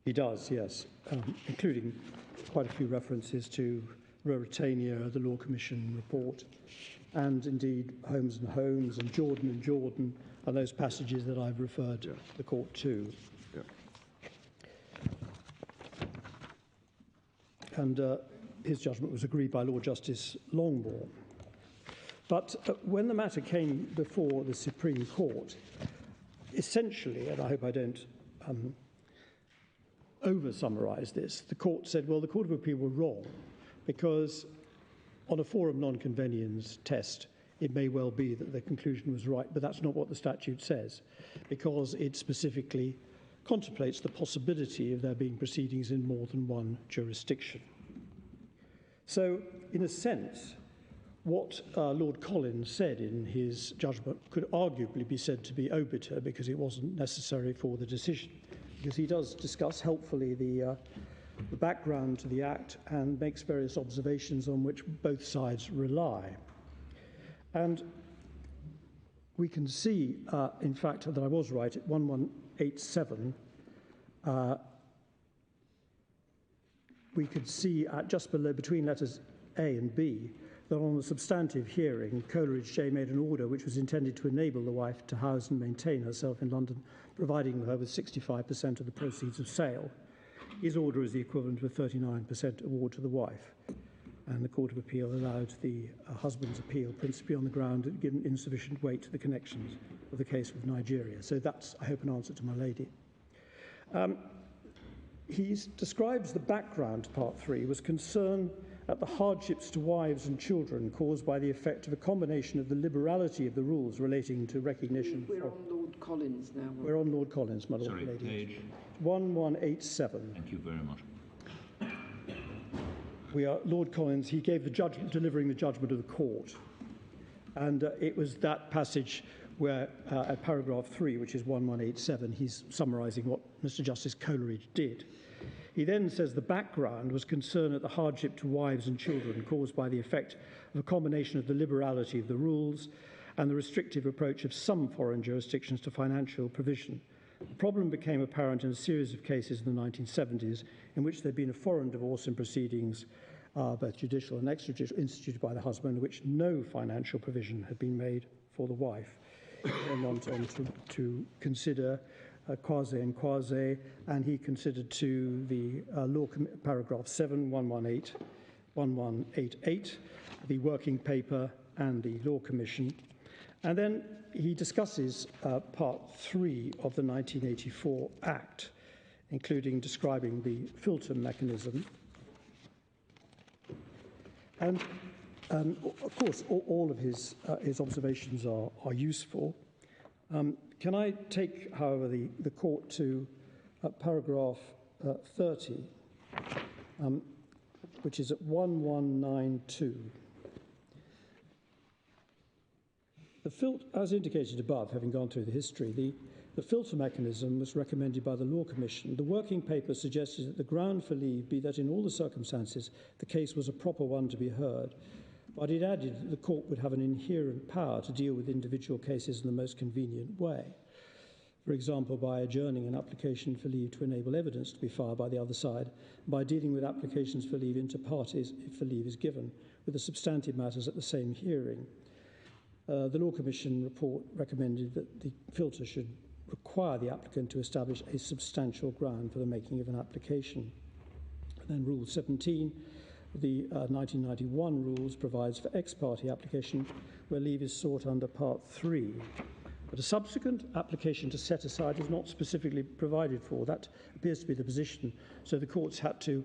Speaker 8: He does, yes, including quite a few references to Ruritania, the Law Commission report, and indeed Holmes and Jordan, and those passages that I've referred the court to.
Speaker 5: Yeah.
Speaker 8: And his judgment was agreed by Lord Justice Longmore. But when the matter came before the Supreme Court, essentially, and I hope I don't over-summarise this, the court said, well, the Court of Appeal were wrong, because on a forum non-convenience test, it may well be that the conclusion was right, but that's not what the statute says, because it specifically contemplates the possibility of there being proceedings in more than one jurisdiction. So, in a sense, what Lord Collins said in his judgment could arguably be said to be obiter, because it wasn't necessary for the decision, because he does discuss helpfully the background to the Act and makes various observations on which both sides rely. And we can see, in fact, that I was right at 1187. We could see just below, between letters A and B, that on the substantive hearing, Coleridge J made an order which was intended to enable the wife to house and maintain herself in London, providing her with 65% of the proceeds of sale. His order is the equivalent of a 39% award to the wife. And the Court of Appeal allowed the husband's appeal, principally on the ground that given insufficient weight to the connections of the case with Nigeria. So that's, I hope, an answer to my lady. He describes the background to Part 3 was concern at the hardships to wives and children caused by the effect of a combination of the liberality of the rules relating to recognition.
Speaker 7: We're on Lord Collins now.
Speaker 8: We're on Lord Collins, my Lord.
Speaker 6: Sorry,
Speaker 8: lady.
Speaker 6: page?
Speaker 8: 1187.
Speaker 6: Thank you very much.
Speaker 8: We are Lord Collins. He gave the judgment, delivering the judgment of the court. And it was that passage where, at paragraph 3, which is 1187, he's summarising what Mr. Justice Coleridge did. He then says the background was concern at the hardship to wives and children caused by the effect of a combination of the liberality of the rules and the restrictive approach of some foreign jurisdictions to financial provision. The problem became apparent in a series of cases in the 1970s in which there had been a foreign divorce in proceedings, both judicial and extrajudicial, instituted by the husband, in which no financial provision had been made for the wife. He then went on to consider quasi and quasi, and he considered to the paragraph 7, 118, 1188, the working paper and the Law Commission. And then he discusses part 3 of the 1984 Act, including describing the filter mechanism. And of course, all of his observations are useful. Can I take, however, the court to paragraph 30, which is at 1192. As indicated above, having gone through the history, the filter mechanism was recommended by the Law Commission. The working paper suggested that the ground for leave be that in all the circumstances the case was a proper one to be heard, but it added that the court would have an inherent power to deal with individual cases in the most convenient way. For example, by adjourning an application for leave to enable evidence to be filed by the other side, by dealing with applications for leave inter partes if the leave is given, with the substantive matters at the same hearing. The Law Commission report recommended that the filter should require the applicant to establish a substantial ground for the making of an application. And then Rule 17, the 1991 rules, provides for ex parte application where leave is sought under Part 3. But a subsequent application to set aside is not specifically provided for. That appears to be the position. So the courts had to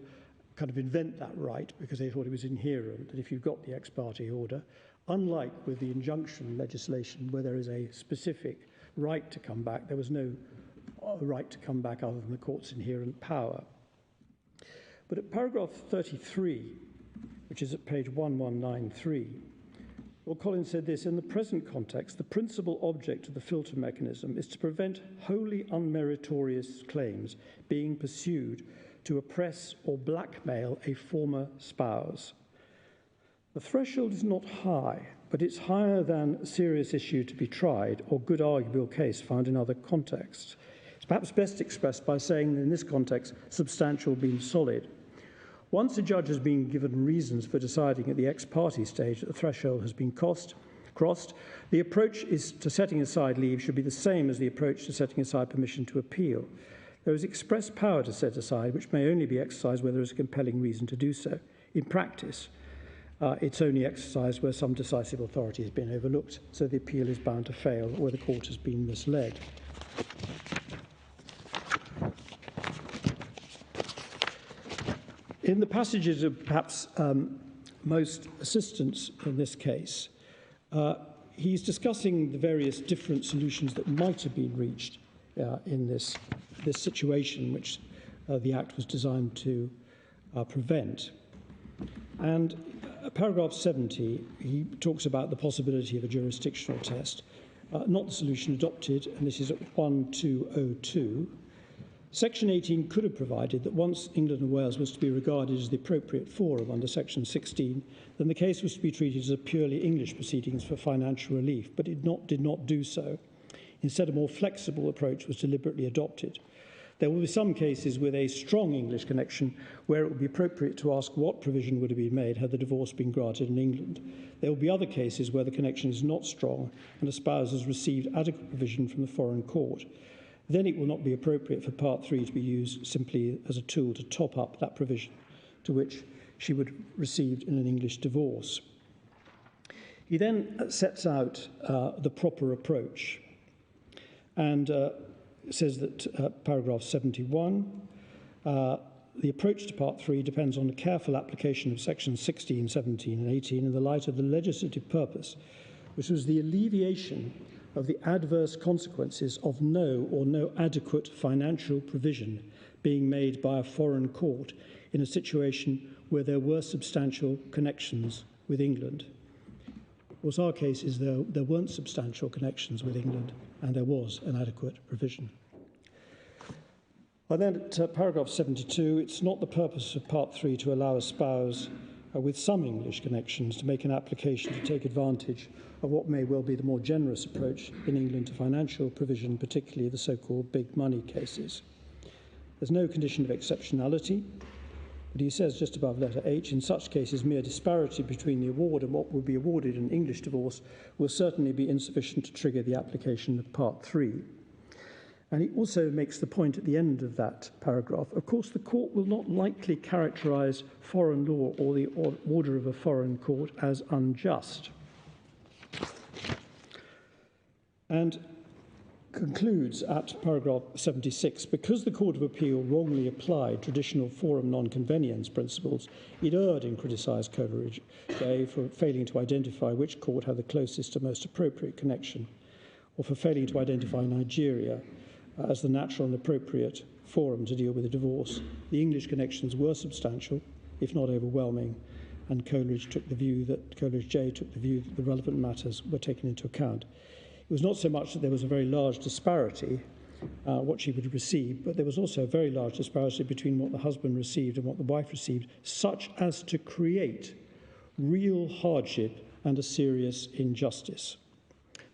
Speaker 8: kind of invent that right because they thought it was inherent that if you've got the ex parte order, unlike with the injunction legislation where there is a specific right to come back, there was no right to come back other than the court's inherent power. But at paragraph 33, which is at page 1193, Lord Collins said this: in the present context, the principal object of the filter mechanism is to prevent wholly unmeritorious claims being pursued to oppress or blackmail a former spouse. The threshold is not high, but it's higher than a serious issue to be tried or good arguable case found in other contexts. It's perhaps best expressed by saying that in this context, substantial being solid. Once a judge has been given reasons for deciding at the ex parte stage that the threshold has been crossed, the approach to setting aside leave should be the same as the approach to setting aside permission to appeal. There is express power to set aside, which may only be exercised where there is a compelling reason to do so. In practice, it's only exercised where some decisive authority has been overlooked, so the appeal is bound to fail where the court has been misled. In the passages of perhaps most assistance in this case, he's discussing the various different solutions that might have been reached in this situation, which the Act was designed to prevent. And paragraph 70, he talks about the possibility of a jurisdictional test, not the solution adopted, and this is at 1202. Section 18 could have provided that once England and Wales was to be regarded as the appropriate forum under Section 16, then the case was to be treated as a purely English proceedings for financial relief, but it did not do so. Instead, a more flexible approach was deliberately adopted. There will be some cases with a strong English connection where it would be appropriate to ask what provision would have been made had the divorce been granted in England. There will be other cases where the connection is not strong and a spouse has received adequate provision from the foreign court. Then it will not be appropriate for Part 3 to be used simply as a tool to top up that provision to which she would have received in an English divorce. He then sets out the proper approach and says that paragraph 71, the approach to Part 3 depends on a careful application of sections 16, 17 and 18 in the light of the legislative purpose, which was the alleviation of the adverse consequences of no or no adequate financial provision being made by a foreign court in a situation where there were substantial connections with England. Of course, our case is there weren't substantial connections with England and there was an adequate provision. And then at paragraph 72, it's not the purpose of Part 3 to allow a spouse with some English connections to make an application to take advantage of what may well be the more generous approach in England to financial provision, particularly the so-called big money cases. There's no condition of exceptionality, but he says just above letter H, in such cases mere disparity between the award and what would be awarded in an English divorce will certainly be insufficient to trigger the application of Part 3. And he also makes the point at the end of that paragraph, of course, the court will not likely characterise foreign law or the order of a foreign court as unjust. And concludes at paragraph 76, because the Court of Appeal wrongly applied traditional forum non-conveniens principles, it erred in criticising Coleridge for failing to identify which court had the closest and most appropriate connection, or for failing to identify Nigeria as the natural and appropriate forum to deal with a divorce. The English connections were substantial, if not overwhelming, and Coleridge J took the view that the relevant matters were taken into account. It was not so much that there was a very large disparity, what she would receive, but there was also a very large disparity between what the husband received and what the wife received, such as to create real hardship and a serious injustice.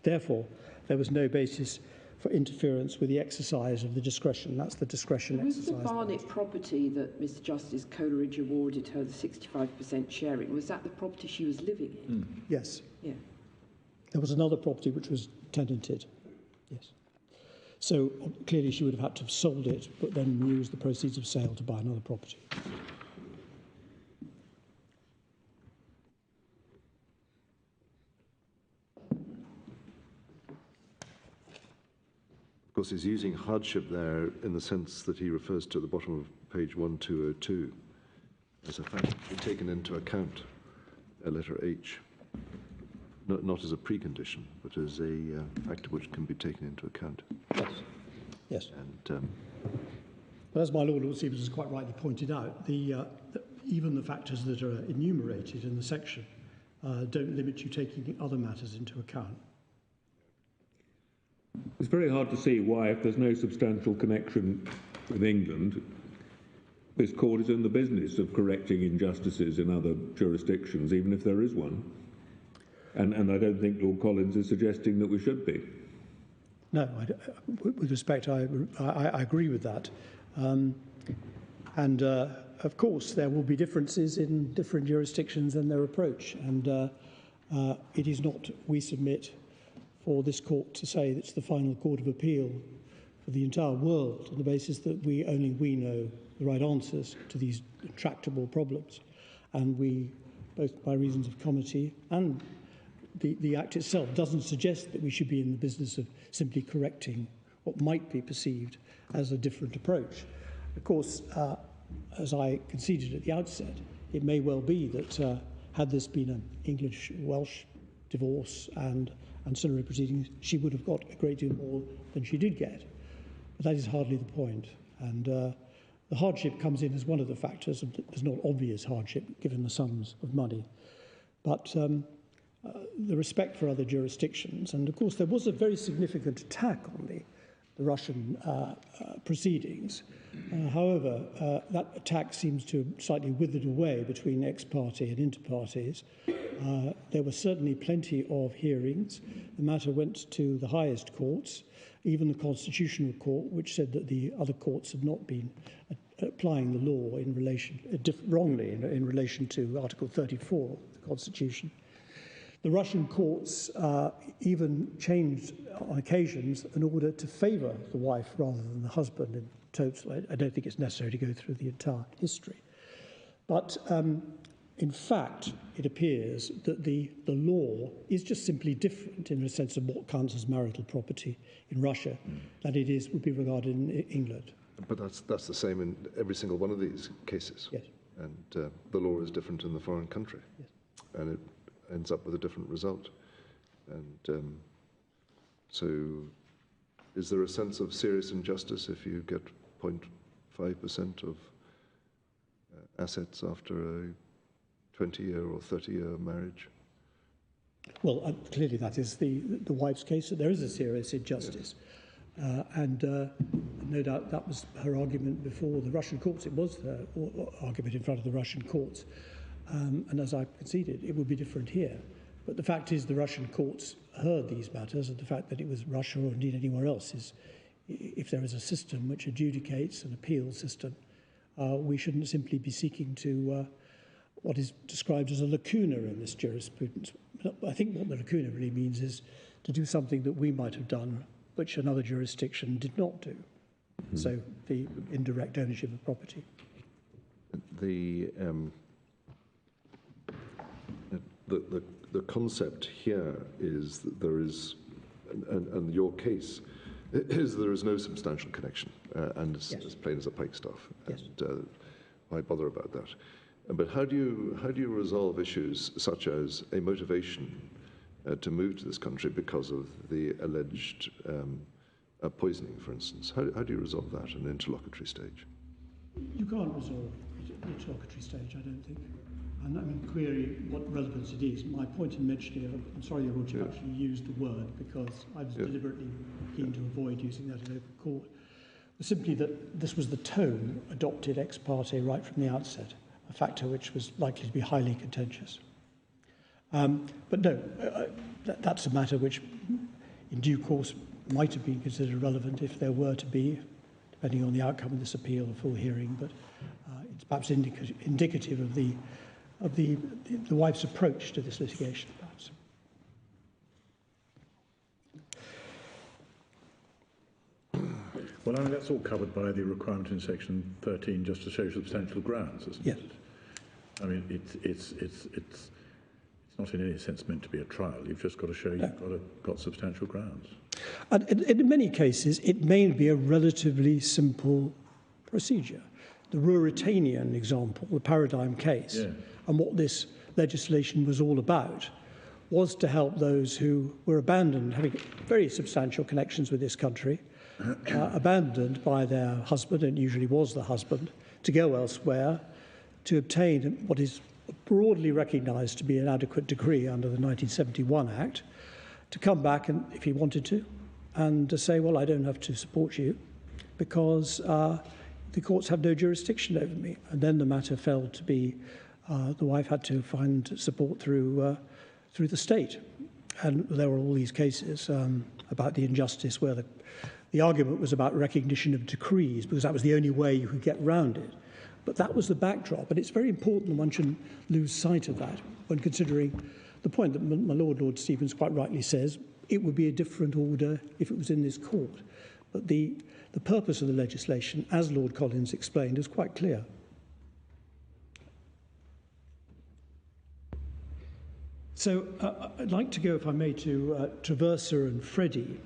Speaker 8: Therefore, there was no basis for interference with the exercise of the discretion. That's the discretion exercise.
Speaker 7: Was the Barnet property that Mr. Justice Coleridge awarded her the 65% sharing, was that the property she was living in?
Speaker 8: Yes.
Speaker 7: Yeah.
Speaker 8: There was another property which was tenanted, yes. So clearly she would have had to have sold it, but then used the proceeds of sale to buy another property.
Speaker 5: Of course, he's using hardship there in the sense that he refers to at the bottom of page 1202 as a fact to be taken into account, letter H. Not as a precondition, but as a factor which can be taken into account.
Speaker 8: Yes. Yes.
Speaker 5: And
Speaker 8: but as my Lord Stevens has quite rightly pointed out, even the factors that are enumerated in the section don't limit you taking other matters into account.
Speaker 4: It's very hard to see why, if there's no substantial connection with England, this court is in the business of correcting injustices in other jurisdictions, even if there is one. And I don't think Lord Collins is suggesting that we should be.
Speaker 8: No, with respect, I agree with that. Of course, there will be differences in different jurisdictions and their approach. And it is not, we submit, for this court to say that it's the final court of appeal for the entire world on the basis that only we know the right answers to these intractable problems. And we, both by reasons of comity and the Act itself doesn't suggest that we should be in the business of simply correcting what might be perceived as a different approach. Of course, as I conceded at the outset, it may well be that had this been an English-Welsh divorce and ancillary proceedings, she would have got a great deal more than she did get. But that is hardly the point. And the hardship comes in as one of the factors, and there's not obvious hardship given the sums of money. But the respect for other jurisdictions, and of course there was a very significant attack on the Russian proceedings. However, that attack seems to have slightly withered away between ex parte and inter partes. There were certainly plenty of hearings. The matter went to the highest courts, even the Constitutional Court, which said that the other courts had not been applying the law in relation wrongly in relation to Article 34 of the Constitution. The Russian courts even changed on occasions in order to favour the wife rather than the husband in total. I don't think it's necessary to go through the entire history. But in fact, it appears that the law is just simply different in the sense of what counts as marital property in Russia than it would be regarded in England.
Speaker 5: But that's the same in every single one of these cases.
Speaker 8: Yes.
Speaker 5: And the law is different in the foreign country.
Speaker 8: Yes. And
Speaker 5: it ends up with a different result. And so is there a sense of serious injustice if you get 0.5% of assets after a 20-year or 30-year marriage?
Speaker 8: Well, clearly that is the wife's case, that there is a serious injustice. Yes. And no doubt that was her argument before the Russian courts. It was her argument in front of the Russian courts. And as I conceded, it would be different here. But the fact is the Russian courts heard these matters, and the fact that it was Russia or indeed anywhere else is, if there is a system which adjudicates, an appeal system, we shouldn't simply be seeking to what is described as a lacuna in this jurisprudence. I think what the lacuna really means is to do something that we might have done which another jurisdiction did not do. So the indirect ownership of property.
Speaker 5: The concept here is that there is, and your case is there is no substantial connection, and it's as plain as a pikestaff.
Speaker 8: Yes.
Speaker 5: And why bother about that? But how do you resolve issues such as a motivation to move to this country because of the alleged poisoning, for instance? How do you resolve that in an interlocutory stage?
Speaker 8: You can't resolve it at the interlocutory stage, I don't think. And I mean, query what relevance it is. My point in mentioning it, I'm sorry, Your Lordship, actually used the word because I was deliberately keen to avoid using that in open court. Was simply that this was the tone adopted ex parte right from the outset, a factor which was likely to be highly contentious. But no, that's a matter which, in due course, might have been considered relevant if there were to be, depending on the outcome of this appeal, a full hearing. But it's perhaps indicative of the wife's approach to this litigation, perhaps.
Speaker 3: Well, I mean, that's all covered by the requirement in section 13 just to show substantial grounds, isn't it? I mean, it's not in any sense meant to be a trial. You've just got to show you've got substantial grounds.
Speaker 8: And in many cases, it may be a relatively simple procedure. The Ruritanian example, the paradigm case, and what this legislation was all about, was to help those who were abandoned, having very substantial connections with this country, abandoned by their husband, and usually was the husband, to go elsewhere to obtain what is broadly recognised to be an adequate degree under the 1971 Act, to come back, and if he wanted to, and to say, well, I don't have to support you because the courts have no jurisdiction over me. And then the matter fell to be the wife had to find support through the state. And there were all these cases about the injustice where the argument was about recognition of decrees, because that was the only way you could get round it. But that was the backdrop, and it's very important that one shouldn't lose sight of that when considering the point that my Lord Stevens quite rightly says, it would be a different order if it was in this court. But the purpose of the legislation, as Lord Collins explained, is quite clear. So I'd like to go, if I may, to Traversa and Freddie,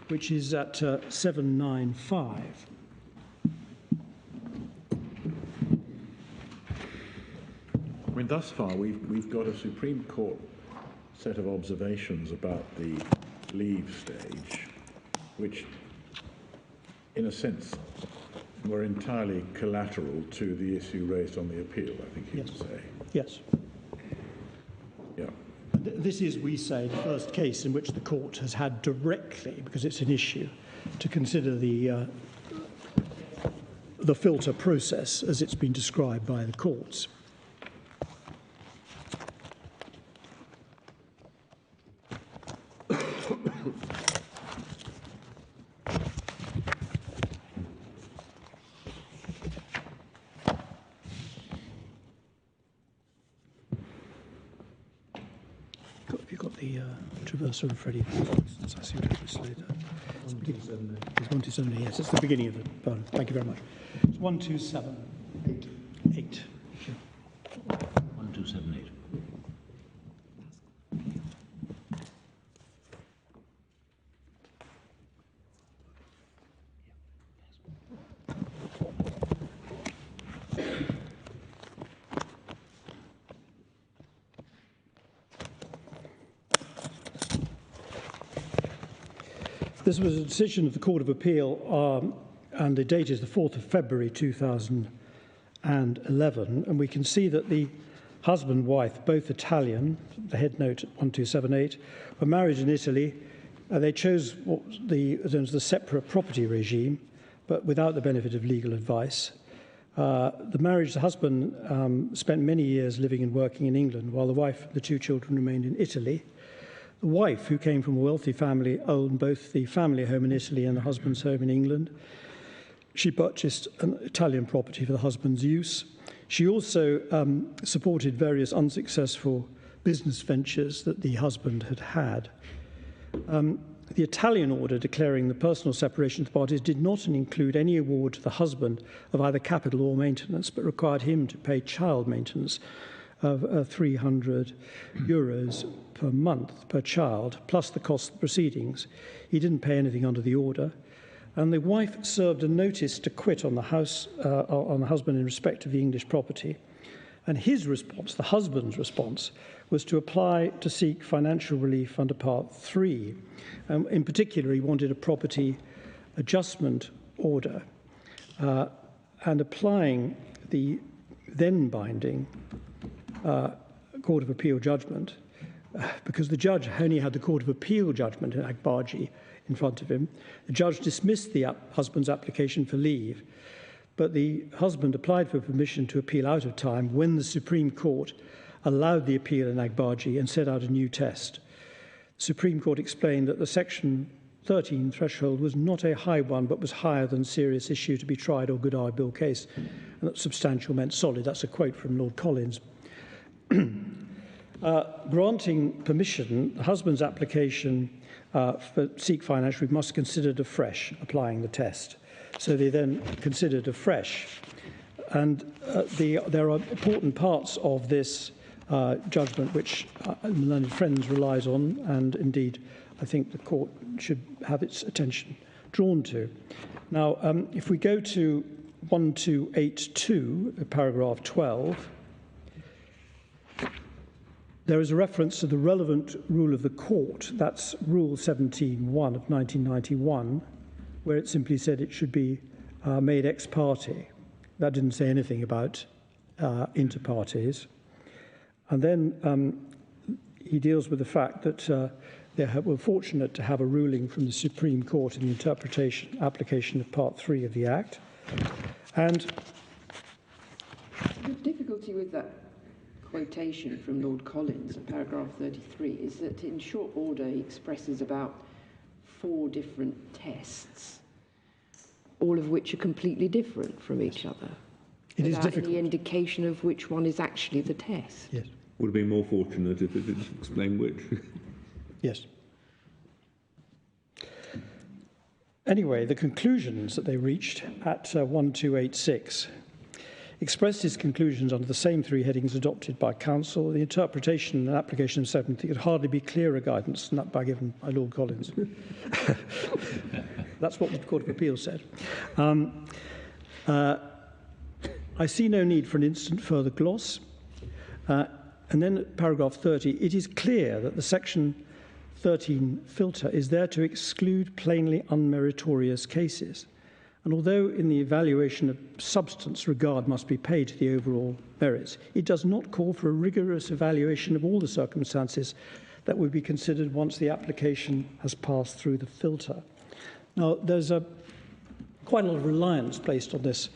Speaker 8: which is at 795.
Speaker 3: I mean, thus far, we've got a Supreme Court set of observations about the leave stage, which, in a sense, were entirely collateral to the issue raised on the appeal, I think you would say.
Speaker 8: Yes.
Speaker 3: Yeah.
Speaker 8: This is, we say, the first case in which the court has had directly, because it's an issue, to consider the filter process as it's been described by the courts. Have you got the Traversa and Freddie? I seem to have mislaid that. It's 127, yes, it's the beginning of the poem. Thank you very much. It's 1278.
Speaker 6: 1278.
Speaker 8: This was a decision of the Court of Appeal, and the date is the 4th of February 2011, and we can see that the husband and wife, both Italian, the head note at 1278, were married in Italy. They chose what was known as the separate property regime, but without the benefit of legal advice. The marriage, the husband spent many years living and working in England, while the wife and the two children remained in Italy. The wife, who came from a wealthy family, owned both the family home in Italy and the husband's home in England. She purchased an Italian property for the husband's use. She also supported various unsuccessful business ventures that the husband had had. the Italian order declaring the personal separation of the parties did not include any award to the husband of either capital or maintenance, but required him to pay child maintenance of 300 euros per month per child, plus the cost of the proceedings. He didn't pay anything under the order. And the wife served a notice to quit on the husband in respect of the English property. And his response, the husband's response, was to apply to seek financial relief under Part 3. In particular, he wanted a property adjustment order and applying the then binding Court of Appeal judgment, because the judge only had the Court of Appeal judgment in Agbaji in front of him. The judge dismissed the husband's application for leave, but the husband applied for permission to appeal out of time when the Supreme Court allowed the appeal in Agbaji and set out a new test. The Supreme Court explained that the Section 13 threshold was not a high one, but was higher than serious issue to be tried or good arguable case, and that substantial meant solid. That's a quote from Lord Collins. Granting permission, the husband's application for seek financial relief must be considered afresh, applying the test. So they then considered afresh. And there are important parts of this judgment which Learned Friends relies on, and indeed I think the court should have its attention drawn to. Now, if we go to 1282, paragraph 12, there is a reference to the relevant rule of the court. That's Rule 17.1 of 1991, where it simply said it should be made ex parte. That didn't say anything about inter partes. And then he deals with the fact that they were fortunate to have a ruling from the Supreme Court in the application of Part 3 of the Act. And
Speaker 7: the difficulty with that quotation from Lord Collins in paragraph 33 is that in short order he expresses about 4 different tests, all of which are completely different from each other.
Speaker 8: It is
Speaker 7: without
Speaker 8: difficult.
Speaker 7: any indication of which one is actually the test.
Speaker 8: yes,
Speaker 4: Would have been more fortunate if it did explain which.
Speaker 8: yes. Anyway, the conclusions that they reached at 1286 expressed his conclusions under the same 3 headings adopted by Council. The interpretation and application of 70 could hardly be clearer guidance than that by given by Lord Collins. That's what the Court of Appeal said. I see no need for an instant further gloss. And then at paragraph 30, it is clear that the Section 13 filter is there to exclude plainly unmeritorious cases. And although in the evaluation of substance regard must be paid to the overall merits, it does not call for a rigorous evaluation of all the circumstances that would be considered once the application has passed through the filter. Now, there's quite a lot of reliance placed on this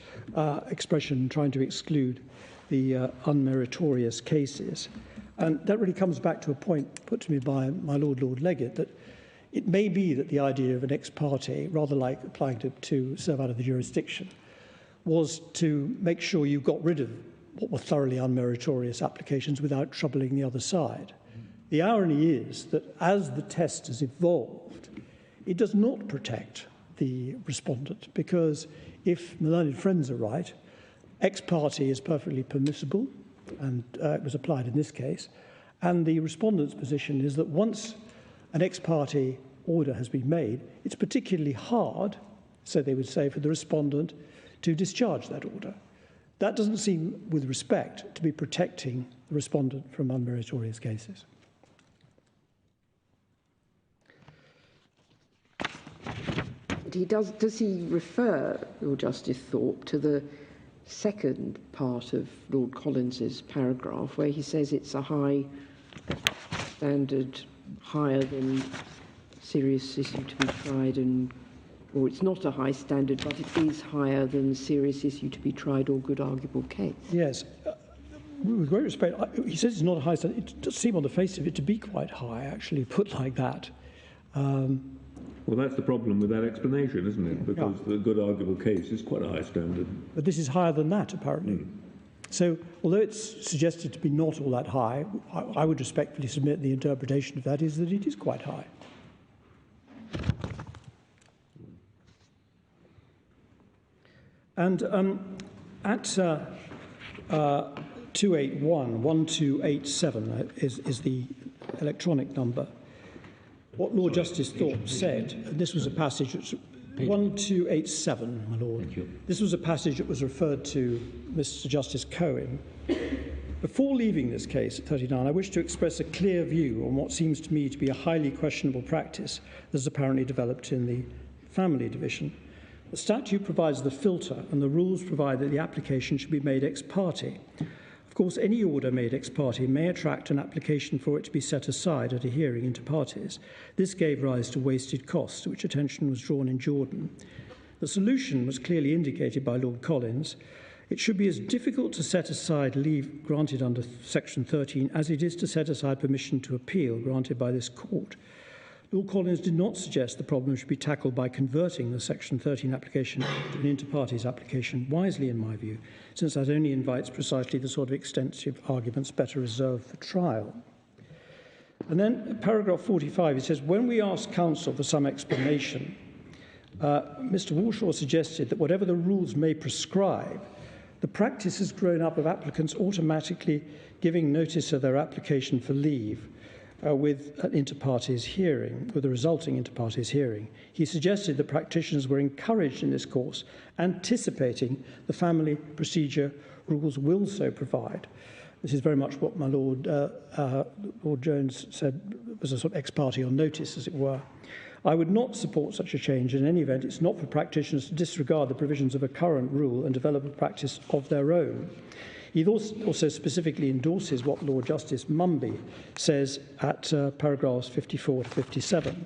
Speaker 8: expression, trying to exclude the unmeritorious cases. And that really comes back to a point put to me by my Lord Legate, that it may be that the idea of an ex parte, rather like applying to serve out of the jurisdiction, was to make sure you got rid of what were thoroughly unmeritorious applications without troubling the other side. The irony is that as the test has evolved, it does not protect the respondent, because if my learned friends are right, ex parte is perfectly permissible, and it was applied in this case, and the respondent's position is that once an ex parte order has been made, it's particularly hard, so they would say, for the respondent to discharge that order. That doesn't seem, with respect, to be protecting the respondent from unmeritorious cases.
Speaker 7: Does he refer, Lord Justice Thorpe, to the second part of Lord Collins's paragraph, where he says it's a high standard, higher than serious issue to be tried, or it's not a high standard, but it is higher than serious issue to be tried or good arguable case?
Speaker 8: Yes. With great respect, he says it's not a high standard. It does seem on the face of it to be quite high, actually, put like that.
Speaker 4: Well, that's the problem with that explanation, isn't it? Because the good arguable case is quite a high standard.
Speaker 8: But this is higher than that, apparently. So, although it's suggested to be not all that high, I would respectfully submit the interpretation of that is that it is quite high. And at 281-1287 is the electronic number. What Lord Justice Thorpe said, and this was a passage, 1287, my Lord.
Speaker 6: Thank you.
Speaker 8: This was a passage that was referred to Mr. Justice Cohen. Before leaving this case at 39, I wish to express a clear view on what seems to me to be a highly questionable practice that has apparently developed in the family division. The statute provides the filter, and the rules provide that the application should be made ex parte. Of course, any order made ex parte may attract an application for it to be set aside at a hearing inter partes. This gave rise to wasted costs, to which attention was drawn in Jordan. The solution was clearly indicated by Lord Collins. It should be as difficult to set aside leave granted under Section 13 as it is to set aside permission to appeal granted by this court. Lord Collins did not suggest the problem should be tackled by converting the Section 13 application to an inter partes application, wisely in my view, since that only invites precisely the sort of extensive arguments better reserved for trial. And then paragraph 45, it says, when we asked counsel for some explanation, Mr. Walshaw suggested that whatever the rules may prescribe, the practice has grown up of applicants automatically giving notice of their application for leave with an inter partes hearing, with a resulting inter partes hearing. He suggested that practitioners were encouraged in this course, anticipating the family procedure rules will so provide. This is very much what my Lord Jones said was a sort of ex parte on notice, as it were. I would not support such a change. In any event, it's not for practitioners to disregard the provisions of a current rule and develop a practice of their own. He also specifically endorses what Lord Justice Mumby says at paragraphs 54 to 57.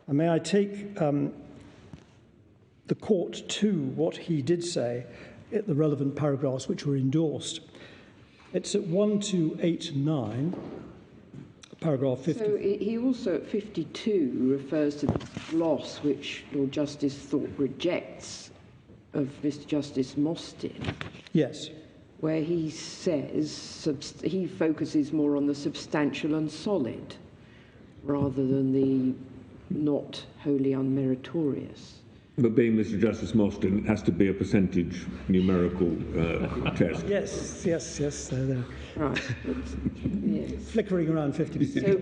Speaker 8: And may I take the court to what he did say at the relevant paragraphs which were endorsed. It's at 1289, paragraph 50.
Speaker 7: So he also at 52 refers to the gloss which Lord Justice Thorpe rejects of Mr. Justice Mostyn.
Speaker 8: Yes.
Speaker 7: Where he says he focuses more on the substantial and solid rather than the not wholly unmeritorious.
Speaker 4: But being Mr. Justice Mostyn, it has to be a percentage numerical test.
Speaker 8: Yes. They're
Speaker 7: Right. Yes.
Speaker 8: flickering around 50%.
Speaker 7: So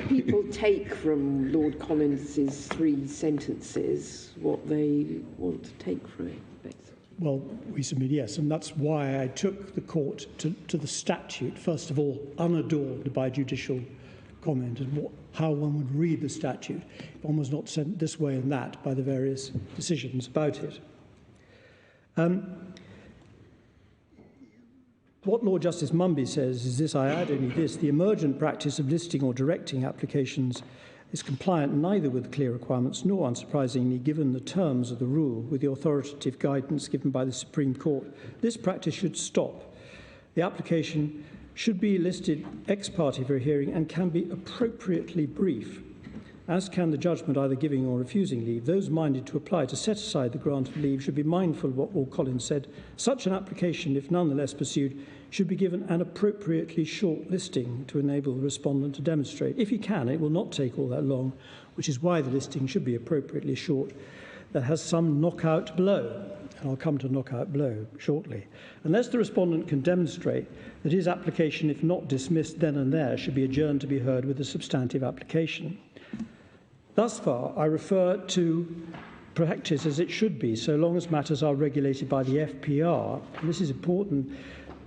Speaker 7: people take from Lord Collins's 3 sentences what they want to take from it, basically.
Speaker 8: Well, we submit yes, and that's why I took the court to the statute, first of all, unadorned by judicial comment, and how one would read the statute. One was not sent this way and that by the various decisions about it. What Lord Justice Mumby says is this, I add only this: the emergent practice of listing or directing applications is compliant neither with clear requirements nor, unsurprisingly, given the terms of the rule, with the authoritative guidance given by the Supreme Court. This practice should stop. The application should be listed ex parte for a hearing and can be appropriately brief, as can the judgment either giving or refusing leave. Those minded to apply to set aside the grant of leave should be mindful of what Lord Collins said. Such an application, if nonetheless pursued, should be given an appropriately short listing to enable the respondent to demonstrate. If he can, it will not take all that long, which is why the listing should be appropriately short, that has some knockout blow. And I'll come to knockout blow shortly. Unless the respondent can demonstrate that his application, if not dismissed then and there, should be adjourned to be heard with a substantive application. Thus far, I refer to practice as it should be, so long as matters are regulated by the FPR. And this is important.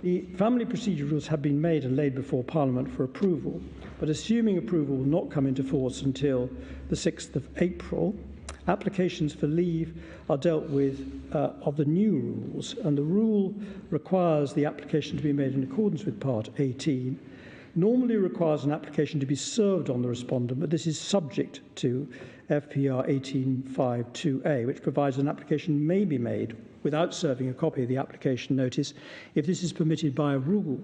Speaker 8: The family procedure rules have been made and laid before Parliament for approval, but assuming approval will not come into force until the 6th of April, applications for leave are dealt with of the new rules, and the rule requires the application to be made in accordance with Part 18. Normally requires an application to be served on the respondent, but this is subject to FPR 18.5.2a, which provides an application may be made without serving a copy of the application notice if this is permitted by a rule.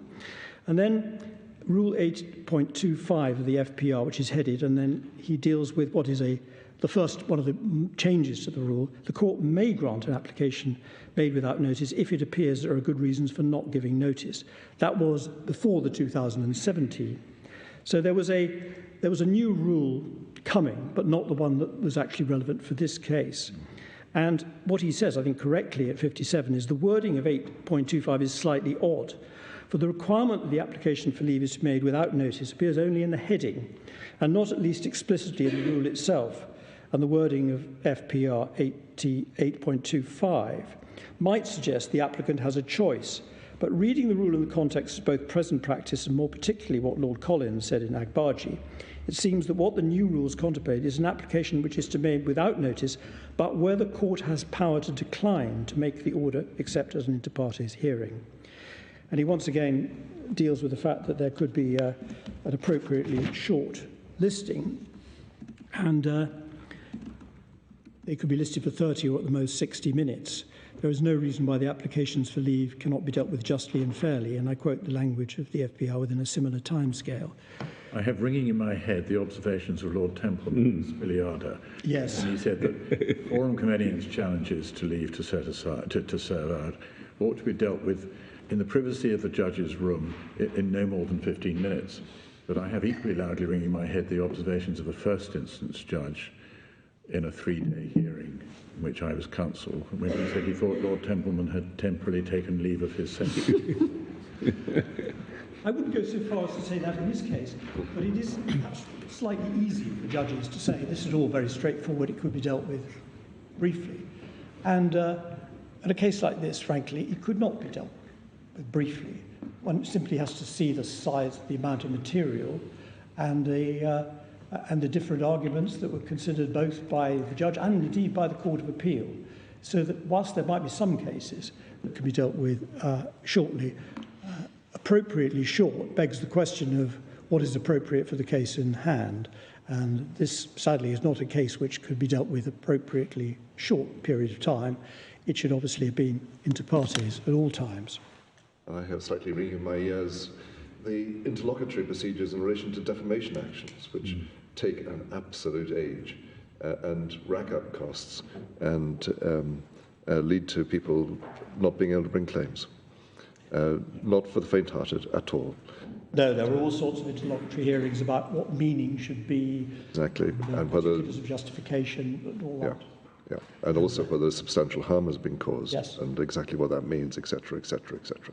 Speaker 8: And then Rule 8.25 of the FPR, which is headed, and then he deals with what is the first one of the changes to the rule. The court may grant an application made without notice if it appears there are good reasons for not giving notice. That was before the 2017. So there was a new rule coming, but not the one that was actually relevant for this case. And what he says, I think correctly at 57, is the wording of 8.25 is slightly odd. For the requirement that the application for leave is made without notice appears only in the heading and not at least explicitly in the rule itself. And the wording of FPR 8.25 might suggest the applicant has a choice. But reading the rule in the context of both present practice and more particularly what Lord Collins said in Agbaji, it seems that what the new rules contemplate is an application which is to be made without notice, but where the court has power to decline to make the order except as an inter partes hearing. And he once again deals with the fact that there could be an appropriately short listing, and they could be listed for 30 or at the most 60 minutes. There is no reason why the applications for leave cannot be dealt with justly and fairly, and I quote the language of the FPR within a similar timescale.
Speaker 3: I have ringing in my head the observations of Lord Templeman's Biliada.
Speaker 8: Yes.
Speaker 3: And he said that forum convenience challenges to leave to set aside, to serve out, ought to be dealt with in the privacy of the judge's room in no more than 15 minutes. But I have equally loudly ringing in my head the observations of a first instance judge in a 3-day hearing in which I was counsel, when he said he thought Lord Templeman had temporarily taken leave of his senses.
Speaker 8: I wouldn't go so far as to say that in this case, but it is perhaps slightly easy for judges to say this is all very straightforward, it could be dealt with briefly. And in a case like this, frankly, it could not be dealt with briefly. One simply has to see the size, the amount of material, and the different arguments that were considered both by the judge and indeed by the Court of Appeal, so that whilst there might be some cases that can be dealt with shortly, appropriately short begs the question of what is appropriate for the case in hand. And this, sadly, is not a case which could be dealt with appropriately short period of time. It should obviously have been inter partes at all times.
Speaker 5: I have slightly ringing in my ears the interlocutory procedures in relation to defamation actions, which take an absolute age and rack up costs and lead to people not being able to bring claims. Not for the faint-hearted at all.
Speaker 8: No, there were all sorts of interlocutory hearings about what meaning should be,
Speaker 5: exactly, and whether
Speaker 8: of justification and all that.
Speaker 5: Yeah, and also whether substantial harm has been caused,
Speaker 8: yes,
Speaker 5: and exactly what that means, etc., etc., etc.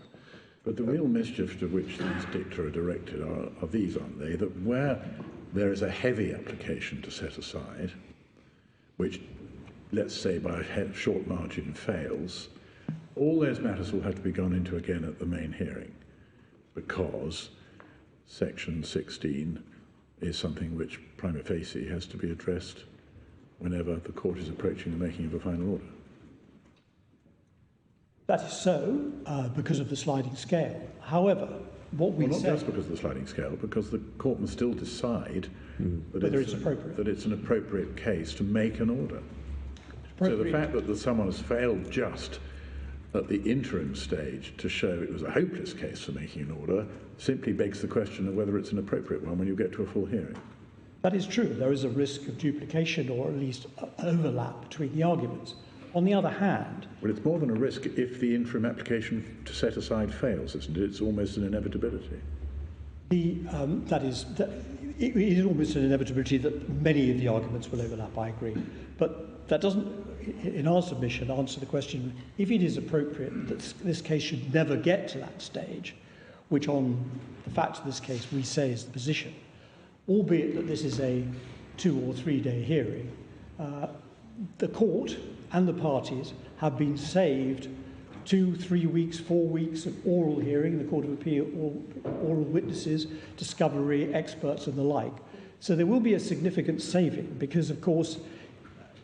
Speaker 3: But the real mischief to which these dicta are directed are these, aren't they? That where there is a heavy application to set aside, which, let's say, by a short margin fails, all those matters will have to be gone into again at the main hearing, because Section 16 is something which prima facie has to be addressed whenever the court is approaching the making of a final order.
Speaker 8: That is so, because of the sliding scale. However, what we
Speaker 3: not
Speaker 8: say...
Speaker 3: just because of the sliding scale, because the court must still decide that
Speaker 8: whether it's appropriate.
Speaker 3: That it's an appropriate case to make an order. So the fact that someone has failed just at the interim stage to show it was a hopeless case for making an order simply begs the question of whether it's an appropriate one when you get to a full hearing.
Speaker 8: That is true. There is a risk of duplication or at least overlap between the arguments. On the other hand...
Speaker 3: Well, it's more than a risk if the interim application to set aside fails, isn't it? It's almost an inevitability. It is almost an inevitability that many of the arguments will overlap, I agree. But that doesn't, in our submission, answer the question, if it is appropriate that this case should never get to that stage, which on the facts of this case we say is the position, albeit that this is a 2 or 3 day hearing, the court and the parties have been saved 2, 3 weeks, 4 weeks of oral hearing in the Court of Appeal, oral witnesses, discovery, experts and the like. So there will be a significant saving because, of course,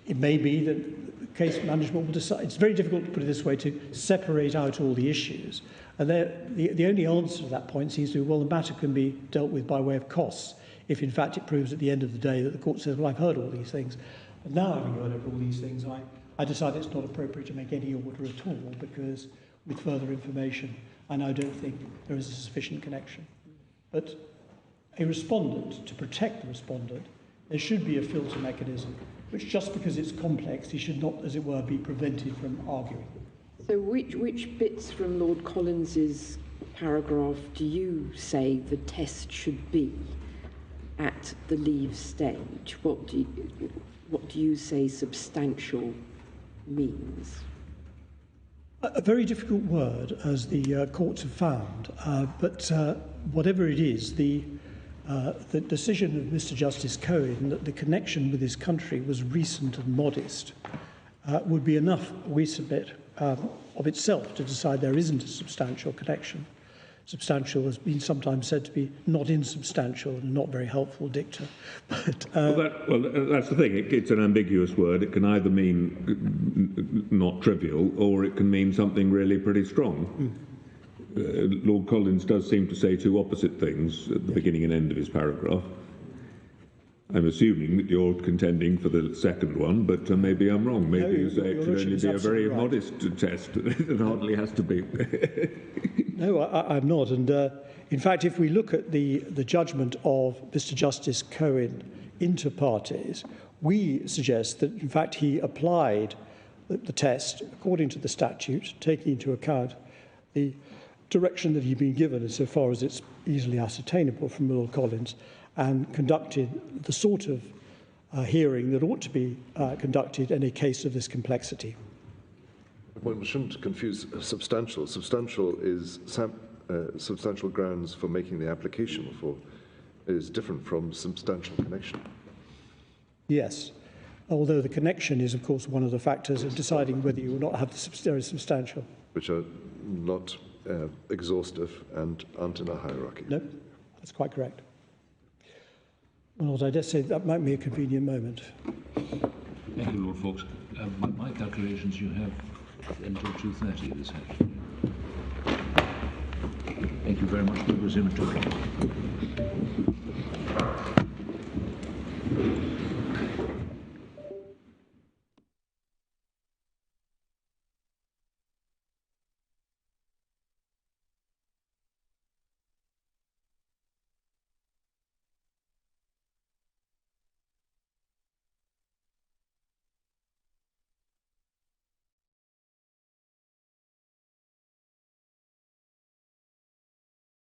Speaker 3: it may be that case management will decide. It's very difficult, to put it this way, to separate out all the issues. And the only answer to that point seems to be, well, the matter can be dealt with by way of costs, if in fact it proves at the end of the day that the court says, well, I've heard all these things. And now, having heard all these things, I decide it's not appropriate to make any order at all because with further information, I now don't think there is a sufficient connection. But a respondent, to protect the respondent, there should be a filter mechanism, which just because it's complex, he should not, as it were, be prevented from arguing.
Speaker 7: So which bits from Lord Collins's paragraph do you say the test should be at the leave stage? What do you say substantial means?
Speaker 8: A very difficult word, as the courts have found, but whatever it is, the decision of Mr. Justice Cohen that the connection with his country was recent and modest would be enough, we submit, of itself to decide there isn't a substantial connection. Substantial has been sometimes said to be not insubstantial and not very helpful dicta. But,
Speaker 4: that's the thing. It's an ambiguous word. It can either mean not trivial or it can mean something really pretty strong. Lord Collins does seem to say two opposite things at the beginning and end of his paragraph. I'm assuming that you're contending for the second one, but maybe I'm wrong. Maybe you say it should only be a very modest test. It hardly has to be.
Speaker 8: No, I'm not. And in fact, if we look at the judgment of Mr. Justice Cohen inter partes, we suggest that, in fact, he applied the test according to the statute, taking into account the direction that he'd been given insofar as it's easily ascertainable from Lord Collins, and conducted the sort of hearing that ought to be conducted in a case of this complexity.
Speaker 5: Well, we shouldn't confuse substantial. Substantial is substantial grounds for making the application for is different from substantial connection.
Speaker 8: Yes, although the connection is, of course, one of the factors in deciding whether you will not have the substantial.
Speaker 5: Which are not exhaustive and aren't in a hierarchy.
Speaker 8: No, that's quite correct. Well, I dare say that might be a convenient moment.
Speaker 6: Thank you, Lord Fawkes. By my calculations, you have until 2:30 this afternoon. Thank you very much. We'll resume at 2 o'clock.